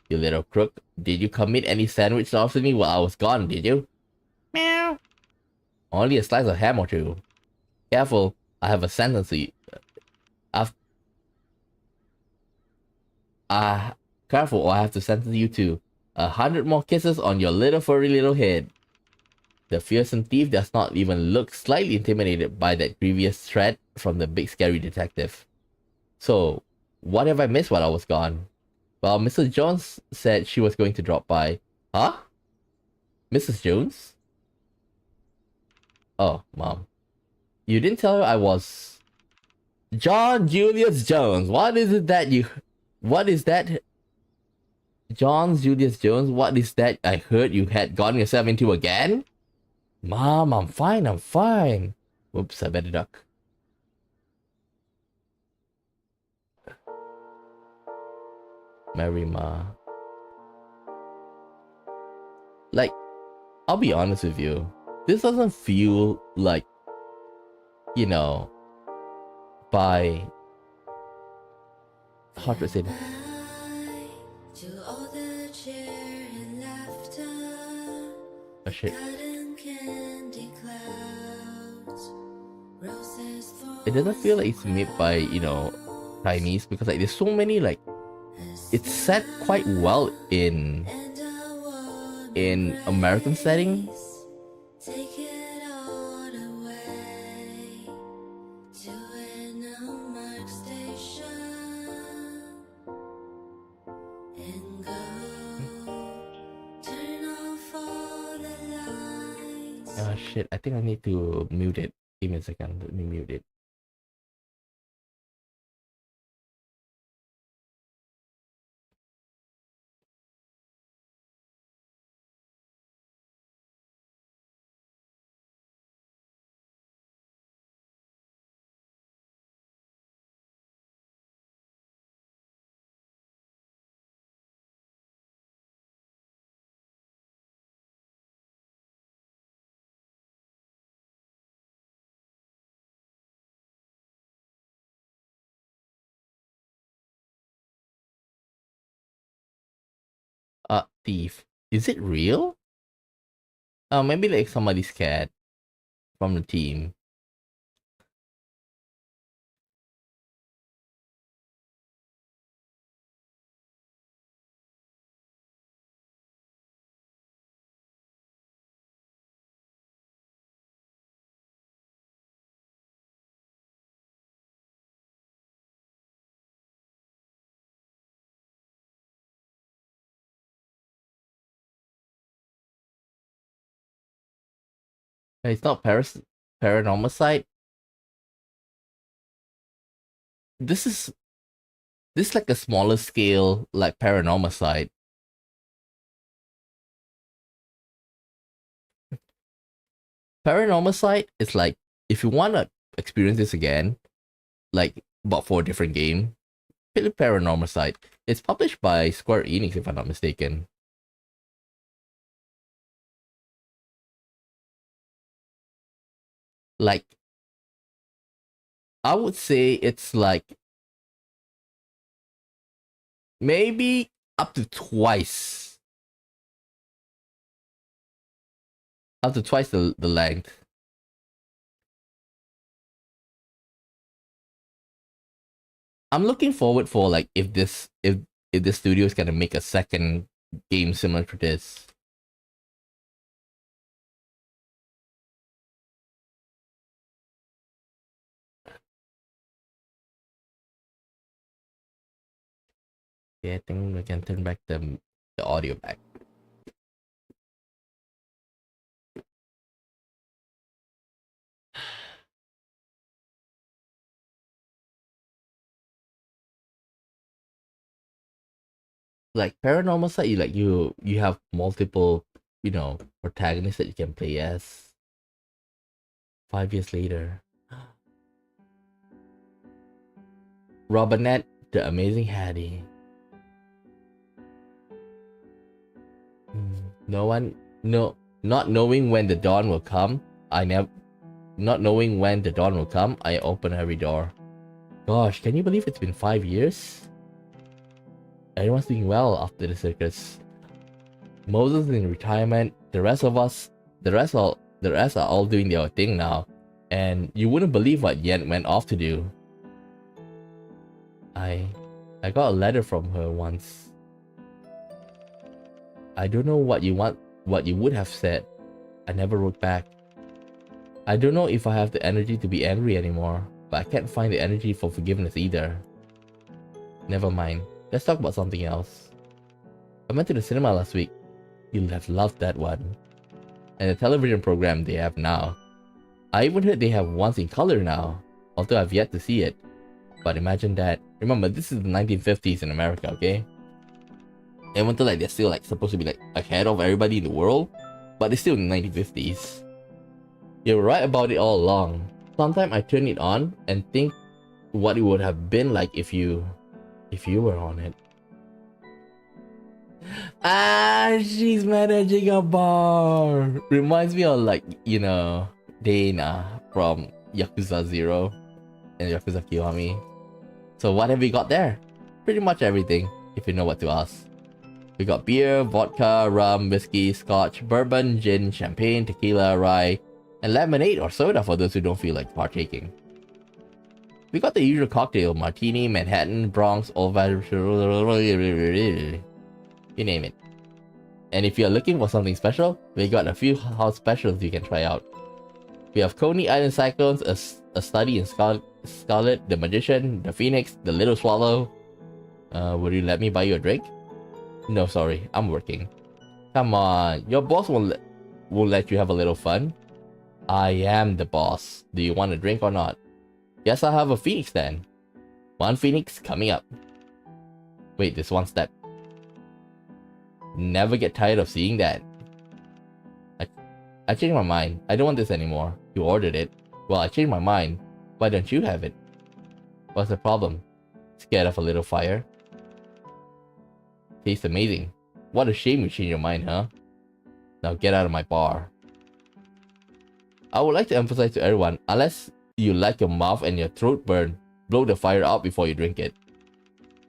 Speaker 1: You little crook. Did you commit any sandwich off to me while I was gone, did you? Meow. Only a slice of ham or two. Careful, I have a sentence to you. Careful or I have to sentence you to 100 more kisses on your little furry little head. The fearsome thief does not even look slightly intimidated by that grievous threat from the big scary detective. So, what have I missed while I was gone? Well, Mrs. Jones said she was going to drop by. Huh? Mrs. Jones? Oh, Mom. You didn't tell her I was... John Julius Jones. What is that? John Julius Jones? What is that I heard you had gotten yourself into again? Mom, I'm fine. Whoops, I better duck. Mary Ma. Like, I'll be honest with you. This doesn't feel like, you know, by... how to say that?
Speaker 2: To all the cheer and laughter,
Speaker 1: Oh shit.
Speaker 2: cotton candy clouds, roses,
Speaker 1: It doesn't
Speaker 2: thorns,
Speaker 1: feel like
Speaker 2: and
Speaker 1: it's made by,
Speaker 2: crowns,
Speaker 1: Chinese, because like there's so many like
Speaker 2: a
Speaker 1: it's set quite well
Speaker 2: smile and a warm
Speaker 1: in American setting.
Speaker 2: embrace. Take it all away to an unmarked station and go. Turn off all the lights.
Speaker 1: Oh shit, I think I need to mute it. Give me a second, let me mute it. Thief. Is it real? Maybe like somebody's cat from the team. It's not paranormal site. This is like a smaller scale like paranormal site. Paranormal site is like if you wanna experience this again, like but for a different game, pick paranormal site. It's published by Square Enix if I'm not mistaken. Like I would say it's like maybe up to twice. Up to twice the length. I'm looking forward for like if this studio is gonna make a second game similar to this. Yeah, I think we can turn back the audio back. Like paranormal side, you have multiple, protagonists that you can play as. 5 years later. Robinette, the amazing Hattie. No one, no, not knowing when the dawn will come. Not knowing when the dawn will come. I open every door. Gosh, can you believe it's been 5 years? Everyone's doing well after the circus. Moses is in retirement. The rest are all doing their thing now, and you wouldn't believe what Yen went off to do. I got a letter from her once. I don't know what you would have said. I never wrote back. I don't know if I have the energy to be angry anymore, but I can't find the energy for forgiveness either. Never mind. Let's talk about something else. I went to the cinema last week. You'll have loved that one. And the television program they have now. I even heard they have ones in color now, although I've yet to see it. But imagine that. Remember, this is the 1950s in America, okay? Everyone thought like they're still like supposed to be like ahead of everybody in the world, but they're still in the 1950s. You're right about it all along. Sometimes I turn it on and think what it would have been like if you were on it. She's managing a bar. Reminds me of like, Dana from Yakuza 0 and Yakuza Kiwami. So what have we got there? Pretty much everything, if you know what to ask. We got beer, vodka, rum, whiskey, scotch, bourbon, gin, champagne, tequila, rye, and lemonade or soda for those who don't feel like partaking. We got the usual cocktail, martini, Manhattan, Bronx, you name it. And if you're looking for something special, we got a few house specials you can try out. We have Coney Island Cyclones, a study in Scarlet, the Magician, the Phoenix, the Little Swallow. Would you let me buy you a drink? No, sorry, I'm working. Come on, your boss won't let you have a little fun. I am the boss. Do you want a drink or not? Yes, I'll have a Phoenix then. One Phoenix coming up. Wait, this one step. Never get tired of seeing that. I changed my mind. I don't want this anymore. You ordered it. Well, I changed my mind. Why don't you have it? What's the problem? Scared of a little fire? Tastes amazing. What a shame you changed your mind, huh? Now get out of my bar. I would like to emphasize to everyone, unless you like your mouth and your throat burn, blow the fire out before you drink it.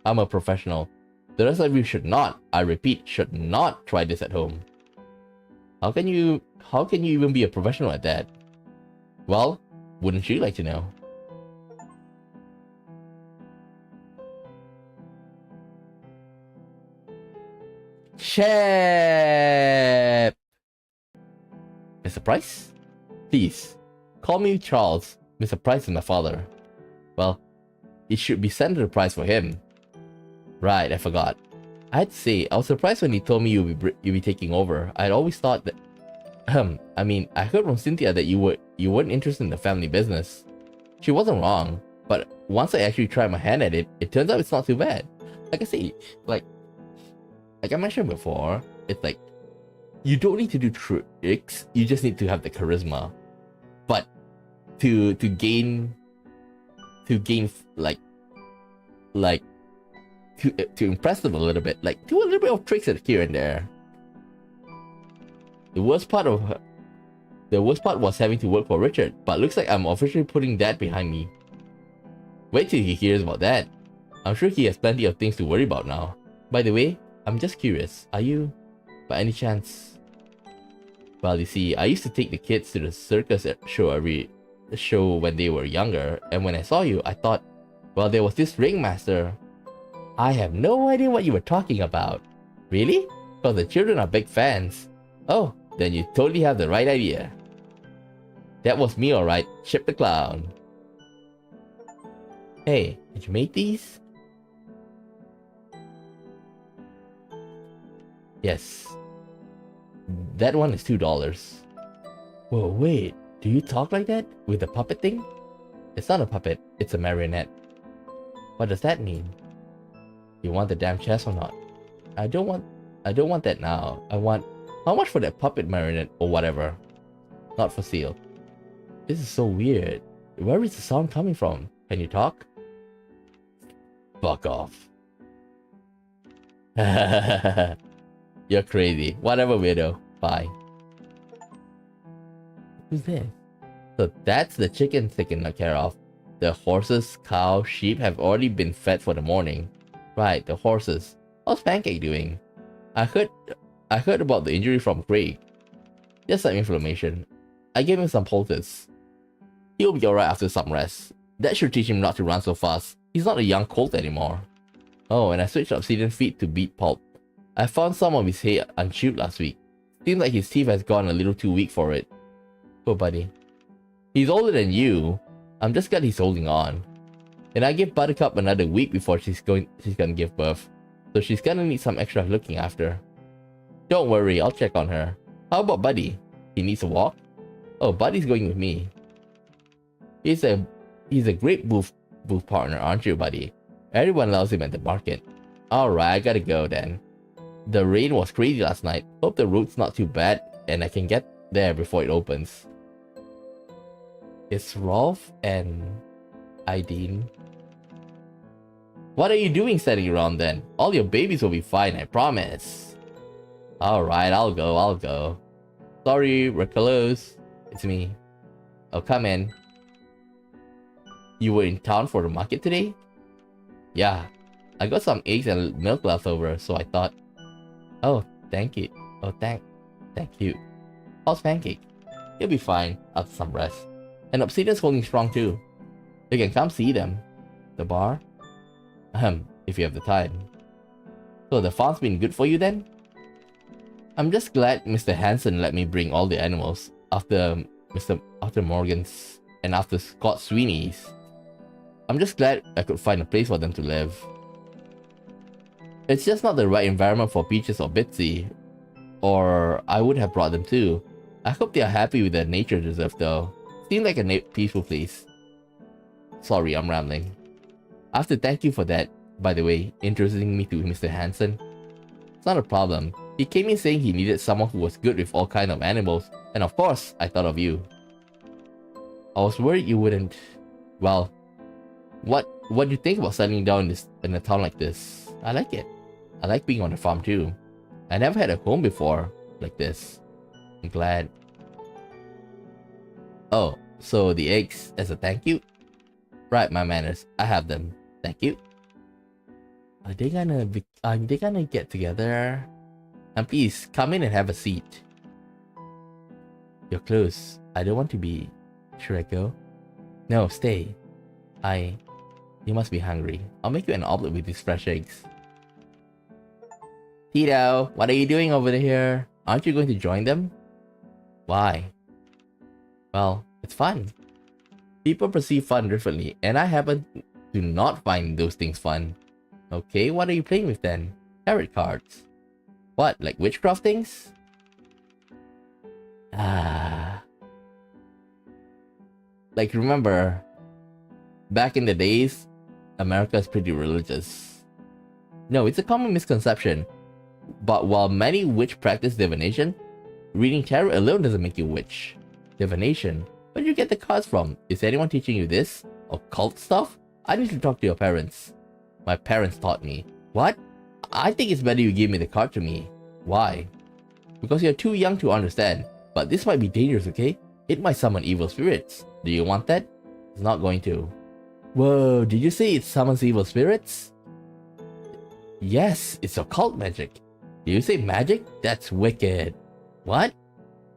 Speaker 1: I'm a professional. The rest of you should not, I repeat, should not try this at home. How can you even be a professional at that? Well, wouldn't you like to know? Chef! Mr. Price? Please, call me Charles. Mr. Price is my father. Well, it should be Senator Price for him. Right, I forgot. I had to say, I was surprised when he told me you'd be taking over. I'd always thought that... I mean, I heard from Cynthia that you weren't interested in the family business. She wasn't wrong, but once I actually tried my hand at it, it turns out it's not too bad. Like I say, like I mentioned before, it's like, you don't need to do tricks, you just need to have the charisma. But to gain like to impress them a little bit, like do a little bit of tricks here and there. The worst part was having to work for Richard, but looks like I'm officially putting that behind me. Wait till he hears about that. I'm sure he has plenty of things to worry about now. By the way, I'm just curious, are you, by any chance... Well, you see, I used to take the kids to the circus show when they were younger, and when I saw you, I thought, well, there was this ringmaster. I have no idea what you were talking about. Really? Because the children are big fans. Oh, then you totally have the right idea. That was me, alright, Chip the Clown. Hey, did you make these? Yes. That one is $2. Whoa, wait, do you talk like that? With the puppet thing? It's not a puppet, it's a marionette. What does that mean? You want the damn chest or not? I don't want that now. I want... How much for that puppet marionette or whatever? Not for sale. This is so weird. Where is the sound coming from? Can you talk? Fuck off. You're crazy. Whatever, weirdo. Bye. Who's this? So that's the chickens taken care of. The horses, cows, sheep have already been fed for the morning. Right, the horses. How's Pancake doing? I heard about the injury from Craig. Just some inflammation. I gave him some poultice. He'll be alright after some rest. That should teach him not to run so fast. He's not a young colt anymore. Oh, and I switched obsidian feet to beet pulp. I found some of his hair unchewed last week. Seems like his teeth has gone a little too weak for it. Poor buddy. He's older than you. I'm just glad he's holding on. And I give Buttercup another week before she's gonna give birth. So she's gonna need some extra looking after. Don't worry, I'll check on her. How about Buddy? He needs a walk? Oh, Buddy's going with me. He's a great booth partner, aren't you, Buddy? Everyone loves him at the market. Alright, I gotta go then. The rain was crazy last night. Hope the road's not too bad and I can get there before it opens. It's Rolf and Aideen. What are you doing standing around then? All your babies will be fine, I promise. Alright, I'll go. Sorry, we're close. It's me. Oh, come in. You were in town for the market today? Yeah. I got some eggs and milk left over, so I thought... Oh, thank you. Oh, thank you. How's Pancake? He'll be fine after some rest. And Obsidian's holding strong too. You can come see them. The bar? If you have the time. So the farm's been good for you then? I'm just glad Mr. Hanson let me bring all the animals after Morgan's and after Scott Sweeney's. I'm just glad I could find a place for them to live. It's just not the right environment for Peaches or Bitsy, or I would have brought them too. I hope they are happy with their nature reserve though. Seems like a peaceful place. Sorry, I'm rambling. I have to thank you for that, by the way, introducing me to Mr. Hanson. It's not a problem. He came in saying he needed someone who was good with all kinds of animals, and of course, I thought of you. I was worried you wouldn't. Well, what do you think about settling down in a town like this? I like it. I like being on the farm too. I never had a home before like this. I'm glad. Oh, so the eggs as a thank you? Right, my manners. I have them. Thank you. Are they gonna get together? And please, come in and have a seat. You're close. I don't want to be... Should I go? No, stay. You must be hungry. I'll make you an omelet with these fresh eggs. Tito, what are you doing over here? Aren't you going to join them? Why? Well, it's fun. People perceive fun differently, and I happen to not find those things fun. Okay, what are you playing with then? Tarot cards. What, like witchcraft things? Like remember, back in the days, America is pretty religious. No, it's a common misconception. But while many witch practice divination, reading tarot alone doesn't make you a witch. Divination? Where do you get the cards from? Is anyone teaching you this? Occult stuff? I need to talk to your parents. My parents taught me. What? I think it's better you give me the card to me. Why? Because you're too young to understand. But this might be dangerous, okay? It might summon evil spirits. Do you want that? It's not going to. Whoa, did you say it summons evil spirits? Yes, it's occult magic. Did you say magic? That's wicked. What?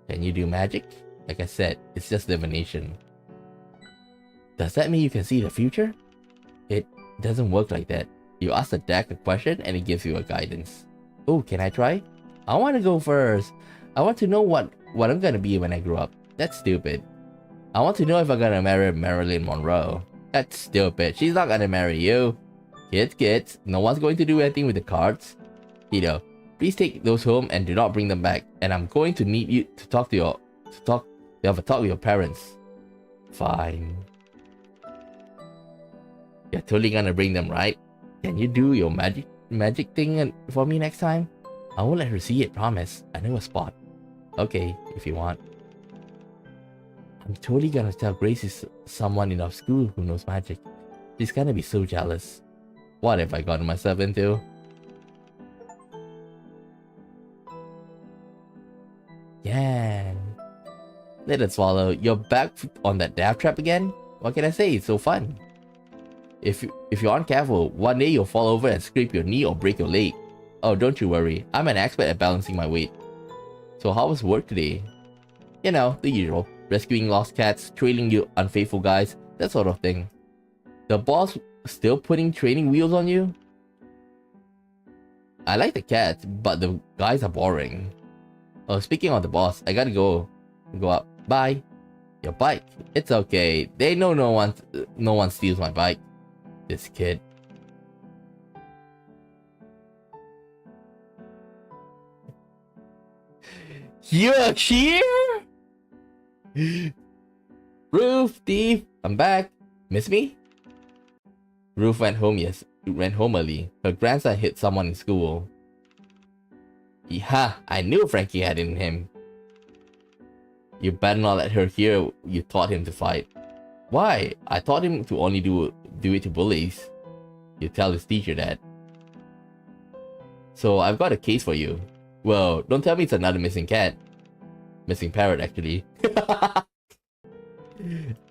Speaker 1: Can you do magic? Like I said, it's just divination. Does that mean you can see the future? It doesn't work like that. You ask the deck a question and it gives you a guidance. Oh, can I try? I want to go first. I want to know what I'm gonna be when I grow up. That's stupid. I want to know if I'm gonna marry Marilyn Monroe. That's stupid. She's not gonna marry you. Kids, no one's going to do anything with the cards. Tito, please take those home and do not bring them back. And I'm going to need you to have a talk with your parents. Fine. You're totally gonna bring them, right? Can you do your magic thing for me next time? I won't let her see it, promise. I know a spot. Okay, if you want. I'm totally gonna tell Grace is someone in our school who knows magic. She's gonna be so jealous. What have I gotten myself into? Yeah. Let it swallow. You're back on that death trap again? What can I say? It's so fun. If you aren't careful, one day you'll fall over and scrape your knee or break your leg. Oh, don't you worry. I'm an expert at balancing my weight. So how was work today? You know, the usual. Rescuing lost cats, trailing you unfaithful guys, that sort of thing. The boss still putting training wheels on you? I like the cats, but the guys are boring. Oh, speaking of the boss, I gotta go up. Bye. Your bike. It's okay. They know no one steals my bike. This kid. You're here? Ruth, thief, I'm back. Miss me? Ruth went home early. Her grandson hit someone in school. Yeah, I knew Frankie had it in him. You better not let her hear you taught him to fight. Why? I taught him to only do it to bullies. You tell his teacher that. So I've got a case for you. Well, don't tell me it's another missing cat. Missing parrot, actually.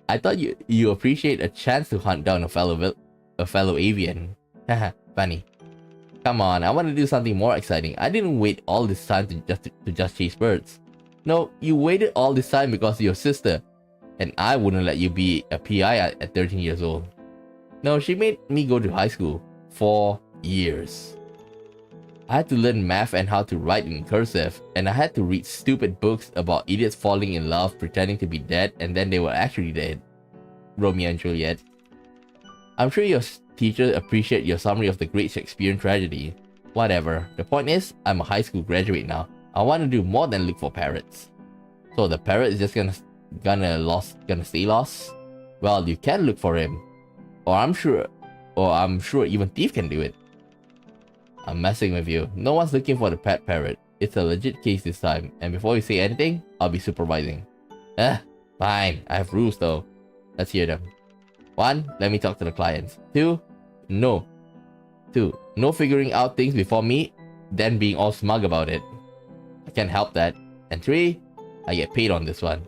Speaker 1: I thought you appreciate a chance to hunt down a fellow avian. Haha, funny. Come on, I want to do something more exciting. I didn't wait all this time to just chase birds. No, you waited all this time because of your sister, and I wouldn't let you be a PI at 13 years old. No, she made me go to high school. 4 years. I had to learn math and how to write in cursive, and I had to read stupid books about idiots falling in love, pretending to be dead, and then they were actually dead. Romeo and Juliet. I'm sure your teachers appreciate your summary of the great Shakespearean tragedy. Whatever. The point is, I'm a high school graduate now. I want to do more than look for parrots. So the parrot is just gonna stay lost? Well, you can look for him. Or I'm sure even Thief can do it. I'm messing with you. No one's looking for the pet parrot. It's a legit case this time, and before you say anything, I'll be supervising. Fine. I have rules though. Let's hear them. 1, let me talk to the clients. 2, no. 2, no figuring out things before me, then being all smug about it. I can't help that. And 3, I get paid on this one.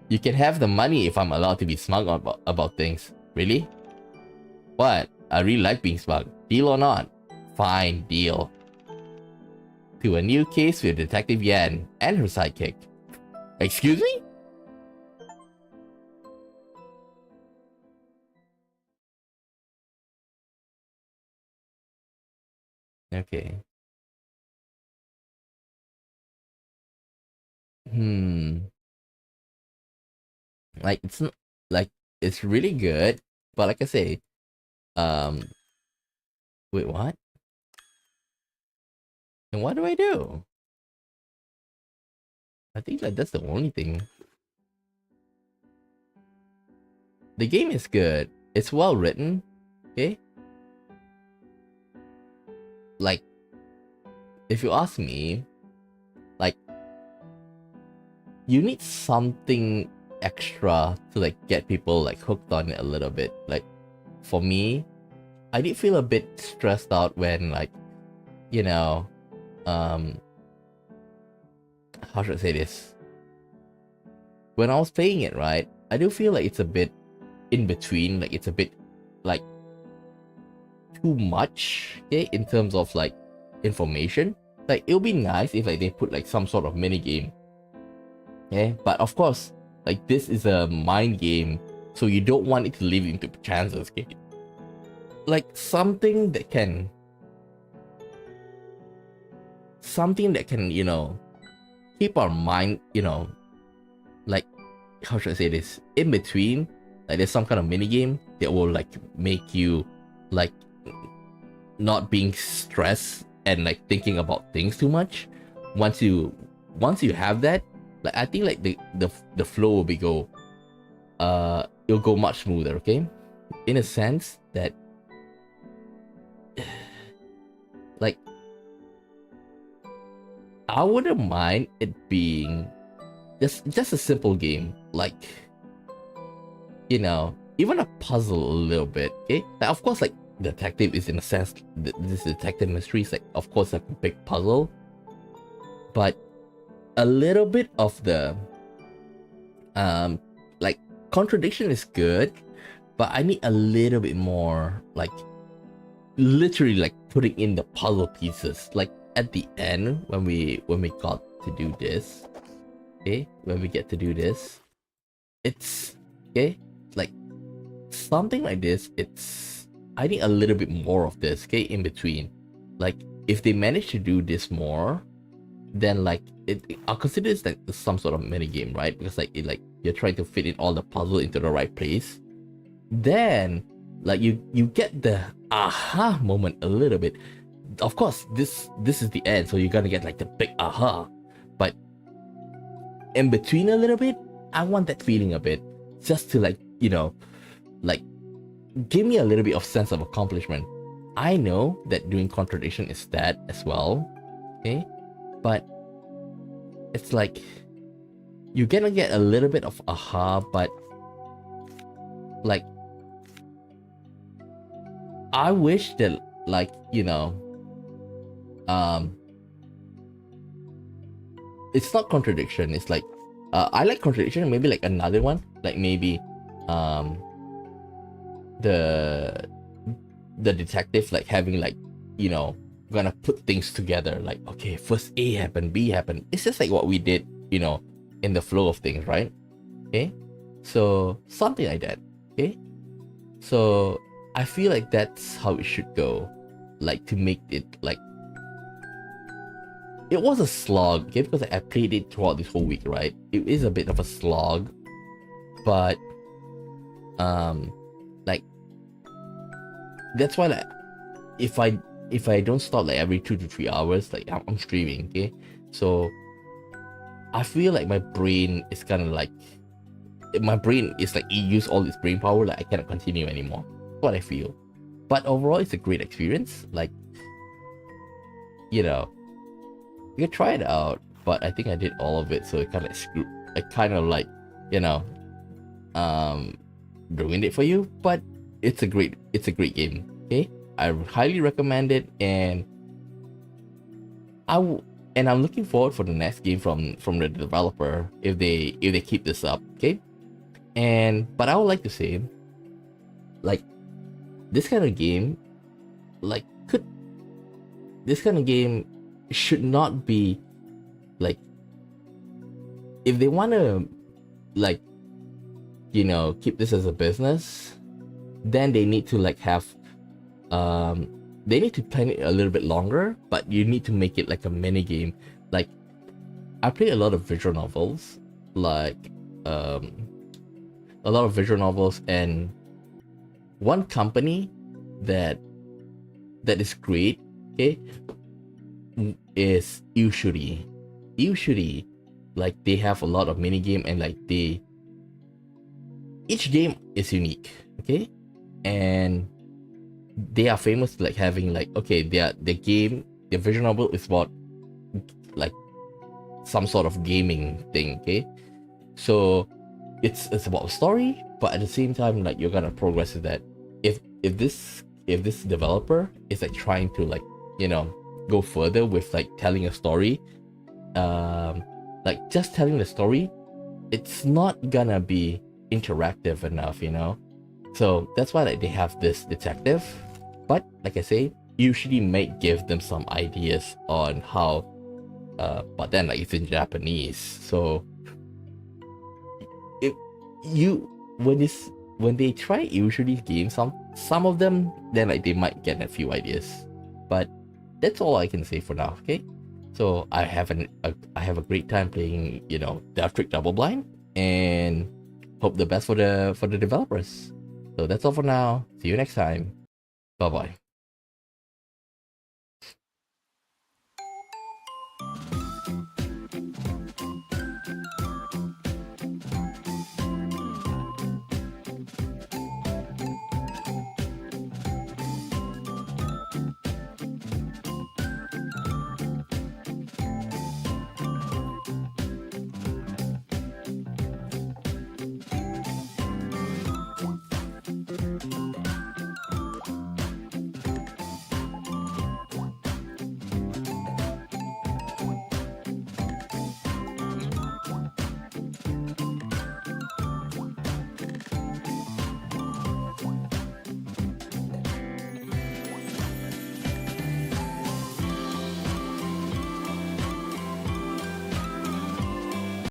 Speaker 1: You can have the money if I'm allowed to be smug about things. Really? What? I really like being smug. Deal or not? Fine, deal. To a new case with Detective Yan and her sidekick. Excuse me? Okay. Like it's not like it's really good, but like I say, um, wait, what? And what do I do? I think like that's the only thing. The game is good. It's well written. Okay. Like, if you ask me, like, you need something extra to like get people like hooked on it a little bit. Like, for me, I did feel a bit stressed out when like, you know, how should I say this? When I was playing it, right, I do feel like it's a bit in between. Like, it's a bit like too much, okay, in terms of like information. Like, it'll be nice if like they put like some sort of mini game, okay, but of course, like, this is a mind game, so you don't want it to leave into chances, okay? Like something that can you know, keep our mind, you know, like, how should I say this, in between. Like, there's some kind of mini game that will like make you like not being stressed and like thinking about things too much. Once you have that, like, I think like the flow will it'll go much smoother, okay? In a sense that like, I wouldn't mind it being just a simple game, like, you know, even a puzzle a little bit, okay? Like, of course, like, detective is in a sense, this detective mystery is like, of course, like a big puzzle, but a little bit of the like, contradiction is good, but I need a little bit more, like, literally like putting in the puzzle pieces. Like, at the end, when we got to do this, okay, when we get to do this, it's okay, like something like this. It's, I need a little bit more of this, okay, in between. Like, if they manage to do this more, then like I'll consider this like some sort of mini game, right? Because like you're trying to fit in all the puzzle into the right place. Then like you get the aha moment a little bit. Of course, this is the end, so you're gonna get like the big aha. But in between a little bit, I want that feeling a bit, just to like, you know, like, give me a little bit of sense of accomplishment. I know that doing contradiction is that as well, okay? But it's like you're gonna get a little bit of aha, but like, I wish that, like, you know, it's not contradiction, it's like, I like contradiction, maybe like another one, like maybe the detective like having like you know, gonna put things together. Like, okay, first A happened, B happened. It's just like what we did, in the flow of things, right? Okay, so something like that. Okay, so I feel like that's how it should go. Like, to make it like, it was a slog, okay, because I played it throughout this whole week, right? It is a bit of a slog, but like, that's why, like, if I don't stop like every 2 to 3 hours, like I'm streaming, okay? So I feel like my brain is kind of like, my brain is like, it used all its brain power, like I cannot continue anymore. That's what I feel. But overall, it's a great experience. Like, you know, you can try it out, but I think I did all of it, so it kind of screwed. I kind of like, you know, um, ruined it for you. But it's a great game. Okay, I highly recommend it, and I'm looking forward for the next game from the developer if they keep this up. Okay, but I would like to say, like, this kind of game, like, this kind of game should not be like, if they want to, like, keep this as a business, then they need to like have, they need to plan it a little bit longer, but you need to make it like a mini game. Like, I play a lot of visual novels, like, and one company that is great, okay, is usually, like, they have a lot of mini game, and like, each game is unique, okay, and they are famous, like, having like, okay, their visual novel is about like some sort of gaming thing, okay, so it's about a story, but at the same time, like, you're gonna progress with that. If this developer is like trying to, like, go further with like telling a story, like just telling the story, it's not gonna be interactive enough, so that's why, like, they have this detective. But like I say, usually might give them some ideas on how, but then, like, it's in Japanese, so if you when they try usually games, some of them, then like they might get a few ideas, but that's all I can say for now. Okay, so I have a great time playing, Death Trick Double Blind, and hope the best for the developers. So that's all for now. See you next time. Bye bye.